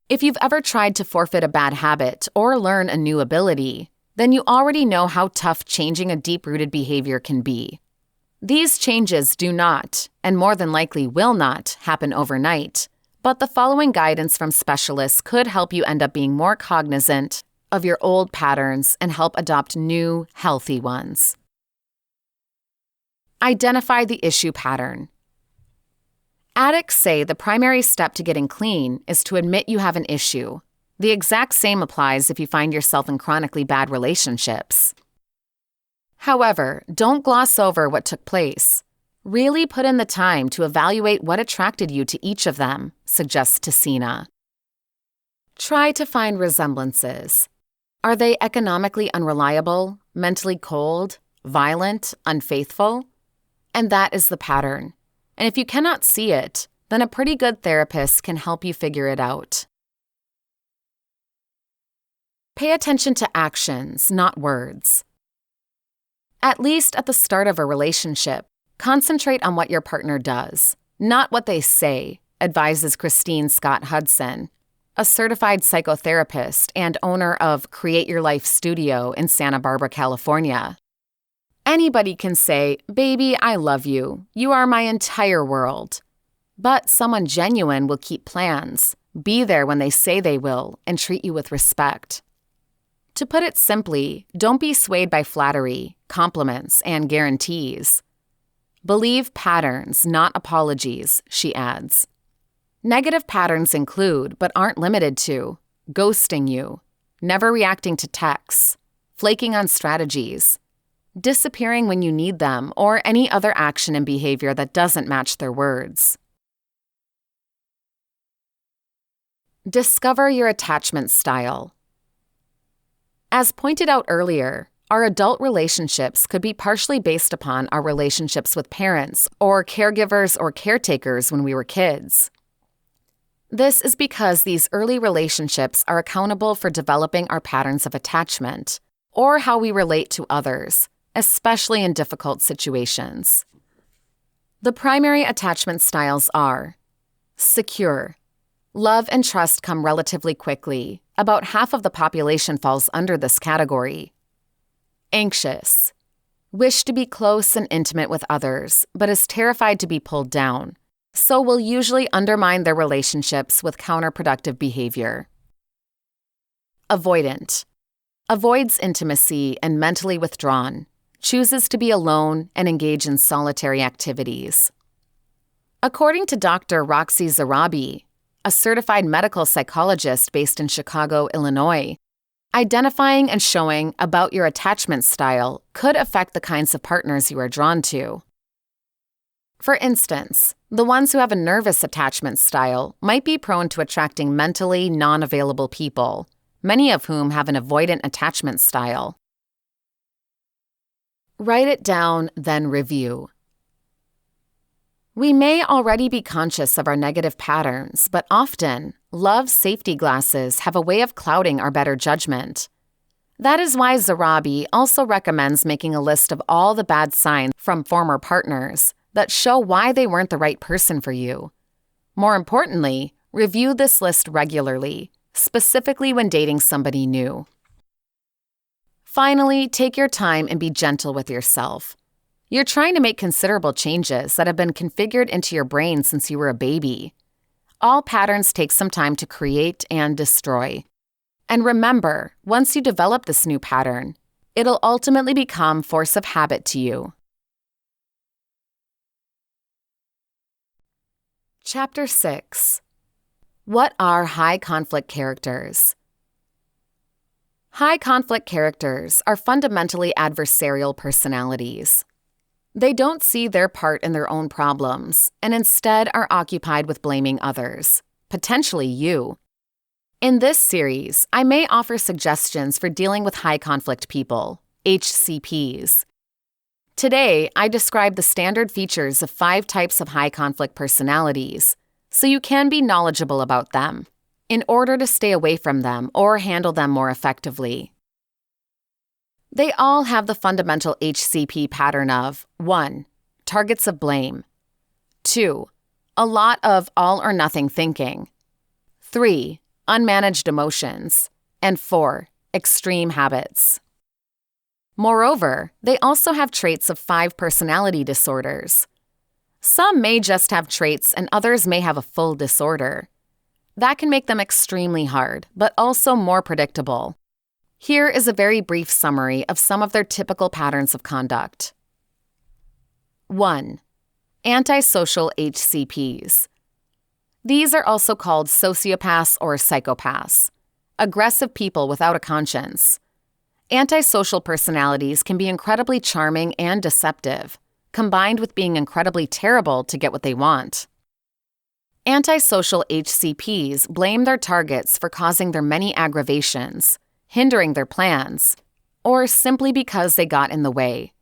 If you've ever tried to forfeit a bad habit or learn a new ability, then you already know how tough changing a deep-rooted behavior can be. These changes do not, and more than likely will not, happen overnight, but the following guidance from specialists could help you end up being more cognizant of your old patterns and help adopt new, healthy ones. Identify the issue pattern. Addicts say the primary step to getting clean is to admit you have an issue. The exact same applies if you find yourself in chronically bad relationships. However, don't gloss over what took place. Really put in the time to evaluate what attracted you to each of them, suggests Tessina. Try to find resemblances. Are they economically unreliable, mentally cold, violent, unfaithful? And that is the pattern. And if you cannot see it, then a pretty good therapist can help you figure it out. Pay attention to actions, not words. At least at the start of a relationship, concentrate on what your partner does, not what they say, advises Christine Scott Hudson, a certified psychotherapist and owner of Create Your Life Studio in Santa Barbara, California. Anybody can say, "Baby, I love you. You are my entire world." But someone genuine will keep plans, be there when they say they will, and treat you with respect. To put it simply, don't be swayed by flattery, compliments, and guarantees. Believe patterns, not apologies, she adds. Negative patterns include, but aren't limited to, ghosting you, never reacting to texts, flaking on strategies, disappearing when you need them, or any other action and behavior that doesn't match their words. Discover your attachment style. As pointed out earlier, our adult relationships could be partially based upon our relationships with parents or caregivers or caretakers when we were kids. This is because these early relationships are accountable for developing our patterns of attachment or how we relate to others, especially in difficult situations. The primary attachment styles are secure. Love and trust come relatively quickly. About half of the population falls under this category. Anxious. Wish to be close and intimate with others, but is terrified to be pulled down, so will usually undermine their relationships with counterproductive behavior. Avoidant. Avoids intimacy and mentally withdrawn. Chooses to be alone and engage in solitary activities. According to Dr. Roxy Zarabi, a certified medical psychologist based in Chicago, Illinois, identifying and showing about your attachment style could affect the kinds of partners you are drawn to. For instance, the ones who have a nervous attachment style might be prone to attracting mentally non-available people, many of whom have an avoidant attachment style. Write it down, then review. We may already be conscious of our negative patterns, but often, love's safety glasses have a way of clouding our better judgment. That is why Zarabi also recommends making a list of all the bad signs from former partners that show why they weren't the right person for you. More importantly, review this list regularly, specifically when dating somebody new. Finally, take your time and be gentle with yourself. You're trying to make considerable changes that have been configured into your brain since you were a baby. All patterns take some time to create and destroy. And remember, once you develop this new pattern, it'll ultimately become force of habit to you. Chapter 6. What are high conflict characters? High conflict characters are fundamentally adversarial personalities. They don't see their part in their own problems and instead are occupied with blaming others, potentially you. In this series, I may offer suggestions for dealing with high conflict people, HCPs. Today, I describe the standard features of 5 types of high conflict personalities, so you can be knowledgeable about them, in order to stay away from them or handle them more effectively. They all have the fundamental HCP pattern of 1. Targets of blame. 2. A lot of all or nothing thinking. 3. Unmanaged emotions. And 4. Extreme habits. Moreover, they also have traits of 5 personality disorders. Some may just have traits and others may have a full disorder. That can make them extremely hard, but also more predictable. Here is a very brief summary of some of their typical patterns of conduct. 1. Antisocial HCPs. These are also called sociopaths or psychopaths, aggressive people without a conscience. Antisocial personalities can be incredibly charming and deceptive, combined with being incredibly terrible to get what they want. Antisocial HCPs blame their targets for causing their many aggravations, hindering their plans, or simply because they got in the way.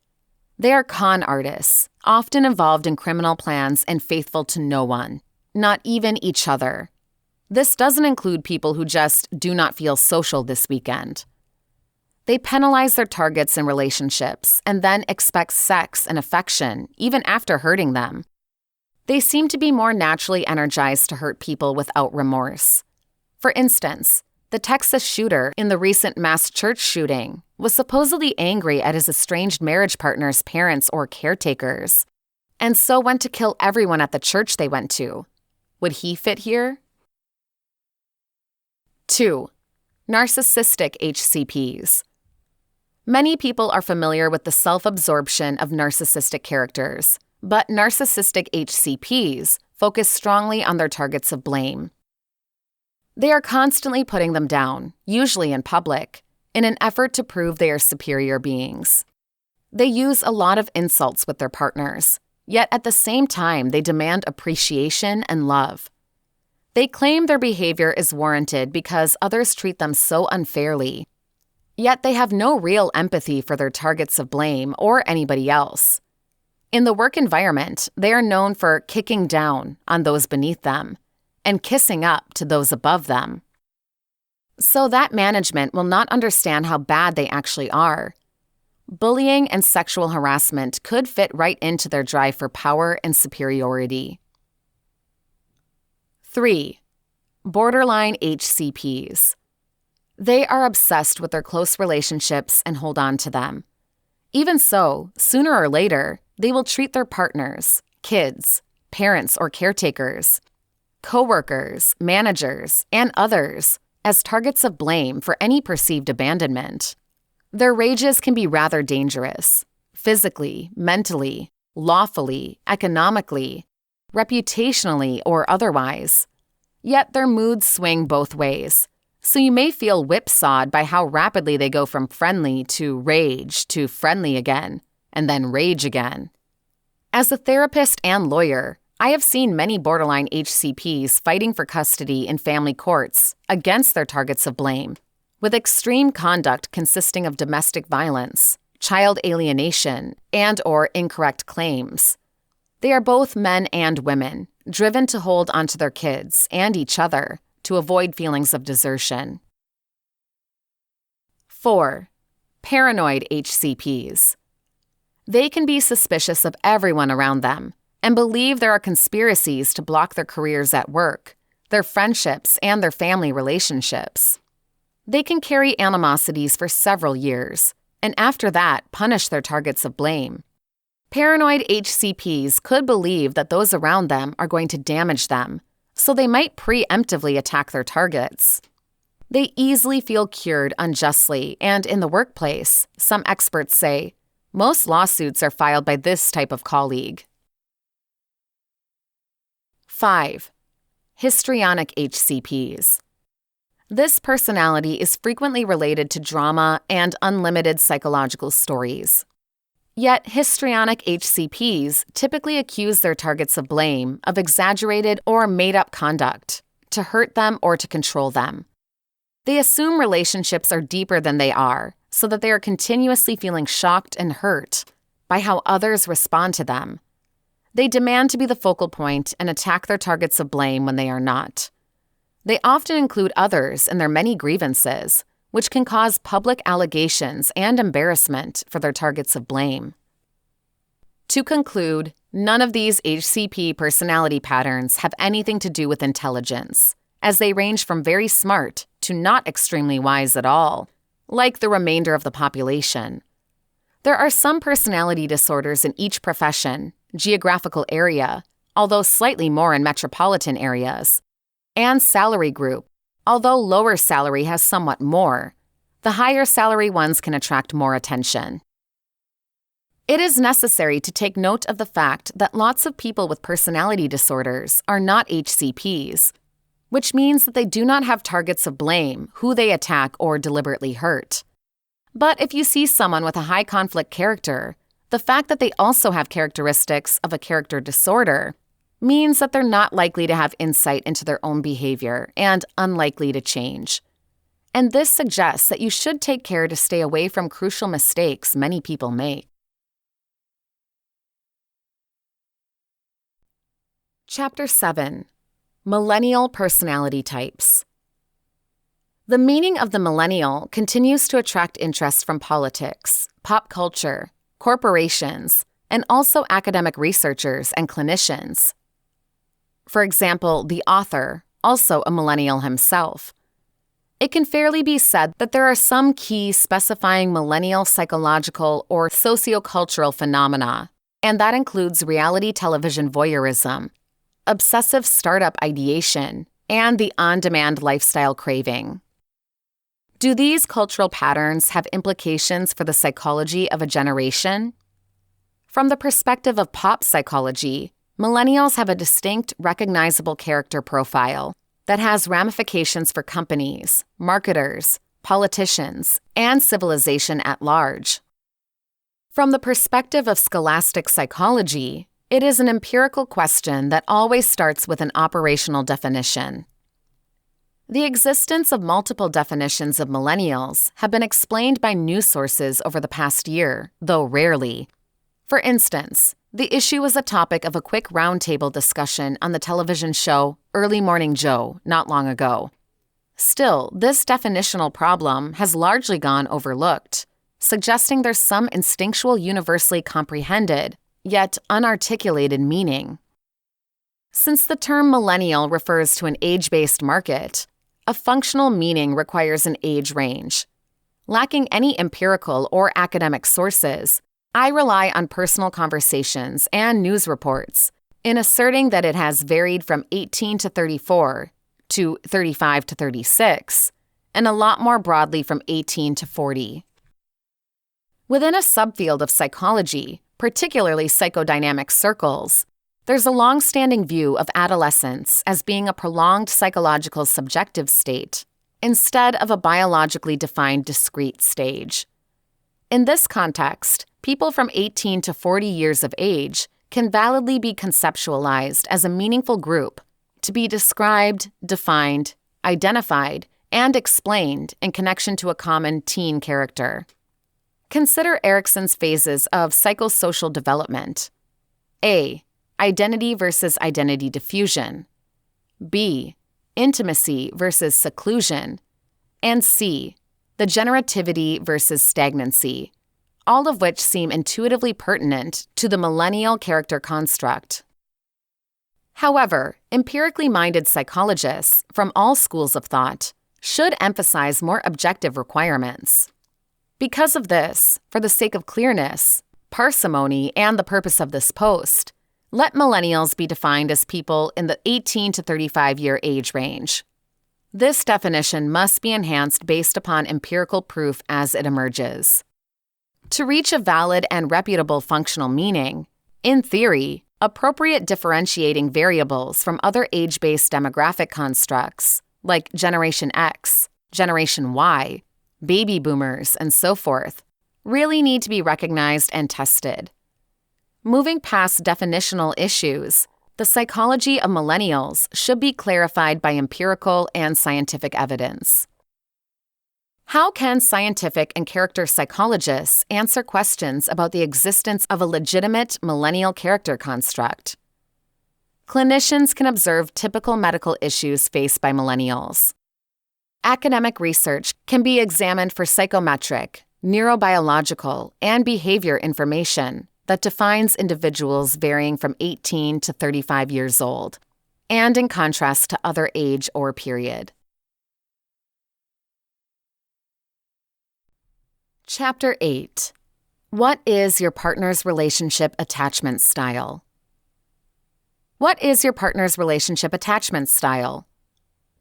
They are con artists, often involved in criminal plans and faithful to no one, not even each other. This doesn't include people who just do not feel social this weekend. They penalize their targets in relationships and then expect sex and affection even after hurting them. They seem to be more naturally energized to hurt people without remorse. For instance, the Texas shooter in the recent mass church shooting was supposedly angry at his estranged marriage partner's parents or caretakers, and so went to kill everyone at the church they went to. Would he fit here? 2. Narcissistic HCPs. Many people are familiar with the self-absorption of narcissistic characters, but narcissistic HCPs focus strongly on their targets of blame. They are constantly putting them down, usually in public, in an effort to prove they are superior beings. They use a lot of insults with their partners, yet at the same time they demand appreciation and love. They claim their behavior is warranted because others treat them so unfairly, yet they have no real empathy for their targets of blame or anybody else. In the work environment, they are known for kicking down on those beneath them and kissing up to those above them. So that management will not understand how bad they actually are. Bullying and sexual harassment could fit right into their drive for power and superiority. 3. Borderline HCPs. They are obsessed with their close relationships and hold on to them. Even so, sooner or later, they will treat their partners, kids, parents or caretakers, coworkers, managers, and others as targets of blame for any perceived abandonment. Their rages can be rather dangerous, physically, mentally, lawfully, economically, reputationally, or otherwise. Yet their moods swing both ways, so you may feel whipsawed by how rapidly they go from friendly to rage to friendly again, and then rage again. As a therapist and lawyer, I have seen many borderline HCPs fighting for custody in family courts against their targets of blame, with extreme conduct consisting of domestic violence, child alienation, and/or incorrect claims. They are both men and women, driven to hold onto their kids and each other to avoid feelings of desertion. 4. Paranoid HCPs. They can be suspicious of everyone around them and believe there are conspiracies to block their careers at work, their friendships, and their family relationships. They can carry animosities for several years, and after that, punish their targets of blame. Paranoid HCPs could believe that those around them are going to damage them, so they might preemptively attack their targets. They easily feel cured unjustly, and in the workplace, some experts say, most lawsuits are filed by this type of colleague. 5. Histrionic HCPs. This personality is frequently related to drama and unlimited psychological stories. Yet, histrionic HCPs typically accuse their targets of blame of exaggerated or made-up conduct, to hurt them or to control them. They assume relationships are deeper than they are, so that they are continuously feeling shocked and hurt by how others respond to them. They demand to be the focal point and attack their targets of blame when they are not. They often include others in their many grievances, which can cause public allegations and embarrassment for their targets of blame. To conclude, none of these HCP personality patterns have anything to do with intelligence, as they range from very smart to not extremely wise at all, like the remainder of the population. There are some personality disorders in each profession, geographical area, although slightly more in metropolitan areas, and salary group, although lower salary has somewhat more. The higher salary ones can attract more attention. It is necessary to take note of the fact that lots of people with personality disorders are not HCPs, which means that they do not have targets of blame who they attack or deliberately hurt. But if you see someone with a high conflict character, the fact that they also have characteristics of a character disorder means that they're not likely to have insight into their own behavior and unlikely to change. And this suggests that you should take care to stay away from crucial mistakes many people make. Chapter 7. Millennial Personality Types. The meaning of the millennial continues to attract interest from politics, pop culture, corporations, and also academic researchers and clinicians. For example, the author, also a millennial himself. It can fairly be said that there are some key specifying millennial psychological or sociocultural phenomena, and that includes reality television voyeurism, obsessive startup ideation, and the on-demand lifestyle craving. Do these cultural patterns have implications for the psychology of a generation? From the perspective of pop psychology, millennials have a distinct, recognizable character profile that has ramifications for companies, marketers, politicians, and civilization at large. From the perspective of scholastic psychology, it is an empirical question that always starts with an operational definition. The existence of multiple definitions of millennials have been explained by news sources over the past year, though rarely. For instance, the issue was a topic of a quick roundtable discussion on the television show Early Morning Joe not long ago. Still, this definitional problem has largely gone overlooked, suggesting there's some instinctual universally comprehended, yet unarticulated meaning. Since the term millennial refers to an age-based market, a functional meaning requires an age range. Lacking any empirical or academic sources, I rely on personal conversations and news reports in asserting that it has varied from 18 to 34 to 35 to 36, and a lot more broadly from 18 to 40. Within a subfield of psychology, particularly psychodynamic circles, there's a long-standing view of adolescence as being a prolonged psychological subjective state, instead of a biologically defined discrete stage. In this context, people from 18 to 40 years of age can validly be conceptualized as a meaningful group to be described, defined, identified, and explained in connection to a common teen character. Consider Erikson's phases of psychosocial development. A. identity versus identity diffusion. B, intimacy versus seclusion. And C, the generativity versus stagnancy, all of which seem intuitively pertinent to the millennial character construct. However, empirically minded psychologists from all schools of thought should emphasize more objective requirements. Because of this, for the sake of clearness, parsimony, and the purpose of this post, let millennials be defined as people in the 18 to 35-year age range. This definition must be enhanced based upon empirical proof as it emerges. To reach a valid and reputable functional meaning, in theory, appropriate differentiating variables from other age-based demographic constructs, like Generation X, Generation Y, baby boomers, and so forth, really need to be recognized and tested. Moving past definitional issues, the psychology of millennials should be clarified by empirical and scientific evidence. How can scientific and character psychologists answer questions about the existence of a legitimate millennial character construct? Clinicians can observe typical medical issues faced by millennials. Academic research can be examined for psychometric, neurobiological, and behavior information that defines individuals varying from 18 to 35 years old, and in contrast to other age or period. Chapter 8. What is your partner's relationship attachment style? What is your partner's relationship attachment style?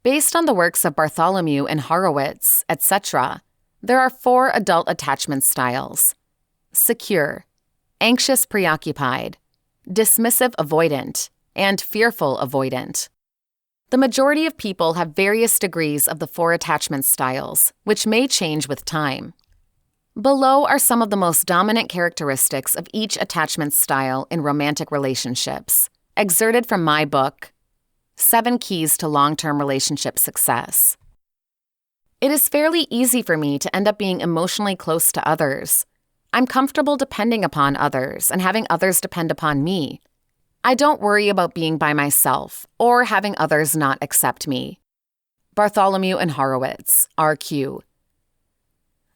Based on the works of Bartholomew and Horowitz, etc., there are 4 adult attachment styles: secure, anxious preoccupied, dismissive avoidant, and fearful avoidant. The majority of people have various degrees of the 4 attachment styles, which may change with time. Below are some of the most dominant characteristics of each attachment style in romantic relationships, excerpted from my book, 7 Keys to Long-Term Relationship Success. It is fairly easy for me to end up being emotionally close to others. I'm comfortable depending upon others and having others depend upon me. I don't worry about being by myself or having others not accept me. Bartholomew and Horowitz, RQ.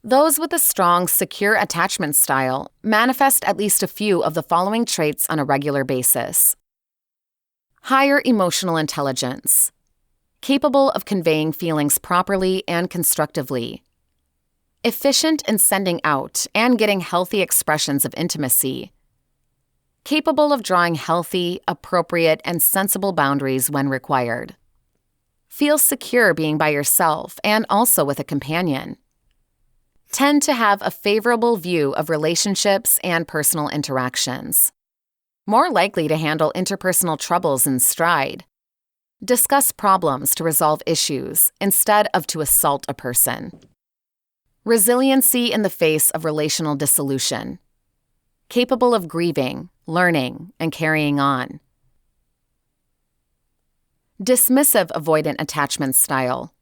Those with a strong, secure attachment style manifest at least a few of the following traits on a regular basis. Higher emotional intelligence. Capable of conveying feelings properly and constructively. Efficient in sending out and getting healthy expressions of intimacy. Capable of drawing healthy, appropriate, and sensible boundaries when required. Feel secure being by yourself and also with a companion. Tend to have a favorable view of relationships and personal interactions. More likely to handle interpersonal troubles in stride. Discuss problems to resolve issues instead of to assault a person. Resiliency in the face of relational dissolution. Capable of grieving, learning, and carrying on. Dismissive avoidant attachment style.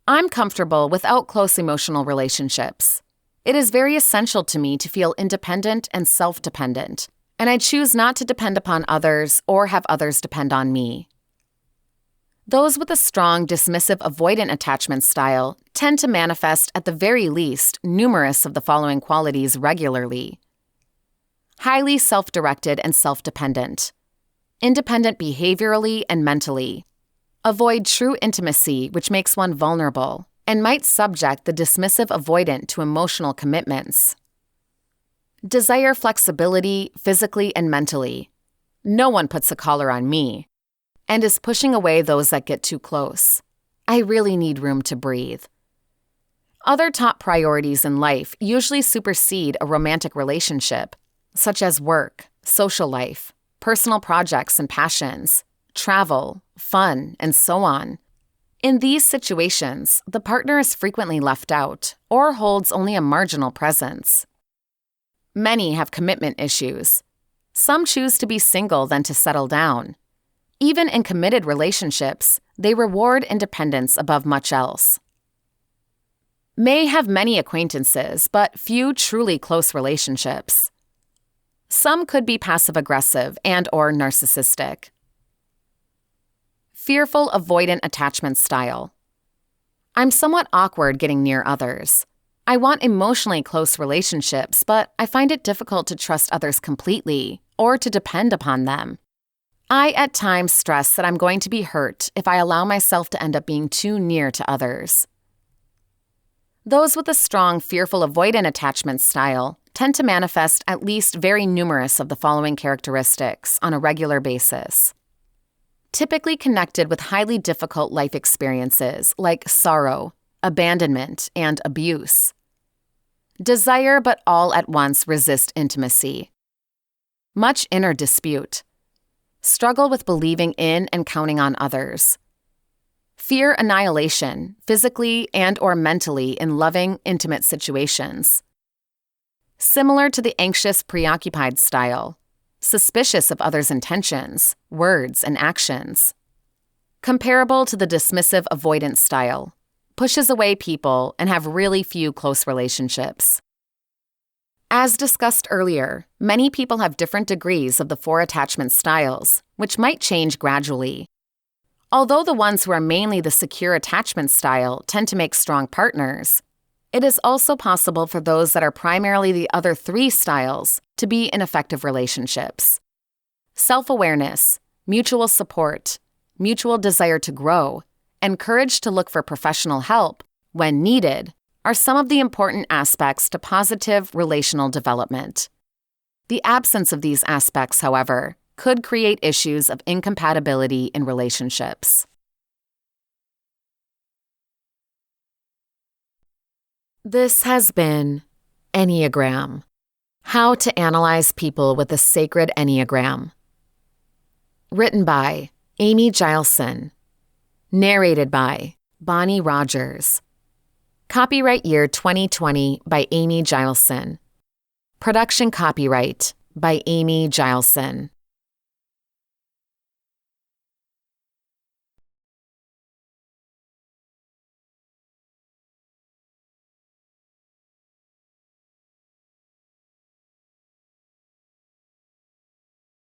I'm comfortable without close emotional relationships. It is very essential to me to feel independent and self-dependent, and I choose not to depend upon others or have others depend on me. Those with a strong dismissive avoidant attachment style tend to manifest at the very least numerous of the following qualities regularly. Highly self-directed and self-dependent. Independent behaviorally and mentally. Avoid true intimacy, which makes one vulnerable, and might subject the dismissive avoidant to emotional commitments. Desire flexibility physically and mentally. No one puts a collar on me, and is pushing away those that get too close. I really need room to breathe. Other top priorities in life usually supersede a romantic relationship, such as work, social life, personal projects and passions, travel, fun, and so on. In these situations, the partner is frequently left out or holds only a marginal presence. Many have commitment issues. Some choose to be single than to settle down. Even in committed relationships, they reward independence above much else. May have many acquaintances, but few truly close relationships. Some could be passive-aggressive and/or narcissistic. Fearful avoidant attachment style. I'm somewhat awkward getting near others. I want emotionally close relationships, but I find it difficult to trust others completely or to depend upon them. I at times stress that I'm going to be hurt if I allow myself to end up being too near to others. Those with a strong fearful avoidant attachment style tend to manifest at least very numerous of the following characteristics on a regular basis. Typically connected with highly difficult life experiences like sorrow, abandonment, and abuse. Desire but all at once resist intimacy. Much inner dispute. Struggle with believing in and counting on others. Fear annihilation, physically and/or mentally in loving, intimate situations. Similar to the anxious, preoccupied style. Suspicious of others' intentions, words, and actions. Comparable to the dismissive avoidant style. Pushes away people and have really few close relationships. As discussed earlier, many people have different degrees of the 4 attachment styles, which might change gradually. Although the ones who are mainly the secure attachment style tend to make strong partners, it is also possible for those that are primarily the other 3 styles to be in effective relationships. Self-awareness, mutual support, mutual desire to grow, and courage to look for professional help, when needed, are some of the important aspects to positive relational development. The absence of these aspects, however, could create issues of incompatibility in relationships. This has been ENNEAGRAM: How to Analyze People with the Sacred Enneagram. Written by Amy Gileson. Narrated by Bonnie Rogers. Copyright year 2020 by Amy Gileson. Production copyright by Amy Gileson.